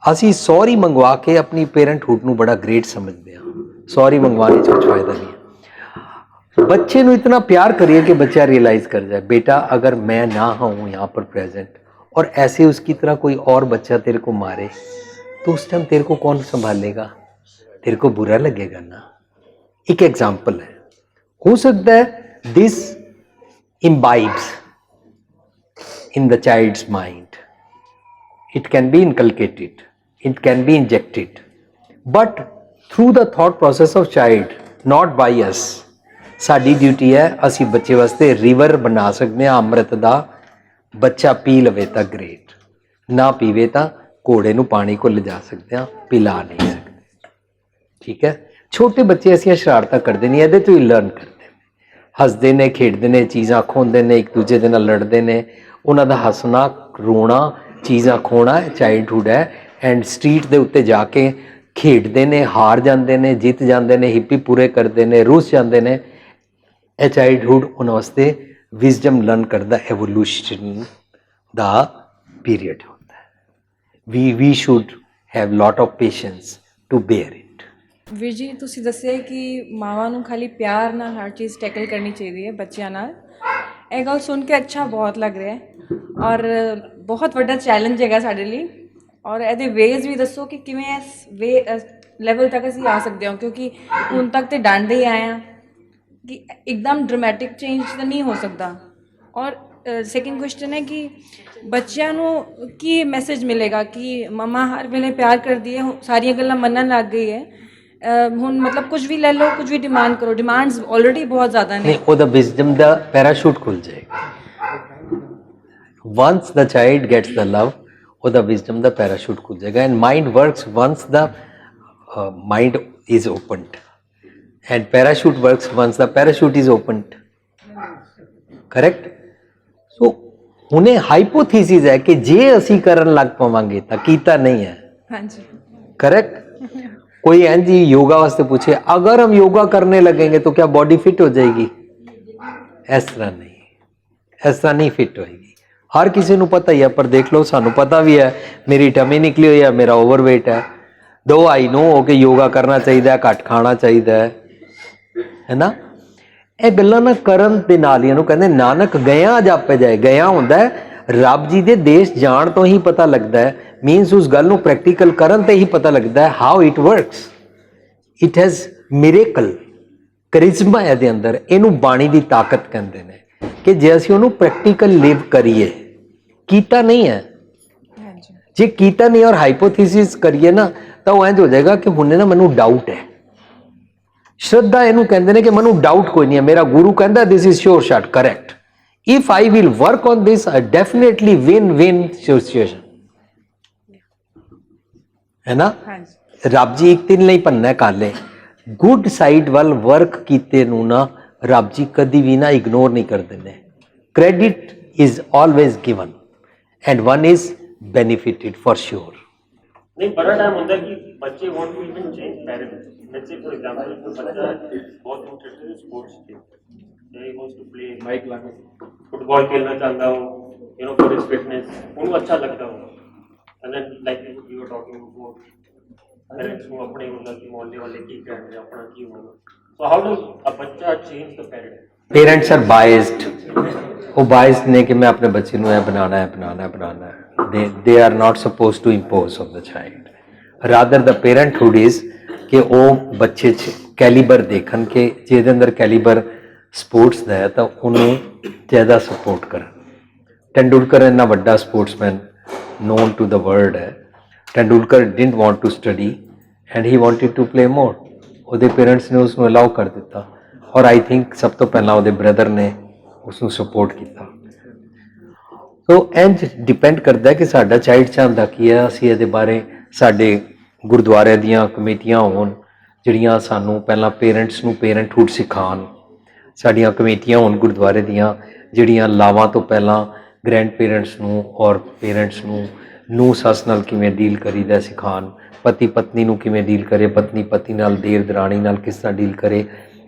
ਅਸੀਂ ਸੌਰੀ ਮੰਗਵਾ ਕੇ ਆਪਣੀ ਪੇਰੈਂਟਹੁੱਡ ਨੂੰ ਬੜਾ ਗ੍ਰੇਟ ਸਮਝਦੇ ਹਾਂ। सॉरी मंगवाने से कुछ फ़ायदा नहीं है। बच्चे को इतना प्यार करिए कि बच्चा रियलाइज़ कर जाए बेटा अगर मैं ना हूँ यहाँ पर प्रेजेंट और ऐसे उसकी तरह कोई और बच्चा तेरे को मारे तो उस टाइम तेरे को कौन संभालेगा, तेरे को बुरा लगेगा ना। एक एग्जाम्पल है, हो सकता है this imbibes in the child's mind. It can be inculcated, it can be injected, but through the thought process of child, not by us. ਸਾਡੀ ਡਿਊਟੀ ਹੈ ਅਸੀਂ ਬੱਚੇ ਵਾਸਤੇ ਰਿਵਰ ਬਣਾ ਸਕਦੇ ਹਾਂ ਅੰਮ੍ਰਿਤ ਦਾ। ਬੱਚਾ ਪੀ ਲਵੇ ਤਾਂ ਗ੍ਰੇਟ, ਨਾ ਪੀਵੇ ਤਾਂ ਘੋੜੇ ਨੂੰ ਪਾਣੀ ਕੋਲ ਲਿਜਾ ਸਕਦੇ ਹਾਂ, ਪਿਲਾ ਨਹੀਂ ਸਕਦੇ। ਠੀਕ ਹੈ, ਛੋਟੇ ਬੱਚੇ ਅਸੀਂ ਸ਼ਰਾਰਤਾਂ ਕਰਦੇ ਨਹੀਂ, ਇਹਦੇ ਤੋਂ ਹੀ ਲਰਨ ਕਰਦੇ ਨੇ। ਹੱਸਦੇ ਨੇ, ਖੇਡਦੇ ਨੇ, ਚੀਜ਼ਾਂ ਖੋਹਦੇ ਨੇ, ਇੱਕ ਦੂਜੇ ਦੇ ਨਾਲ ਲੜਦੇ ਨੇ। ਉਹਨਾਂ ਦਾ ਹੱਸਣਾ, ਰੋਣਾ, ਚੀਜ਼ਾਂ ਖੋਣਾ ਚਾਈਲਡਹੁੱਡ ਹੈ। ਐਂਡ ਸਟਰੀਟ ਦੇ ਉੱਤੇ ਜਾ ਕੇ ਖੇਡਦੇ ਨੇ, ਹਾਰ ਜਾਂਦੇ ਨੇ, ਜਿੱਤ ਜਾਂਦੇ ਨੇ, ਹਿੱਪੀ ਪੂਰੇ ਕਰਦੇ ਨੇ, ਰੁੱਸ ਜਾਂਦੇ ਨੇ। ਇਹ ਚਾਈਲਡਹੁੱਡ ਉਹਨਾਂ ਵਾਸਤੇ ਵਿਜ਼ਡਮ ਲਰਨ ਕਰਦਾ, ਐਵੋਲੂਸ਼ਨ ਦਾ ਪੀਰੀਅਡ ਹੁੰਦਾ ਹੈ। We should have lot of patience to bear it. ਵੀਰ ਜੀ ਤੁਸੀਂ ਦੱਸਿਆ ਕਿ ਮਾਵਾਂ ਨੂੰ ਖਾਲੀ ਪਿਆਰ ਨਾਲ ਹਰ ਚੀਜ਼ ਟੈਕਲ ਕਰਨੀ ਚਾਹੀਦੀ ਹੈ ਬੱਚਿਆਂ ਨਾਲ। ਇਹ ਗੱਲ ਸੁਣ ਕੇ ਅੱਛਾ ਬਹੁਤ ਲੱਗ ਰਿਹਾ ਹੈ ਔਰ ਬਹੁਤ ਵੱਡਾ ਚੈਲੰਜ ਹੈਗਾ ਸਾਡੇ ਲਈ। ਔਰ ਇਹਦੇ ਵੇਜ਼ ਵੀ ਦੱਸੋ ਕਿ ਕਿਵੇਂ ਇਸ ਲੈਵਲ ਤੱਕ ਅਸੀਂ ਆ ਸਕਦੇ ਹਾਂ, ਕਿਉਂਕਿ ਹੁਣ ਤੱਕ ਤੇ ਡਾਂਟਦੇ ਹੀ ਆਏ ਹਾਂ ਕਿ ਇੱਕਦਮ ਡਰਾਮੈਟਿਕ ਚੇਂਜ ਤਾਂ ਨਹੀਂ ਹੋ ਸਕਦਾ। ਔਰ ਸੈਕਿੰਡ ਕੁਐਸਚਨ ਹੈ ਕਿ ਬੱਚਿਆਂ ਨੂੰ ਕੀ ਮੈਸੇਜ ਮਿਲੇਗਾ ਕਿ ਮਮਾ ਹਰ ਵੇਲੇ ਪਿਆਰ ਕਰਦੀ ਹੈ, ਸਾਰੀਆਂ ਗੱਲਾਂ ਮੰਨਣ ਲੱਗ ਗਈ ਹੈ, ਹੁਣ ਮਤਲਬ ਕੁਝ ਵੀ ਲੈ ਲਓ, ਕੁਝ ਵੀ ਡਿਮਾਂਡ ਕਰੋ, ਡਿਮਾਂਡਸ ਆਲਰੇਡੀ ਬਹੁਤ ਜ਼ਿਆਦਾ ਨੇ। ਨਹੀਂ, ਉਹਦਾ ਵਿਜ਼ਡਮ ਦਾ ਪੈਰਾਸ਼ੂਟ ਖੁੱਲ ਜਾਏਗਾ। once the child gets the love, ਉਹਦਾ ਵਿਜ਼ਡਮ ਦਾ ਪੈਰਾਸ਼ੂਟ ਖੁੱਲ ਜਾਏਗਾ। And mind works once the mind is opened, and parachute works once the parachute is opened. correct? so ਹੁਣੇ ਹਾਈਪੋਥੀਸਿਸ ਹੈ ਕਿ ਜੇ ਅਸੀਂ ਕਰਨ ਲੱਗ ਪਵਾਂਗੇ ਤਾਂ ਕੀਤਾ नहीं है। ਹਾਂਜੀ, करेक्ट? कोई एन जी योगा वास्ते पूछे अगर हम योगा करने लगेंगे तो क्या बॉडी फिट हो जाएगी? इस तरह नहीं, इस तरह नहीं फिट होएगी। हर किसी को पता ही है, पर देख लो सानू पता भी है मेरी टमी निकली हुई है, मेरा ओवरवेट है, दो आई नो कि योगा करना चाहिए, घट खाना चाहिए, है ना। ਇਹ ਗੱਲਾਂ ਨਾ ਕਰਨ ਦੇ ਨਾਲ ਹੀ ਇਹਨੂੰ ਕਹਿੰਦੇ ਨਾਨਕ ਗਿਆ ਜਾਪੇ ਜਾਏ। ਗਿਆ ਹੁੰਦਾ ਰੱਬ ਜੀ ਦੇ ਦੇਸ਼ ਜਾਣ ਤੋਂ ਹੀ ਪਤਾ ਲੱਗਦਾ ਹੈ, ਮੀਨਸ ਉਸ ਗੱਲ ਨੂੰ ਪ੍ਰੈਕਟੀਕਲ ਕਰਨ ਤੇ ਹੀ ਪਤਾ ਲੱਗਦਾ ਹੈ how it works. It has miracle, ਕਰਿਜ਼ਮਾ ਇਹਦੇ ਅੰਦਰ। ਇਹਨੂੰ ਬਾਣੀ ਦੀ ਤਾਕਤ ਕਹਿੰਦੇ ਨੇ ਕਿ ਜੇ ਅਸੀਂ ਉਹਨੂੰ ਪ੍ਰੈਕਟੀਕਲ ਲਿਵ ਕਰੀਏ। ਕੀਤਾ ਨਹੀਂ ਹੈ, ਜੇ ਕੀਤਾ ਨਹੀਂ ਔਰ ਹਾਈਪੋਥੀਸਿਸ ਕਰੀਏ ਨਾ ਤਾਂ ਉਹ ਇੰਝ ਹੋ ਜਾਏਗਾ ਕਿ ਹੁਣੇ ਨਾ ਮੈਨੂੰ ਡਾਊਟ ਹੈ। ਸ਼ਰਧਾ ਇਹਨੂੰ ਕਹਿੰਦੇ ਨੇ ਕਿ ਮੈਨੂੰ ਡਾਊਟ ਕੋਈ ਨਹੀਂ ਹੈ, ਮੇਰਾ ਗੁਰੂ ਕਹਿੰਦਾ this is sure shot correct, if I will work on this I definitely win situation, ਹੈ ਨਾ। ਰੱਬ ਜੀ ਇੱਕ ਦਿਨ ਲਈ ਭੰਨਾ ਕਰ ਲੈ। ਗੁੱਡ ਸਾਈਡ ਵੱਲ ਵਰਕ ਕੀਤੇ ਨੂੰ ਨਾ ਰੱਬ ਜੀ ਕਦੀ ਵੀ ਨਾ ਇਗਨੋਰ ਨਹੀਂ ਕਰਦੇ ਨੇ। Credit is always given and one is benefited for sure। नहीं, बड़ा टाइम होता है कि बच्चे want to even change parents. Let's say for example कोई बच्चा बहुत इंटरेस्टेड है स्पोर्ट्स के, ही वांट्स टू प्ले माइक लाके फुटबॉल खेलना चाहता हो, you know for his fitness, उनको अच्छा लगता हो। And then like we were talking about parents को अपने मतलब कि मोहल्ले वाले की कह रहे हैं अपना की होगा। सो हाउ डज अ बच्चा change the parent? Parents are biased. वो बायस्ड ने कि मैं अपने बच्चे ਨੂੰ ਇਹ ਬਣਾਉਣਾ ਹੈ ਬਣਾਉਣਾ ਹੈ ਬਣਾਉਣਾ ਹੈ। they are not supposed to impose on the child, rather the parenthood is ਕਿ ਉਹ ਬੱਚੇ 'ਚ ਕੈਲੀਬਰ ਦੇਖਣ ਕਿ ਜਿਹਦੇ ਅੰਦਰ ਕੈਲੀਬਰ ਸਪੋਰਟਸ ਦਾ ਹੈ ਤਾਂ ਉਹਨੂੰ ਜ਼ਿਆਦਾ ਸਪੋਰਟ ਕਰਨ। तेंदुलकर ਇੰਨਾ ਵੱਡਾ sportsman known to the world ਹੈ। Tendulkar didn't want to study and he wanted to play more। ਉਹਦੇ ਪੇਰੈਂਟਸ ਨੇ ਉਸ ਨੂੰ ਅਲਾਉ ਕਰ ਦਿੱਤਾ ਔਰ ਆਈ ਥਿੰਕ ਸਭ ਤੋਂ ਪਹਿਲਾਂ ਉਹਦੇ ਬ੍ਰਦਰ ਨੇ ਉਸ ਨੂੰ ਸਪੋਰਟ ਕੀਤਾ। ਸੋ ਇੰਜ ਡਿਪੈਂਡ ਕਰਦਾ ਕਿ ਸਾਡਾ ਚਾਈਲਡ ਚਾਹੁੰਦਾ ਕੀ ਹੈ। ਅਸੀਂ ਇਹਦੇ ਬਾਰੇ ਸਾਡੇ ਗੁਰਦੁਆਰੇ ਦੀਆਂ ਕਮੇਟੀਆਂ ਹੋਣ ਜਿਹੜੀਆਂ ਸਾਨੂੰ ਪਹਿਲਾਂ ਪੇਰੈਂਟਸ ਨੂੰ ਪੇਰੈਂਟਹੁੱਡ ਸਿਖਾਉਣ, ਸਾਡੀਆਂ ਕਮੇਟੀਆਂ ਹੋਣ ਗੁਰਦੁਆਰੇ ਦੀਆਂ ਜਿਹੜੀਆਂ ਲਾਵਾਂ ਤੋਂ ਪਹਿਲਾਂ ਗ੍ਰੈਂਡ ਪੇਰੈਂਟਸ ਨੂੰ ਔਰ ਪੇਰੈਂਟਸ ਨੂੰ ਨੂੰਹ ਸੱਸ ਨਾਲ ਕਿਵੇਂ ਡੀਲ ਕਰੀਦਾ ਸਿਖਾਉਣ, ਪਤੀ ਪਤਨੀ ਨੂੰ ਕਿਵੇਂ ਡੀਲ ਕਰੇ, ਪਤਨੀ ਪਤੀ ਨਾਲ, ਦੇਰ ਦਰਾਣੀ ਨਾਲ ਕਿਸ ਤਰ੍ਹਾਂ ਡੀਲ ਕਰੇ।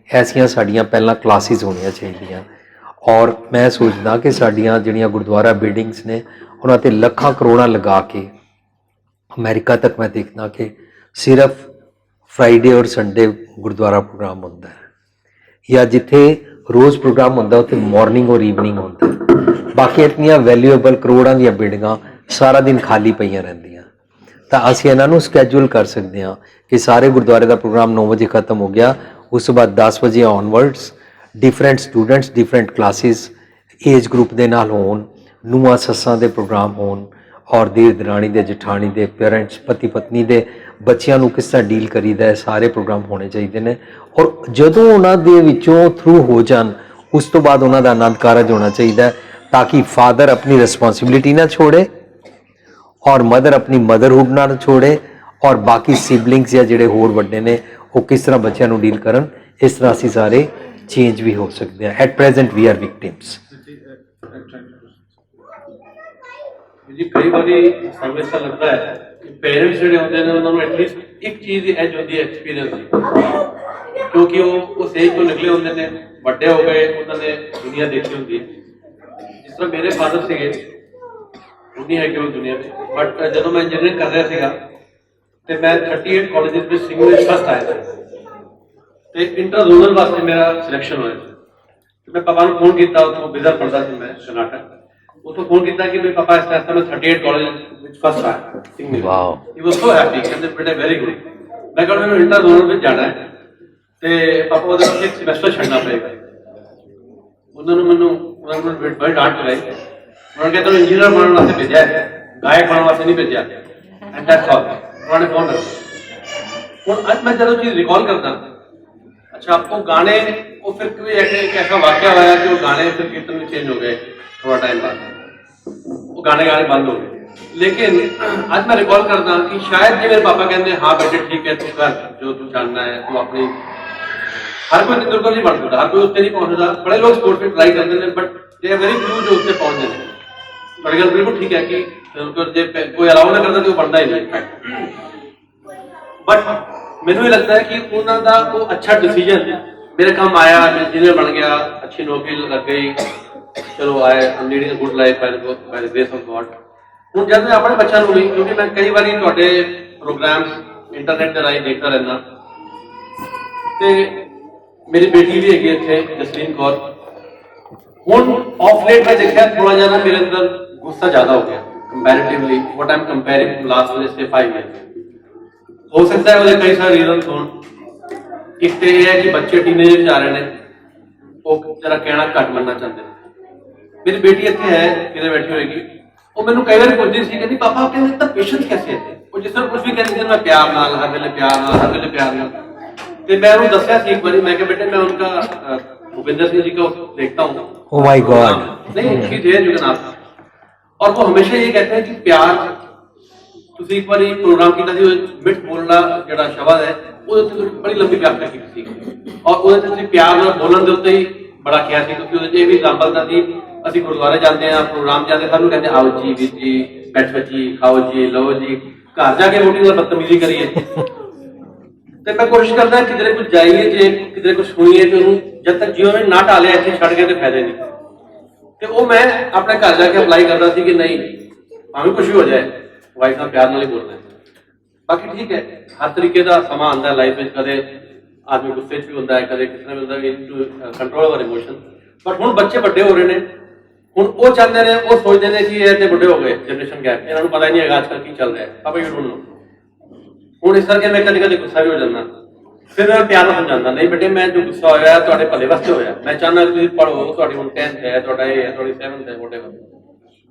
ਐਸੀਆਂ ਸਾਡੀਆਂ ਪਹਿਲਾਂ ਕਲਾਸਿਸ ਹੋਣੀਆਂ ਚਾਹੀਦੀਆਂ। ਔਰ ਮੈਂ ਸੋਚਦਾ ਕਿ ਸਾਡੀਆਂ ਜਿਹੜੀਆਂ ਗੁਰਦੁਆਰਾ ਬਿਲਡਿੰਗਸ ਨੇ ਉਹਨਾਂ 'ਤੇ ਲੱਖਾਂ ਕਰੋੜਾਂ ਲਗਾ ਕੇ ਅਮਰੀਕਾ ਤੱਕ ਮੈਂ ਦੇਖਦਾ ਕਿ ਸਿਰਫ ਫਰਾਈਡੇ ਔਰ ਸੰਡੇ ਗੁਰਦੁਆਰਾ ਪ੍ਰੋਗਰਾਮ ਹੁੰਦਾ ਹੈ, ਜਾਂ ਜਿੱਥੇ ਰੋਜ਼ ਪ੍ਰੋਗਰਾਮ ਹੁੰਦਾ ਉੱਥੇ ਮਾਰਨਿੰਗ ਔਰ ਈਵਨਿੰਗ ਹੁੰਦਾ। ਬਾਕੀ ਇਤਨੀਆਂ ਵੈਲਿਊਏਬਲ ਕਰੋੜਾਂ ਦੀਆਂ ਬਿਲਡਿੰਗਾਂ ਸਾਰਾ ਦਿਨ ਖਾਲੀ ਪਈਆਂ ਰਹਿੰਦੀਆਂ। ਤਾਂ ਅਸੀਂ ਇਹਨਾਂ ਨੂੰ ਸਕੈਜੂਲ ਕਰ ਸਕਦੇ ਹਾਂ ਕਿ ਸਾਰੇ ਗੁਰਦੁਆਰੇ ਦਾ ਪ੍ਰੋਗਰਾਮ 9 ਵਜੇ ਖਤਮ ਹੋ ਗਿਆ, ਉਸ ਤੋਂ ਬਾਅਦ 10 ਵਜੇ onwards different students different classes age group ਦੇ ਨਾਲ ਹੋਣ, ਨੂੰਹਾਂ ਸੱਸਾਂ ਦੇ ਪ੍ਰੋਗਰਾਮ ਹੋਣ, ਔਰ ਦੀ ਦਰਾਣੀ ਦੇ ਜਠਾਣੀ ਦੇ ਪੇਰੈਂਟਸ ਪਤੀ ਪਤਨੀ ਦੇ ਬੱਚਿਆਂ ਨੂੰ ਕਿਸ ਤਰ੍ਹਾਂ ਡੀਲ ਕਰੀਦਾ ਹੈ, ਸਾਰੇ ਪ੍ਰੋਗਰਾਮ ਹੋਣੇ ਚਾਹੀਦੇ ਨੇ। ਔਰ ਜਦੋਂ ਉਹਨਾਂ ਦੇ ਵਿੱਚੋਂ ਥਰੂ ਹੋ ਜਾਣ ਉਸ ਤੋਂ ਬਾਅਦ ਉਹਨਾਂ ਦਾ ਆਨੰਦ ਕਾਰਜ ਹੋਣਾ ਚਾਹੀਦਾ ਹੈ, ਤਾਂ ਕਿ ਫਾਦਰ ਆਪਣੀ ਰਿਸਪੌਂਸਿਬਿਲਿਟੀ ਨਾ ਛੋੜੇ ਔਰ ਮਦਰ ਆਪਣੀ ਮਦਰਹੁੱਡ ਨਾਲ ਛੋੜੇ, ਔਰ ਬਾਕੀ ਸਿਬਲਿੰਗਸ ਜਾਂ ਜਿਹੜੇ ਹੋਰ ਵੱਡੇ ਨੇ ਉਹ ਕਿਸ ਤਰ੍ਹਾਂ ਬੱਚਿਆਂ ਨੂੰ ਡੀਲ ਕਰਨ। ਇਸ ਤਰ੍ਹਾਂ ਅਸੀਂ ਸਾਰੇ ਚੇਂਜ ਵੀ ਹੋ ਸਕਦੇ ਹਾਂ। At present we are victims. ਜੀ ਕਈ ਵਾਰੀ ਸਾਨੂੰ ਐਸਾ ਲੱਗਦਾ ਹੈ ਕਿ ਪੇਰੈਂਟਸ ਜਿਹੜੇ ਹੁੰਦੇ ਨੇ ਉਹਨਾਂ ਨੂੰ ਐਟਲੀਸਟ ਇੱਕ ਚੀਜ਼ ਦੀ ਐਜ ਹੁੰਦੀ ਹੈ, ਐਕਸਪੀਰੀਅੰਸ ਦੀ, ਕਿਉਂਕਿ ਉਹ ਉਸ ਏਜ ਤੋਂ ਨਿਕਲੇ ਹੁੰਦੇ ਨੇ, ਵੱਡੇ ਹੋ ਗਏ, ਉਹਨਾਂ ਨੇ ਦੁਨੀਆ ਦੇਖੀ ਹੁੰਦੀ ਹੈ। ਜਿਸ ਤਰ੍ਹਾਂ ਮੇਰੇ ਫਾਦਰ ਸੀਗੇ, ਉਨੀ ਹੈਗੇ ਉਹ ਦੁਨੀਆ ਦੇ, ਬਟ ਜਦੋਂ ਮੈਂ ਇੰਜੀਨੀਅਰਿੰਗ ਕਰ ਰਿਹਾ ਸੀਗਾ ਤੇ ਮੈਂ 38 ਕਾਲਜਿਸ ਵਿੱਚ ਸਿੰਗਲ ਵਿੱਚ ਫਸਟ ਆਇਆ ਸੀ ਤੇ ਇੰਟਰ ਜ਼ੋਨਲ ਵਾਸਤੇ ਮੇਰਾ ਸਿਲੈਕਸ਼ਨ ਹੋਇਆ ਸੀ। ਤੇ ਮੈਂ ਪਾਪਾ ਨੂੰ ਫੋਨ ਕੀਤਾ, ਉੱਥੋਂ ਬਿਜ਼ਰ ਪੜਦਾ ਸੀ ਮੈਂ ਕਰਨਾਟਕ, ਉੱਥੋਂ ਫੋਨ ਕੀਤਾ ਕਿ ਮੇਰੇ ਪਾਪਾ ਇਸ ਤਰ੍ਹਾਂ ਮੈਂ 38 ਕਾਲਜ ਵਿੱਚ ਫਸਟ ਆਇਆ ਸਿੰਗਲ। ਵਾਓ, ਹੀ ਵਾਸ ਸੋ ਹੈਪੀ, ਕਹਿੰਦੇ ਬੇਟਾ ਵੈਰੀ ਗੁੱਡ। ਮੈਂ ਕਿਹਾ ਮੈਨੂੰ ਇੰਟਰ ਜ਼ੋਨਲ ਵਿੱਚ ਜਾਣਾ ਹੈ ਤੇ ਪਾਪਾ ਉਹਦੇ ਵਿੱਚ ਇੱਕ ਸਮੈਸਟਰ ਛੱਡਣਾ ਪਏਗਾ। ਉਹਨਾਂ ਨੂੰ ਬੜੀ ਡਾਂਟ ਪਈ। ਉਹਨਾਂ ਨੇ ਤੁਹਾਨੂੰ ਇੰਜੀਨੀਅਰ ਬਣਨ ਵਾਸਤੇ ਭੇਜਿਆ ਹੈ, ਗਾਇਕ ਬਣਨ ਵਾਸਤੇ ਨਹੀਂ ਭੇਜਿਆ। And that's all. ਉਹਨਾਂ ਨੇ ਫੋਨ ਰੱਖਿਆ। ਹੁਣ ਅੱਜ ਮੈਂ ਜਦੋਂ ਚੀਜ਼ ਰਿਕਾਲ ਕਰਦਾ, ਅੱਛਾ ਉਹ ਗਾਣੇ, ਉਹ ਫਿਰ ਕੋਈ ਇੱਕ ਐਸਾ ਵਾਕਿਆ ਹੋਇਆ ਕਿ ਉਹ ਗਾਣੇ ਫਿਰ ਕੀਰਤਨ ਵਿੱਚ ਚੇਂਜ ਹੋ ਗਏ ਥੋੜਾ ਟਾइम बाद, वो गाने गाने बंद हो गए। लेकिन आज मैं रिकॉल करता कि शायद जी मेरे पापा कहते हाँ बेटे ठीक है तू कर जो तू जानना है, तू अपनी, हर कोई बिल्कुल नहीं बन सकता, हर कोई उससे नहीं पहुंचता। बड़े लोग स्पोर्ट्स में ट्राई करते हैं but they are very few जो उससे पहुंचते हैं। बड़ी गल बिल्कुल ठीक है कि कोई अलाउ ना करता तो वो बनता ही नहीं। बट मैनू ये लगता है कि उन्होंने दा वो अच्छा डिसीजन मेरे काम आया, मैं इंजीनियर बन गया, अच्छी नौकरी लग गई, चलो आए leading a good life by the grace of God. ਹੁਣ ਜਦ ਮੈਂ ਆਪਣੇ ਬੱਚਿਆਂ ਨੂੰ ਨਹੀਂ, ਕਿਉਂਕਿ ਮੈਂ ਕਈ ਵਾਰੀ ਤੁਹਾਡੇ ਪ੍ਰੋਗਰਾਮਸ ਇੰਟਰਨੈਟ ਦੇ ਰਾਹੀਂ ਦੇਖਦਾ ਰਹਿੰਦਾ ਤੇ ਮੇਰੀ ਬੇਟੀ ਵੀ ਹੈਗੀ ਇੱਥੇ ਜਸਲੀਨ ਕੌਰ। ਹੁਣ ਆਫ ਲੇਟ ਮੈਂ ਦੇਖਿਆ ਥੋੜਾ ਜਿਹਾ ਨਾ ਮੇਰੇ ਅੰਦਰ ਗੁੱਸਾ ਜ਼ਿਆਦਾ ਹੋ ਗਿਆ comparatively what I am comparing last say 5 years. ਹੋ ਸਕਦਾ ਹੈ ਉਹਦੇ ਕਈ ਸਾਰੇ ਰੀਜ਼ਨਸ ਹੋਣ। ਇੱਕ ਤੇ ਇਹ ਹੈ ਕਿ ਬੱਚੇ ਟੀਨੇਜਰ ਚ ਆ ਰਹੇ ਨੇ, ਉਹ ਜਰਾ ਕਹਿਣਾ ਘੱਟ ਮੰਨਣਾ ਚਾਹੁੰਦੇ ਨੇ। मेरी बेटी इतने है किधर बैठी होगी, वो मैंने कई बार पूछती सी कहती पापा आपके अंदर इतना पेशेंस कैसे है, वो जिस तरह कुछ भी कहती मैं प्यार नाल हर वेले प्यार नाल हर वेले प्यार नाल। ते मैं उन्हें दस्या सी एक बार, मैं कहा बेटे मैं उनका भूपेंद्र सिंह जी का देखता हूँ, ओ माय गॉड, नहीं उनकी देर जो नाम, और वो हमेशा ये कहते हैं कि प्यार तुसी एक बार प्रोग्राम किया सी मिठ बोलना जिहड़ा शब्द है वो बड़ी लंबी व्याख्या की सी और वो तुसी प्यार नाल बोलण दे उत्ते ही बड़ा किया सी, क्योंकि ਉਹਦੇ ਇਹ ਵੀ ਐਗਜ਼ਾਮਪਲ ਦਾ ਸੀ ਅਸੀਂ ਗੁਰਦੁਆਰੇ ਜਾਂਦੇ ਆ, ਪ੍ਰੋਗਰਾਮ ਜਾਂਦੇ, ਸਾਨੂੰ ਕਹਿੰਦੇ ਆਓ ਜੀ ਵੀਰ ਜੀ, ਬੈਠੋ ਜੀ, ਖਾਓ ਜੀ, ਲਓ ਜੀ, ਘਰ ਜਾ ਕੇ ਰੋਟੀ ਨਾਲ ਬਦਤਮੀਜ਼ੀ ਕਰੀਏ। ਤੇ ਮੈਂ ਕੋਸ਼ਿਸ਼ ਕਰਦਾ ਕਿਧਰੇ ਕੁਝ ਜਾਈਏ, ਜੇ ਕਿਧਰੇ ਕੁਝ ਸੁਣੀਏ ਤੇ ਉਹਨੂੰ ਜਦ ਤੱਕ ਜਿਉਂ ਨਾ ਟਾਲਿਆ ਇੱਥੇ ਛੱਡ ਕੇ ਤੇ ਫਾਇਦਾ ਨਹੀਂ। ਤੇ ਉਹ ਮੈਂ ਆਪਣੇ ਘਰ ਜਾ ਕੇ ਅਪਲਾਈ ਕਰਦਾ ਸੀ ਕਿ ਨਹੀਂ ਭਾਵੇਂ ਕੁਝ ਵੀ ਹੋ ਜਾਏ ਵਾਈਫ ਨਾਲ ਪਿਆਰ ਨਾਲ ਹੀ ਬੋਲਣਾ। ਬਾਕੀ ਠੀਕ ਹੈ, ਹਰ ਤਰੀਕੇ ਦਾ ਸਮਾਂ ਆਉਂਦਾ ਲਾਈਫ ਵਿੱਚ, ਕਦੇ ਆਦਮੀ ਗੁੱਸੇ 'ਚ ਵੀ ਹੁੰਦਾ ਹੈ, ਕਦੇ ਕਿਸੇ ਨੇ ਹੁੰਦਾ ਵੀ ਕੰਟਰੋਲ ਓਵਰ ਇਮੋਸ਼ਨ। ਬਟ ਹੁਣ ਬੱਚੇ ਵੱਡੇ ਹੋ ਰਹੇ ਨੇ, ਹੁਣ ਉਹ ਚਾਹੁੰਦੇ ਨੇ, ਉਹ ਸੋਚਦੇ ਨੇ ਕਿ ਇਹ ਤੇ ਵੱਡੇ ਹੋ ਗਏ, ਜਨਰੇਸ਼ਨ ਗੈਪ, ਇਹਨਾਂ ਨੂੰ ਪਤਾ ਹੀ ਨਹੀਂ ਹੈਗਾ ਅੱਜ ਕੱਲ੍ਹ ਕੀ ਚੱਲ ਰਿਹਾ। ਪਾਪਾ ਯੂ ਡੋਨਟ ਨੋ। ਹੁਣ ਇਸ ਕਰਕੇ ਮੈਂ ਕਦੇ ਕਦੇ ਗੁੱਸਾ ਵੀ ਹੋ ਜਾਂਦਾ, ਫਿਰ ਮੈਂ ਪਿਆਰ ਨਾਲ ਸਮਝਾਉਂਦਾ, ਨਹੀਂ ਬੇਟੇ ਮੈਂ ਜੋ ਗੁੱਸਾ ਹੋਇਆ ਤੁਹਾਡੇ ਭਲੇ ਵਾਸਤੇ ਹੋਇਆ, ਮੈਂ ਚਾਹੁੰਦਾ ਤੁਸੀਂ ਪੜ੍ਹੋ, ਤੁਹਾਡੀ ਹੁਣ 10th ਹੈ, ਤੁਹਾਡਾ ਇਹ ਹੈ, ਤੁਹਾਡੀ 7th ਹੈ, ਵਟਐਵਰ।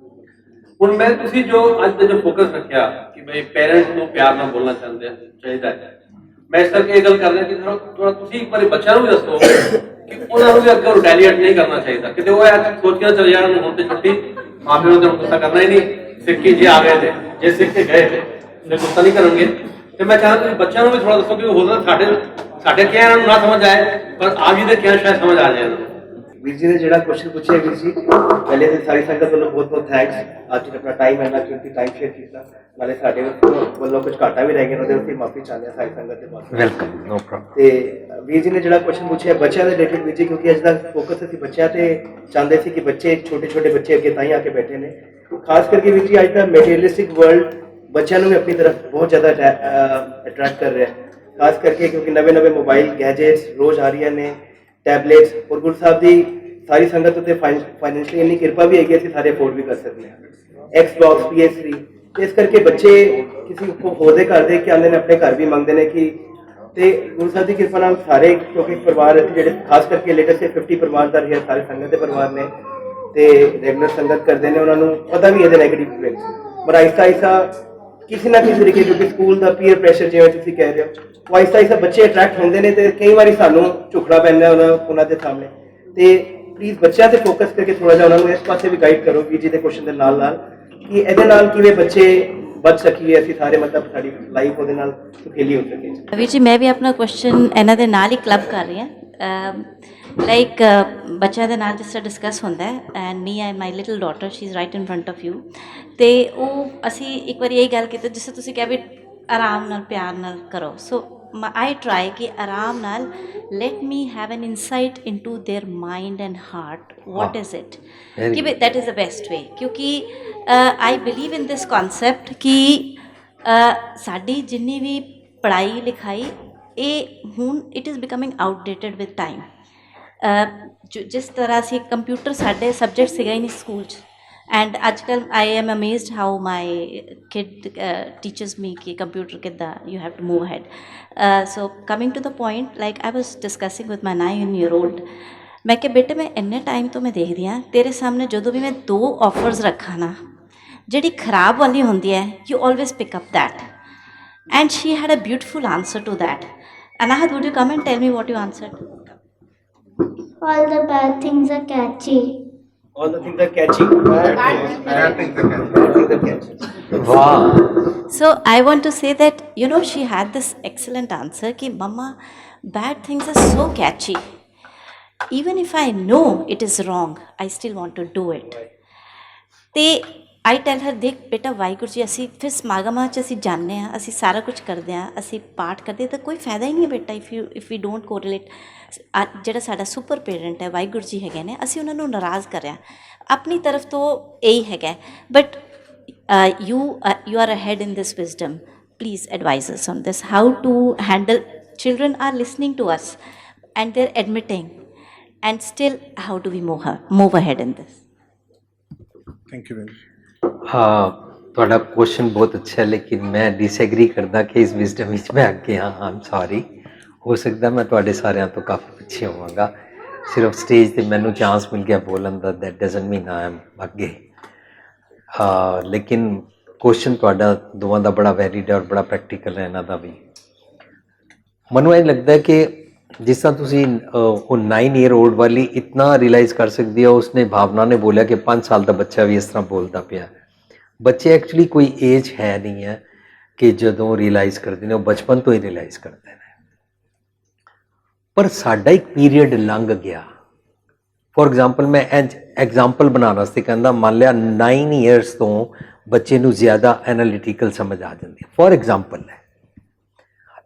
ਹੁਣ ਮੈਂ ਤੁਸੀਂ ਜੋ ਅੱਜ ਦਾ ਜੋ ਫੋਕਸ ਰੱਖਿਆ ਕਿ ਬਈ ਪੇਰੈਂਟਸ ਨੂੰ ਪਿਆਰ ਨਾਲ ਬੋਲਣਾ ਚਾਹੀਦਾ ਹੈ, ਮੈਂ ਇਸ ਕਰਕੇ ਇਹ ਗੱਲ ਕਰ ਰਿਹਾ ਕਿ ਥੋੜਾ ਤੁਸੀਂ ਇੱਕ ਵਾਰੀ ਬੱਚਿਆਂ ਨੂੰ ਵੀ ਦੱਸੋ ਕਿ ਉਹਨਾਂ ਨੂੰ ਵੀ ਅੱਗੇ ਰਿਟੈਲੀਏਟ ਨਹੀਂ ਕਰਨਾ ਚਾਹੀਦਾ। ਕਿਤੇ ਉਹ ਐ ਸੋਚ ਕੇ ਚਲੇ ਜਾਣ ਹੁਣ ਤੇ ਛੁੱਟੀ ਮਾਂ ਪਿਓ ਨੇ ਗੁੱਸਾ ਕਰਨਾ ਹੀ ਨਹੀਂ, ਸਿੱਖ ਜੇ ਆ ਗਏ ਤੇ ਜੇ ਸਿੱਖ ਕੇ ਗਏ ਤੇ ਗੁੱਸਾ ਨਹੀਂ ਕਰਨਗੇ। ਤੇ ਮੈਂ ਚਾਹੁੰਦਾ ਤੁਸੀਂ ਬੱਚਿਆਂ ਨੂੰ ਵੀ ਥੋੜਾ ਦੱਸੋ ਕਿ ਹੋ ਸਕਦਾ ਸਾਡੇ ਕਿਹਾ ਇਹਨਾਂ ਨੂੰ ਨਾ ਸਮਝ ਆਏ ਪਰ ਆਪ ਜੀ ਦੇ ਕਿਹਾ ਸ਼ਾਇਦ ਸਮਝ ਆ ਜਾਏ ਇਹਨਾਂ ਨੂੰ। ਵੀਰ ਜੀ ਨੇ ਜਿਹੜਾ ਕੁਐਸਚਨ ਪੁੱਛਿਆ ਵੀਰ ਜੀ, ਪਹਿਲੇ ਤੇ ਸਾਰੀ ਸੰਗਤ ਵੱਲੋਂ ਬਹੁਤ ਬਹੁਤ ਥੈਂਕਸ, ਅੱਜ ਆਪਣਾ ਟਾਈਮ ਹੈ ਨਾ ਕਿਉਂਕਿ ਟਾਈਮ ਸ਼ੇਅਰ ਕੀਤਾ, ਨਾਲੇ ਸਾਡੇ ਵੱਲੋਂ ਕੁਝ ਘਾਟਾ ਵੀ ਰਹਿ ਗਿਆ, ਉਹਦੇ ਉੱਤੇ ਮਾਫੀ ਚਾਹੁੰਦੇ ਹਾਂ ਸਾਰੀ ਸੰਗਤ ਦੇ ਪਾਸੋਂ। Welcome, no problem. ਤੇ ਵੀਰ ਜੀ ਨੇ ਜਿਹੜਾ ਕੁਐਸਚਨ ਪੁੱਛਿਆ ਬੱਚਿਆਂ ਦੇ ਰਿਲੇਟਡ ਵੀਰ ਜੀ, ਕਿਉਂਕਿ ਅੱਜ ਦਾ ਫੋਕਸ ਅਸੀਂ ਬੱਚਿਆਂ ਤੇ ਚਾਹੁੰਦੇ ਸੀ ਕਿ ਬੱਚੇ ਛੋਟੇ ਬੱਚੇ ਅੱਗੇ ਤਾਂ ਹੀ ਆ ਕੇ ਬੈਠੇ ਨੇ, ਖਾਸ ਕਰਕੇ ਵੀਰ ਜੀ ਅੱਜ ਦਾ ਮਟੀਰੀਅਲਿਸਟਿਕ ਵਰਲਡ ਬੱਚਿਆਂ ਨੂੰ ਵੀ ਆਪਣੀ ਤਰਫ ਬਹੁਤ ਜ਼ਿਆਦਾ ਅਟਰੈਕਟ ਕਰ ਰਿਹਾ, ਖਾਸ ਕਰਕੇ ਕਿਉਂਕਿ ਨਵੇਂ ਮੋਬਾਈਲ ਗੈਜਟਸ ਰੋਜ਼ ਆ ਰਹੀਆਂ ਨੇ, ਟੈਬਲੇਟਸ, ਔਰ ਗੁਰੂ ਸਾਹਿਬ ਦੀ ਸਾਰੀ ਸੰਗਤ ਉੱਤੇ ਫਾਈਨੈਂਸ਼ੀਅਲੀ ਇੰਨੀ ਕਿਰਪਾ ਵੀ ਹੈਗੀ, ਅਸੀਂ ਸਾਰੇ ਅਫੋਰਡ ਵੀ ਕਰ ਸਕਦੇ ਹਾਂ, Xbox PS3। ਇਸ ਕਰਕੇ ਬੱਚੇ ਕਿਸੇ ਹੋਰ ਦੇ ਘਰ ਦੇ ਕੇ ਆਉਂਦੇ ਨੇ, ਆਪਣੇ ਘਰ ਵੀ ਮੰਗਦੇ ਨੇ ਕਿ ਤੇ ਗੁਰੂ ਸਾਹਿਬ ਦੀ ਕਿਰਪਾ ਨਾਲ ਸਾਰੇ, ਕਿਉਂਕਿ ਪਰਿਵਾਰ ਇੱਥੇ ਜਿਹੜੇ ਖਾਸ ਕਰਕੇ ਲੇਟੈਸਟ 50 ਪਰਿਵਾਰਦਾਰ ਹੈ, ਸਾਰੇ ਸੰਗਤ ਦੇ ਪਰਿਵਾਰ ਨੇ ਤੇ ਰੈਗੂਲਰ ਸੰਗਤ ਕਰਦੇ ਨੇ, ਉਹਨਾਂ ਨੂੰ ਪਤਾ ਵੀ ਇਹਦੇ ਨੈਗੇਟਿਵ ਇਫੈਕਟਸ, ਪਰ ਆਹਿਸਤਾ ਆਹਿਸਤਾ ਕਿਸੇ ਨਾ ਕਿਸੇ ਤਰੀਕੇ, ਕਿਉਂਕਿ ਸਕੂਲ ਦਾ ਪੀਅਰ ਪ੍ਰੈਸ਼ਰ ਜਿਵੇਂ ਤੁਸੀਂ ਕਹਿ ਰਹੇ ਹੋ, ਉਹ ਆਹਿਸਤਾ ਆਹਿਸਤਾ ਬੱਚੇ ਅਟਰੈਕਟ ਹੁੰਦੇ ਨੇ ਤੇ ਕਈ ਵਾਰੀ ਸਾਨੂੰ ਝੁਕਣਾ ਪੈਂਦਾ ਉਹਨਾਂ ਦੇ ਸਾਹਮਣੇ। ਤੇ ਪਲੀਜ਼ ਬੱਚਿਆਂ ਤੇ ਫੋਕਸ ਕਰਕੇ ਥੋੜਾ ਜਿਹਾ ਉਹਨਾਂ ਨੂੰ ਇਸ ਪਾਸੇ ਵੀ ਗਾਈਡ ਕਰੋ ਵੀਰ ਜੀ ਦੇ ਕੁਐਸਚਨ ਦੇ ਨਾਲ ਨਾਲ, ਕਿ ਇਹਦੇ ਨਾਲ ਕਿਵੇਂ ਬੱਚੇ ਬਚ ਸਕੀਏ, ਅਸੀਂ ਸਾਰੇ ਮਤਲਬ ਸਾਡੀ ਲਾਈਫ ਉਹਦੇ ਨਾਲ ਸੁਖੇਲੀ ਹੋ ਸਕੇ। ਵੀਰ ਜੀ ਮੈਂ ਵੀ ਆਪਣਾ ਕੁਐਸਚਨ ਇਹਨਾਂ ਦੇ ਨਾਲ ਹੀ ਕਲੱਬ ਕਰ ਰਹੀ ਹਾਂ। ਲਾਈਕ ਬੱਚਿਆਂ ਦੇ ਨਾਲ ਜਿਸ ਤਰ੍ਹਾਂ ਡਿਸਕਸ ਹੁੰਦਾ ਹੈ, and me and my little daughter, she is right in front of you, ਅਤੇ ਉਹ ਅਸੀਂ ਇੱਕ ਵਾਰੀ ਇਹ ਗੱਲ ਕੀਤੀ, ਜਿਸ ਤਰ੍ਹਾਂ ਤੁਸੀਂ ਕਿਹਾ ਵੀ ਆਰਾਮ ਨਾਲ ਪਿਆਰ ਨਾਲ ਕਰੋ, ਸੋ ਆਈ ਟਰਾਈ ਕਿ ਆਰਾਮ ਨਾਲ let me have an insight into their mind and heart, what is it, ਕਿ that is the best way, ਕਿਉਂਕਿ I believe in this concept ਕਿ ਸਾਡੀ ਜਿੰਨੀ ਵੀ ਪੜ੍ਹਾਈ ਲਿਖਾਈ ਇਹ ਹੁਣ it is becoming outdated with time. ਜਿਸ ਤਰ੍ਹਾਂ ਅਸੀਂ ਕੰਪਿਊਟਰ ਸਾਡੇ ਸਬਜੈਕਟ ਸੀਗਾ ਹੀ ਨਹੀਂ ਸਕੂਲ 'ਚ, ਐਂਡ ਅੱਜ ਕੱਲ੍ਹ I am amazed how my kid teachers me ਕਿ ਕੰਪਿਊਟਰ ਕਿੱਦਾਂ you have to move head. So coming to the point, like I was discussing with my 9-year-old, ਮੈਂ ਕਿਹਾ ਬੇਟੇ ਮੈਂ ਇੰਨੇ ਟਾਈਮ ਤੋਂ ਮੈਂ ਦੇਖਦੀ ਹਾਂ ਤੇਰੇ ਸਾਹਮਣੇ ਜਦੋਂ ਵੀ ਮੈਂ 2 ਆਫਰਸ ਰੱਖਾਂ ਨਾ, ਜਿਹੜੀ ਖਰਾਬ ਵਾਲੀ ਹੁੰਦੀ ਹੈ you always pick up that, and she had a beautiful answer to that. Anahat, would you come and tell me what you answered? All the bad things are catchy. All the things are catchy. Bad things are catchy. Wow. So I want to say that, you know, she had this excellent answer ki mama, bad things are so catchy. Even if I know it is wrong, I still want to do it. ਤੇ ਆਈ ਟੈਲ ਹਰ, ਦੇਖ ਬੇਟਾ ਵਾਹਿਗੁਰੂ ਜੀ, ਅਸੀਂ ਫਿਰ ਸਮਾਗਮਾਂ 'ਚ ਅਸੀਂ ਜਾਂਦੇ ਹਾਂ, ਅਸੀਂ ਸਾਰਾ ਕੁਝ ਕਰਦੇ ਹਾਂ, ਅਸੀਂ ਪਾਠ ਕਰਦੇ, ਤਾਂ ਕੋਈ ਫਾਇਦਾ ਹੀ ਨਹੀਂ ਹੈ ਬੇਟਾ ਇਫ ਯੂ ਡੋਂਟ ਕੋਰਿਲੇਟ। ਜਿਹੜਾ ਸਾਡਾ ਸੁਪਰ ਪੇਰੈਂਟ ਹੈ ਵਾਹਿਗੁਰੂ ਜੀ ਹੈਗੇ ਨੇ, ਅਸੀਂ ਉਹਨਾਂ ਨੂੰ ਨਾਰਾਜ਼ ਕਰਿਆ ਆਪਣੀ ਤਰਫ ਤੋਂ ਇਹੀ ਹੈਗਾ, but you are ahead in this wisdom. Please advise us on this, how to handle children are listening to us and they're admitting, and still how do we move ahead in this? Thank you. हाँ, ਤੁਹਾਡਾ question ਬਹੁਤ ਅੱਛਾ ਹੈ, ਲੇਕਿਨ ਮੈਂ disagree ਕਰਦਾ ਕਿ ਇਸ ਵਿਜ਼ਡਮ ਵਿੱਚ ਮੈਂ ਅੱਗੇ ਹਾਂ। ਆਮ ਸੌਰੀ, ਹੋ ਸਕਦਾ ਮੈਂ ਤੁਹਾਡੇ ਸਾਰਿਆਂ ਤੋਂ ਕਾਫੀ ਪਿੱਛੇ ਹੋਵਾਂਗਾ, ਸਿਰਫ ਸਟੇਜ 'ਤੇ ਮੈਨੂੰ ਚਾਂਸ ਮਿਲ ਗਿਆ ਬੋਲਣ ਦਾ, that doesn't mean I am ਅੱਗੇ। ਲੇਕਿਨ ਕੁਐਸਚਨ ਤੁਹਾਡਾ ਦੋਵਾਂ ਦਾ ਬੜਾ ਵੈਲਿਡ ਹੈ ਔਰ ਬੜਾ ਪ੍ਰੈਕਟੀਕਲ ਹੈ ਇਹਨਾਂ ਦਾ ਵੀ। ਮੈਨੂੰ ਇਹ ਲੱਗਦਾ ਕਿ ਜਿਸ ਤਰ੍ਹਾਂ ਤੁਸੀਂ ਉਹ 9-year-old ਵਾਲੀ ਇਤਨਾ ਰਿਅਲਾਈਜ਼ ਕਰ ਸਕਦੀ ਹੈ, ਉਸਨੇ ਭਾਵਨਾ ਨੇ ਬੋਲਿਆ ਕਿ 5 ਸਾਲ ਦਾ ਬੱਚਾ ਵੀ ਇਸ ਤਰ੍ਹਾਂ ਬੋਲਦਾ ਪਿਆ। ਬੱਚੇ ਐਕਚੁਅਲੀ ਕੋਈ ਏਜ ਹੈ ਨਹੀਂ ਹੈ ਕਿ ਜਦੋਂ ਰਿਅਲਾਈਜ਼ ਕਰਦੇ ਨੇ, ਉਹ ਬਚਪਨ ਤੋਂ ਹੀ ਰਿਅਲਾਈਜ਼ ਕਰਦੇ ਨੇ, ਪਰ ਸਾਡਾ ਇੱਕ ਪੀਰੀਅਡ ਲੰਘ ਗਿਆ। ਫੋਰ ਐਗਜ਼ਾਮਪਲ, ਮੈਂ ਐਗਜ਼ਾਮਪਲ ਬਣਾਉਣ ਵਾਸਤੇ ਕਹਿੰਦਾ, ਮੰਨ ਲਿਆ 9 years ਤੋਂ ਬੱਚੇ ਨੂੰ ਜ਼ਿਆਦਾ ਐਨਾਲਿਟੀਕਲ ਸਮਝ ਆ ਜਾਂਦੀ ਹੈ, ਫੋਰ ਐਗਜ਼ਾਮਪਲ ਹੈ,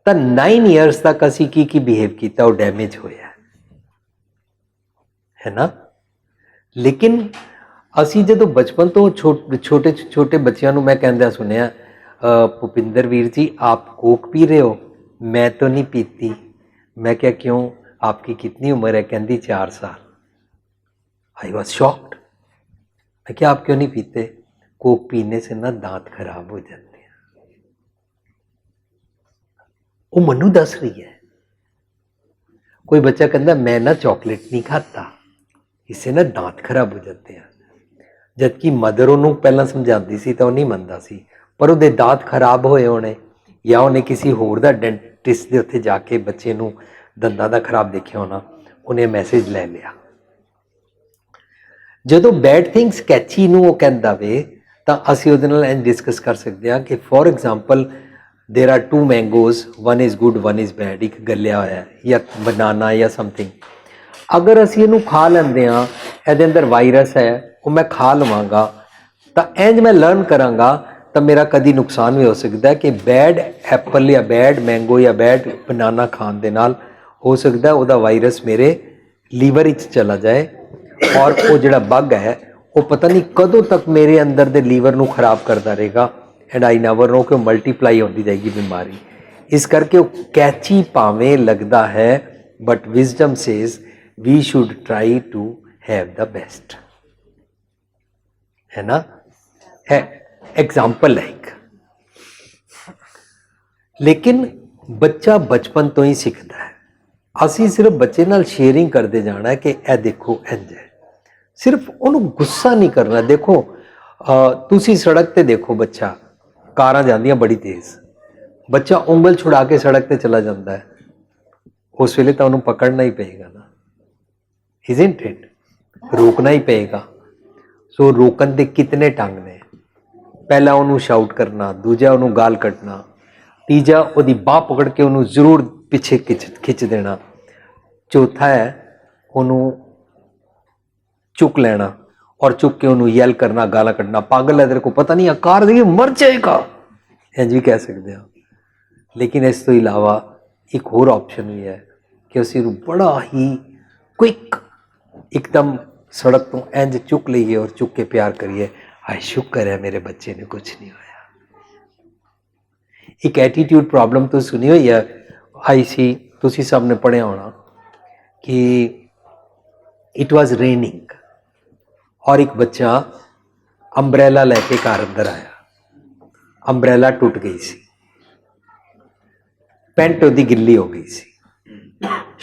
ਤਾਂ 9 years ਤੱਕ ਅਸੀਂ ਕੀ ਬਿਹੇਵ ਕੀਤਾ ਉਹ ਡੈਮੇਜ ਹੋਇਆ ਹੈ ਨਾ। ਲੇਕਿਨ ਅਸੀਂ ਜਦੋਂ ਬਚਪਨ ਤੋਂ ਛੋਟੇ ਬੱਚਿਆਂ ਨੂੰ ਮੈਂ ਕਹਿੰਦਾ ਸੁਣਿਆ, ਭੁਪਿੰਦਰ ਵੀਰ ਜੀ ਆਪ ਕੋਕ ਪੀ ਰਹੇ ਹੋ, ਮੈਂ ਤਾਂ ਨਹੀਂ ਪੀਤੀ। मैं क्या, क्यों, आपकी कितनी उम्र है? कहती 4 साल। I was shocked. मैं क्या, आप क्यों नहीं पीते? कोक पीने से ना दांत खराब हो जाते हैं। वो मनु दस रही है। कोई बच्चा कहता मैं ना चॉकलेट नहीं खाता, इससे ना दांत खराब हो जाते हैं, जबकि मदर ਉਹਨੂੰ ਪਹਿਲਾਂ ਸਮਝਾਉਂਦੀ ਸੀ ਤਾਂ ਉਹ ਨਹੀਂ ਮੰਨਦਾ ਸੀ, ਪਰ ਉਹਦੇ ਦਾਂਤ ਖਰਾਬ ਹੋਏ ਹੋਣੇ, ਜਾਂ ਉਹਨੇ ਕਿਸੇ ਹੋਰ ਦਾ ਡੈਂਟਿਸਟ ਦੇ ਉੱਥੇ ਜਾ ਕੇ ਬੱਚੇ ਨੂੰ ਦੰਦਾਂ ਦਾ ਖਰਾਬ ਦੇਖਿਆ ਹੋਣਾ, ਉਹਨੇ ਮੈਸੇਜ ਲੈ ਲਿਆ। ਜਦੋਂ ਬੈਡ ਥਿੰਗਸ ਕੈਚੀ ਨੂੰ ਉਹ ਕਹਿੰਦਾ ਵੇ, ਤਾਂ ਅਸੀਂ ਉਹਦੇ ਨਾਲ ਇੰਝ ਡਿਸਕਸ ਕਰ ਸਕਦੇ ਹਾਂ ਕਿ for example there are 2 mangoes, one is good one is bad, एक गलिया होया या बनाना या समथिंग। अगर असी इनू खा लेंदे हाँ, इहदे अंदर वायरस है, वो मैं खा लवांगा, तो इंज मैं लर्न करांगा, तो मेरा कदी नुकसान भी हो सकता है कि बैड एप्पल या बैड मैंगो या बैड बनाना खाण दे नाल हो सकता है उहदा वायरस मेरे लीवर विच चला जाए, और वो जिहड़ा बग है वो पता नहीं कदों तक मेरे अंदर दे लीवर नू खराब करता रहेगा, एंड आई नैवर नो कि मल्टीप्लाई होती जाएगी बीमारी। इस करके वो कैची भावें लगता है, but wisdom says we should try to have the best, है ना। है एग्जाम्पल है एक, लेकिन ਬੱਚਾ ਬਚਪਨ ਤੋਂ ਹੀ ਸਿੱਖਦਾ ਹੈ। ਅਸੀਂ ਸਿਰਫ ਬੱਚੇ ਨਾਲ ਸ਼ੇਅਰਿੰਗ ਕਰਦੇ ਜਾਣਾ ਹੈ ਕਿ ਇਹ ਦੇਖੋ ਇੰਝ ਹੈ, ਸਿਰਫ ਉਹਨੂੰ ਗੁੱਸਾ ਨਹੀਂ ਕਰਨਾ। ਦੇਖੋ ਤੁਸੀਂ ਸੜਕ ਤੇ ਦੇਖੋ, ਬੱਚਾ ਕਾਰਾਂ ਜਾਂਦੀਆਂ ਬੜੀ ਤੇਜ਼, ਬੱਚਾ ਉਂਗਲ ਛੁਡਾ ਕੇ ਸੜਕ ਤੇ ਚਲਾ ਜਾਂਦਾ ਹੈ, ਉਸ ਵੇਲੇ ਤਾਂ ਉਹਨੂੰ ਪਕੜਨਾ ਹੀ ਪਏਗਾ ਨਾ, ਇਜ਼ਨਟ ਇਟ, ਰੋਕਣਾ ਹੀ ਪਏਗਾ। ਸੋ ਰੋਕਣ ਦੇ ਕਿਤਨੇ ਢੰਗ ਨੇ, ਪਹਿਲਾ ਉਹਨੂੰ ਸ਼ਾਊਟ ਕਰਨਾ, ਦੂਜਾ ਉਹਨੂੰ ਗਾਲ ਕੱਢਣਾ, ਤੀਜਾ ਉਹਦੀ ਬਾਹ ਪਕੜ ਕੇ ਉਹਨੂੰ ਜ਼ਰੂਰ ਪਿੱਛੇ ਖਿੱਚ ਦੇਣਾ, ਚੌਥਾ ਹੈ ਉਹਨੂੰ ਚੁੱਕ ਲੈਣਾ ਔਰ ਚੁੱਕ ਕੇ ਉਹਨੂੰ ਯੈਲ ਕਰਨਾ, ਗਾਲਾਂ ਕੱਢਣਾ, ਪਾਗਲ ਹੈ ਤੇਰੇ को पता नहीं, ਕਾਰ ਦੇ ਮਰ ਜਾਏਗਾ, ਇੰਝ ਵੀ ਕਹਿ ਸਕਦੇ ਹਾਂ। ਲੇਕਿਨ ਇਸ ਤੋਂ ਇਲਾਵਾ ਇੱਕ ਹੋਰ ਆਪਸ਼ਨ ਵੀ ਹੈ ਕਿ ਅਸੀਂ ਨੂੰ ਬੜਾ ਹੀ ਕੁਇਕ ਇੱਕਦਮ ਸੜਕ ਤੋਂ ਇੰਝ ਚੁੱਕ ਲਈਏ ਔਰ ਚੁੱਕ ਕੇ ਪਿਆਰ ਕਰੀਏ, ਹਾਏ ਸ਼ੁਕਰ ਹੈ ਮੇਰੇ ਬੱਚੇ ਨੂੰ ਕੁਝ ਨਹੀਂ ਹੋਇਆ। ਇੱਕ ਐਟੀਟਿਊਡ ਪ੍ਰੋਬਲਮ ਤੋਂ ਸੁਣੀ ਹੋਈ ਹੈ, ਆਈ ਸੀ, ਤੁਸੀਂ ਸਭ ਨੇ ਪੜ੍ਹਿਆ ਹੋਣਾ ਕਿ ਇਟ ਵਾਜ਼ ਰੇਨਿੰਗ और एक बच्चा अंब्रेला लेके घर अंदर आया, अंब्रेला टूट गई सी, पैंट ਉਹਦੀ ਗਿੱਲੀ ਹੋ ਗਈ ਸੀ,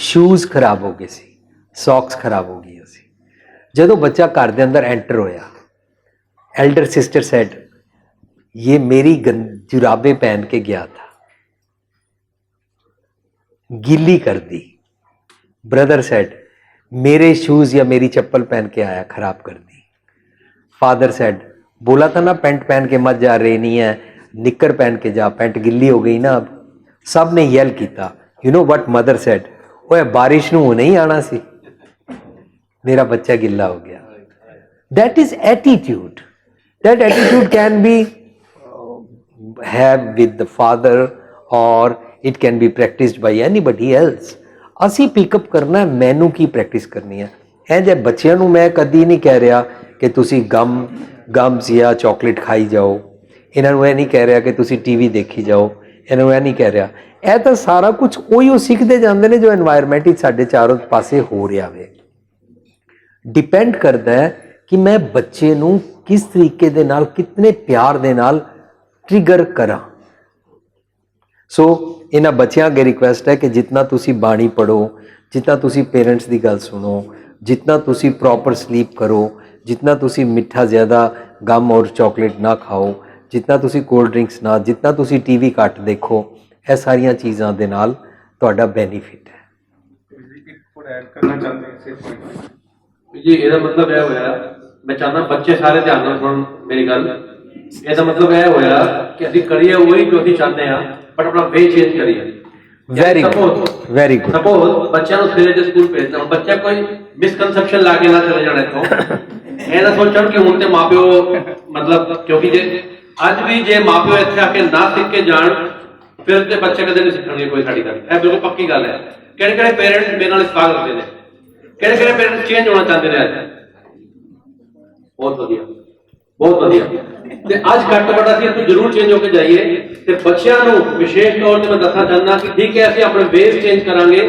ਸ਼ੂਜ਼ ਖਰਾਬ ਹੋ ਗਏ ਸੀ, ਸੌਕਸ ਖਰਾਬ ਹੋ ਗਈਆਂ ਸੀ। ਜਦੋਂ ਬੱਚਾ ਘਰ ਦੇ ਅੰਦਰ ਐਂਟਰ ਹੋਇਆ, एल्डर सिस्टर सेड ये मेरी जुराबें पहन के गया था, गीली कर दी। ब्रदर सेड मेरे शूज या मेरी चप्पल पहन के आया, खराब कर दी। फादर सेड बोला था ना पैंट पहन के मत जा, रही नहीं है, निक्कर पहन के जा, पैंट गिल्ली हो गई ना अब। सब ने येल किया। You know what mother said, ओए बारिश नूं नहीं आना सी, मेरा बच्चा गिल्ला हो गया। That is attitude. That attitude can be have with the father or it can be practiced by anybody else। ਅਸੀਂ ਪਿਕਅਪ ਕਰਨਾ, ਮੈਨੂੰ ਕੀ ਪ੍ਰੈਕਟਿਸ ਕਰਨੀ ਹੈ। ਇਹ ਜੇ ਬੱਚਿਆਂ ਨੂੰ ਮੈਂ ਕਦੀ ਨਹੀਂ ਕਹਿ ਰਿਹਾ ਕਿ ਤੁਸੀਂ ਗਮਸ ਜਾਂ ਚਾਕਲੇਟ ਖਾਈ ਜਾਓ, ਇਹਨਾਂ ਨੂੰ ਇਹ ਨਹੀਂ ਕਹਿ ਰਿਹਾ ਕਿ ਤੁਸੀਂ ਟੀਵੀ ਦੇਖੀ ਜਾਓ, ਇਹਨਾਂ ਨੂੰ ਇਹ ਨਹੀਂ ਕਹਿ ਰਿਹਾ। ਇਹ ਤਾਂ ਸਾਰਾ ਕੁਝ ਉਹੀ ਉਹ ਸਿੱਖਦੇ ਜਾਂਦੇ ਨੇ ਜੋ এনवायरमेंट ਵਿੱਚ ਸਾਡੇ ਚਾਰੋਂ ਪਾਸੇ ਹੋ ਰਿਹਾ ਵੇ। ਡਿਪੈਂਡ ਕਰਦਾ ਹੈ ਕਿ ਮੈਂ ਬੱਚੇ ਨੂੰ ਕਿਸ ਤਰੀਕੇ ਦੇ ਨਾਲ, ਕਿਤਨੇ ਪਿਆਰ ਦੇ ਨਾਲ ट्रिगर करा। सो इन्हां बच्चों अगे रिक्वेस्ट है कि जितना तुसी बाणी पढ़ो, जितना तुसी पेरेंट्स की गल सुनो, जितना तुसी प्रॉपर स्लीप करो, जितना तुसी मिठा ज़्यादा गम और चॉकलेट ना खाओ, जितना तुसी कोल्ड ड्रिंक्स ना, जितना तुसी टीवी घट देखो, यह सारिया चीज़ों के नाल तुहाडा बेनीफिट है। जी ਇਹਦਾ ਮਤਲਬ ਇਹ ਹੋਇਆ, मैं चाहता बच्चे सारे ध्यान ਨਾਲ ਸੁਣਨ ਮੇਰੀ ਗੱਲ। ਇਹਦਾ ਮਤਲਬ ਇਹ ਹੋਇਆ ਕਿ ਅਸੀਂ ਕਰੀਏ ਉਹੀ ਜੋ ਅਸੀਂ ਚਾਹੁੰਦੇ ਹਾਂ, ਬਟ ਆਪਣਾ ਵੇ ਚੇਂਜ ਕਰੀਏ। Very good, very good. Suppose ਬੱਚਿਆਂ ਨੂੰ ਸਵੇਰੇ ਜੇ ਸਕੂਲ ਭੇਜਦਾ, ਹੁਣ ਬੱਚਾ ਕੋਈ ਮਿਸਕਨਸੈਪਸ਼ਨ ਲਾ ਕੇ ਨਾ ਚਲੇ ਜਾਣਾ ਇੱਥੋਂ। ਇਹ ਨਾ ਸੋਚਣ ਕਿ ਹੁਣ ਤੇ ਮਾਪਿਓ ਮਤਲਬ, ਕਿਉਂਕਿ ਜੇ ਅੱਜ ਵੀ ਜੇ ਮਾਪਿਓ ਇੱਥੇ ਆ ਕੇ ਨਾ ਸਿੱਖ ਕੇ ਜਾਣ, ਫਿਰ ਤੇ ਬੱਚੇ ਕਦੇ ਨਹੀਂ ਸਿੱਖਣਗੇ ਕੋਈ ਸਾਡੀ ਗੱਲ। ਇਹ ਬਿਲਕੁਲ ਪੱਕੀ ਗੱਲ ਹੈ। ਕਿਹੜੇ ਕਿਹੜੇ ਪੇਰੈਂਟਸ ਮੇਰੇ ਨਾਲ ਸਲਾਹ ਕਰਦੇ ਨੇ, ਕਿਹੜੇ ਕਿਹੜੇ ਪੇਰੈਂਟਸ ਚੇਂਜ ਹੋਣਾ ਚਾਹੁੰਦੇ ਨੇ ਅੱਜ? ਬਹੁਤ ਵਧੀਆ, ਬਹੁਤ ਵਧੀਆ। ਤੇ ਅੱਜ ਘੱਟ ਵੱਡਾ ਅਸੀਂ ਇੱਥੋਂ ਜ਼ਰੂਰ ਚੇਂਜ ਹੋ ਕੇ ਜਾਈਏ। ਤੇ ਬੱਚਿਆਂ ਨੂੰ ਵਿਸ਼ੇਸ਼ ਤੌਰ ਤੇ ਮੈਂ ਦੱਸਣਾ ਚਾਹੁੰਦਾ ਕਿ ਠੀਕ ਹੈ ਅਸੀਂ ਆਪਣੇ ਵੇਜ਼ ਚੇਂਜ ਕਰਾਂਗੇ,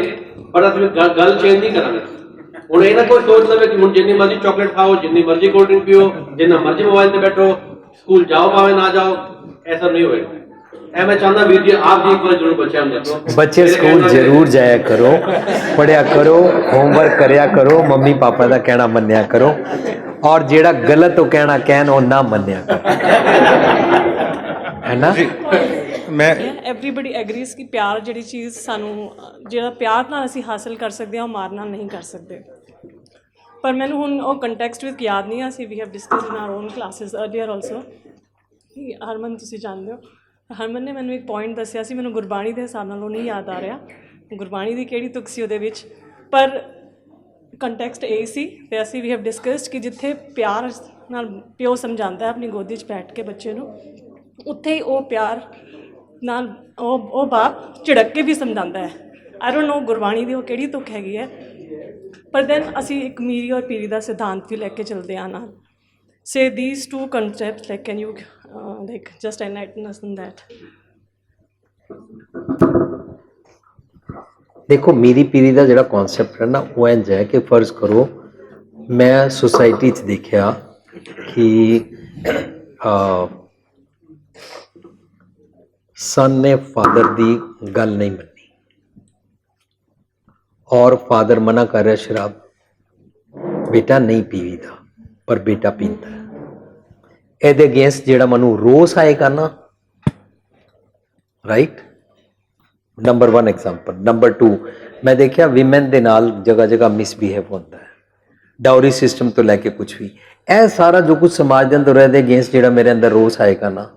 ਪਰ ਅਸੀਂ ਗੱਲ ਚੇਂਜ ਨਹੀਂ ਕਰਾਂਗੇ। ਹੁਣ ਇਹ ਨਾ ਕੋਈ ਸੋਚ ਲਵੇ ਕਿ ਹੁਣ ਜਿੰਨੀ ਮਰਜ਼ੀ ਚਾਕਲੇਟ ਖਾਓ, ਜਿੰਨੀ ਮਰਜ਼ੀ ਕੋਲਡ ਡਰਿੰਕ ਪੀਓ, ਜਿੰਨਾ ਮਰਜ਼ੀ ਮੋਬਾਈਲ ਤੇ ਬੈਠੋ, ਸਕੂਲ ਜਾਓ ਭਾਵੇਂ ਨਾ ਜਾਓ, ऐसा नहीं होएगा। ऐ मैं चाहता वीर जी आप भी एक बार जरूर बच्चे हम दसो, बच्चे स्कूल जरूर जाया करो, पढ़िया करो, होमवर्क करया करो, मम्मी पापा का कहना मन्या करो, और जेड़ा गलत हो कहना कहन वो ना मन्या करो, है ना। मैं एवरीबडी एग्रीज कि प्यार जिहड़ी चीज़ सानू जिहड़ा प्यार नाल असीं हासिल कर सकते हैं, मार नाल नहीं कर सकते। पर मैनू हुण वो कंटैक्सट विच याद नहीं, असीं we have discussed in our own classes earlier also. Harman तुसीं जानदे हो, हरमन ने मैनू एक पॉइंट दस्सिया सी, मैनू गुरबाणी के हिसाब नाल नहीं याद आ रहा गुरबाणी की किहड़ी तुक सी उहदे विच, पर कंटैक्सट ये सी ते असीं वी हैव डिस्कस्ड कि जिथे प्यार नाल प्यो समझाता है अपनी गोदी च बैठ के बच्चे नूं, उत्थे ही वो प्यार नाल वो बाप झिड़क के भी समझाता है। आई डोंट नो गुरबाणी की वो किहड़ी तुक हैगी है, पर दैन असीं एक मीरी और पीरी का सिद्धांत भी लैके चलते हैं नाल। Say these two concepts, like can you like just enlighten us on that? देखो मीरी पीरी का जो कॉन्सेप्ट है ना, वो इंज है कि फर्ज करो मैं सोसाइटी च देखा कि सन ने फादर दी गल नहीं मनी और फादर मना कर रहा शराब, बेटा नहीं पीवीदा, पर बेटा पींदा है। एदे अगेंस्ट जेड़ा मनु रोस आएगा ना, राइट, नंबर 1 एग्जाम्पल। नंबर 2, मैं देखिया विमेन दे नाल जगह जगह मिसबिहेव होता है, डाउरी सिस्टम तो लैके कुछ भी, ए सारा जो कुछ समाज के अंदर रहते अगेंस्ट जेड़ा मेरे अंदर रोस आएगा ना,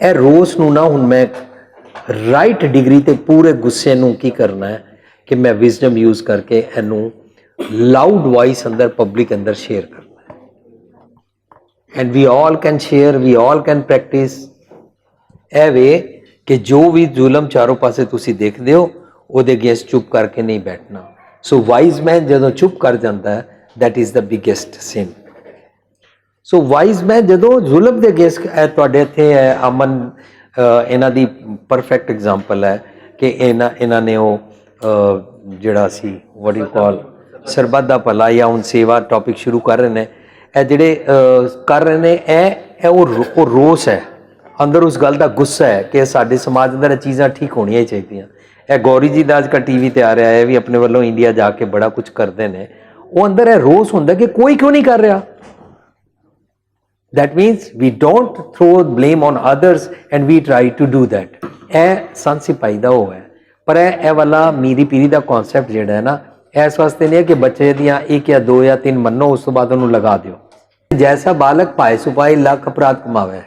ए रोस नू ना हुण मैं राइट डिग्री ते पूरे गुस्से नू की करना है कि मैं विजडम यूज करके इनू लाउड वॉइस अंदर पब्लिक अंदर शेयर करना है। And we all can share, we all can practice a way कि जो भी जुलम चारों पासे तुसी देखते हो ਉਹਦੇ अगेंस्ट चुप करके नहीं बैठना। सो वाइज मैन ਜਦੋਂ चुप कर जाता है, that is the biggest sin. So wise man ਜਦੋਂ ਜ਼ੁਲਮ ਦੇ ਅਗੇਂਸਟ ਤੁਹਾਡੇ ਇੱਥੇ ਹੈ ਅਮਨ, ਇਹਨਾਂ ਦੀ ਪਰਫੈਕਟ ਐਗਜ਼ਾਮਪਲ ਹੈ ਕਿ ਇਹਨਾਂ ਨੇ ਉਹ ਜਿਹੜਾ ਸੀ ਵਾਟ ਯੂ ਕਾਲ ਸਰਬੱਤ ਦਾ ਭਲਾ ਜਾਂ ਹੁਣ ਸੇਵਾ ਟੌਪਿਕ ਸ਼ੁਰੂ ਕਰ ਰਹੇ ਨੇ, ਇਹ ਜਿਹੜੇ ਕਰ ਰਹੇ ਨੇ ਇਹ ਉਹ ਰੋਸ ਹੈ ਅੰਦਰ, ਉਸ ਗੱਲ ਦਾ ਗੁੱਸਾ ਹੈ ਕਿ ਸਾਡੇ ਸਮਾਜ ਅੰਦਰ ਇਹ ਚੀਜ਼ਾਂ ਠੀਕ ਹੋਣੀਆਂ ਹੀ ਚਾਹੀਦੀਆਂ। ਇਹ ਗੌਰੀ ਜੀ ਦਾ ਅੱਜ ਕੱਲ੍ਹ ਟੀ ਵੀ 'ਤੇ ਆ ਰਿਹਾ ਹੈ, ਵੀ ਆਪਣੇ ਵੱਲੋਂ ਇੰਡੀਆ ਜਾ ਕੇ ਬੜਾ ਕੁਝ ਕਰਦੇ ਨੇ, ਉਹ ਅੰਦਰ ਇਹ ਰੋਸ ਹੁੰਦਾ ਕਿ ਕੋਈ ਕਿਉਂ ਨਹੀਂ ਕਰ ਰਿਹਾ। That means we don't throw blame on others and we try to do that. ਇਹ ਸੰਤ ਸਿਪਾਹੀ ਦਾ ਉਹ ਹੈ, ਪਰ ਇਹ ਵਾਲਾ ਮੀਰੀ ਪੀਰੀ ਦਾ ਕਨਸੈਪਟ ਜਿਹੜਾ ਹੈ ਨਾ, ਇਸ ਵਾਸਤੇ ਨਹੀਂ ਹੈ ਕਿ ਬੱਚੇ ਦੀਆਂ 1 ਜਾਂ 2 ਜਾਂ 3 ਮੰਨੋ, ਉਸ ਤੋਂ ਬਾਅਦ ਉਹਨੂੰ ਲਗਾ ਦਿਓ। ਜੈਸਾ ਬਾਲਕ ਭਾਏ ਸੁਪਾਈ ਲੱਖ ਅਪਰਾਧ ਕਮਾਵੇ,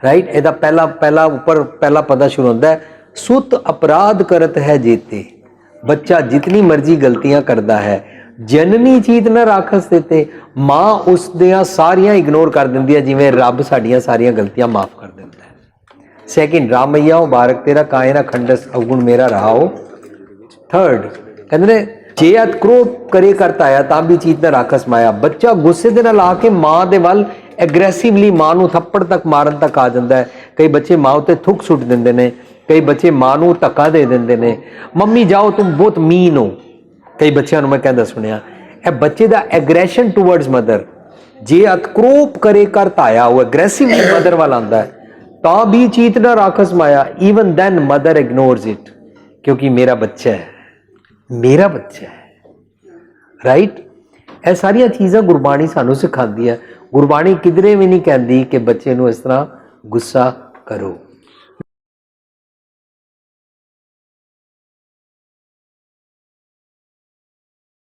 ਰਾਈਟ। ਇਹਦਾ ਪਹਿਲਾ ਪਦਾ ਸ਼ੁਰੂ ਹੁੰਦਾ ਹੈ, ਸੁਤ ਅਪਰਾਧ ਕਰਤ ਹੈ ਜੀਤੇ। ਬੱਚਾ ਜਿਤਨੀ ਮਰਜ਼ੀ ਗਲਤੀਆਂ ਕਰਦਾ ਹੈ, ਜਨਨੀ ਚੀਤ ਨਾ ਰਾਖਸ ਦਿੱਤੇ, ਮਾਂ ਉਸ ਦੀਆਂ ਸਾਰੀਆਂ ਇਗਨੋਰ ਕਰ ਦਿੰਦੀ ਹੈ, ਜਿਵੇਂ ਰੱਬ ਸਾਡੀਆਂ ਸਾਰੀਆਂ ਗਲਤੀਆਂ ਮਾਫ ਕਰ ਦਿੰਦਾ ਹੈ। ਸੈਕਿੰਡ, ਰਾਮਈਆ ਮੁਬਾਰਕ ਤੇਰਾ ਕਾਇ ਨਾ ਖੰਡਸ ਅਵਗੁਣ ਮੇਰਾ ਰਹਾਓ। ਥਰਡ ਕਹਿੰਦੇ ਨੇ ਜੇ ਅਤ ਕ੍ਰੋਧ ਕਰੇ ਕਰਤਾ ਆਇਆ ਤਾਂ ਵੀ ਚੀਤ ਨਾ ਰਾਖਸ ਮਾਇਆ। ਬੱਚਾ ਗੁੱਸੇ ਦੇ ਨਾਲ ਆ ਕੇ ਮਾਂ ਦੇ ਵੱਲ ਐਗਰੈਸਿਵਲੀ ਮਾਂ ਨੂੰ ਥੱਪੜ ਤੱਕ ਮਾਰਨ ਤੱਕ ਆ ਜਾਂਦਾ ਹੈ। ਕਈ ਬੱਚੇ ਮਾਂ ਉੱਤੇ ਥੁੱਕ ਸੁੱਟ ਦਿੰਦੇ ਨੇ, ਕਈ ਬੱਚੇ ਮਾਂ ਨੂੰ ਧੱਕਾ ਦੇ ਦਿੰਦੇ ਨੇ, ਮੰਮੀ ਜਾਓ ਤੁਮ ਬਹੁਤ ਮੀਨ ਹੋ। ਕਈ ਬੱਚਿਆਂ ਨੂੰ ਮੈਂ ਕਹਿੰਦਾ ਸੁਣਿਆ, ਇਹ ਬੱਚੇ ਦਾ ਐਗਰੈਸ਼ਨ ਟੂਵਰਡਸ ਮਦਰ, ਜੇ ਅਤ ਕ੍ਰੋਧ ਕਰੇ ਕਰਤਾ ਆਇਆ, ਉਹ ਐਗਰੈਸਿਵਲੀ ਮਦਰ ਵੱਲ ਆਉਂਦਾ ਹੈ, ਤਾਂ ਵੀ ਚੀਤ ਨਾ ਰਾਖਸ ਮਾਇਆ। ਈਵਨ ਦੈਨ ਮਦਰ ਇਗਨੋਰਸ ਇਟ, ਕਿਉਂਕਿ ਮੇਰਾ ਬੱਚਾ ਹੈ, ਮੇਰਾ ਬੱਚਾ ਹੈ, ਰਾਈਟ। ਇਹ ਸਾਰੀਆਂ ਚੀਜ਼ਾਂ ਗੁਰਬਾਣੀ ਸਾਨੂੰ ਸਿਖਾਉਂਦੀ ਹੈ। ਗੁਰਬਾਣੀ ਕਿਧਰੇ ਵੀ ਨਹੀਂ ਕਹਿੰਦੀ ਕਿ ਬੱਚੇ ਨੂੰ ਇਸ ਤਰ੍ਹਾਂ ਗੁੱਸਾ ਕਰੋ।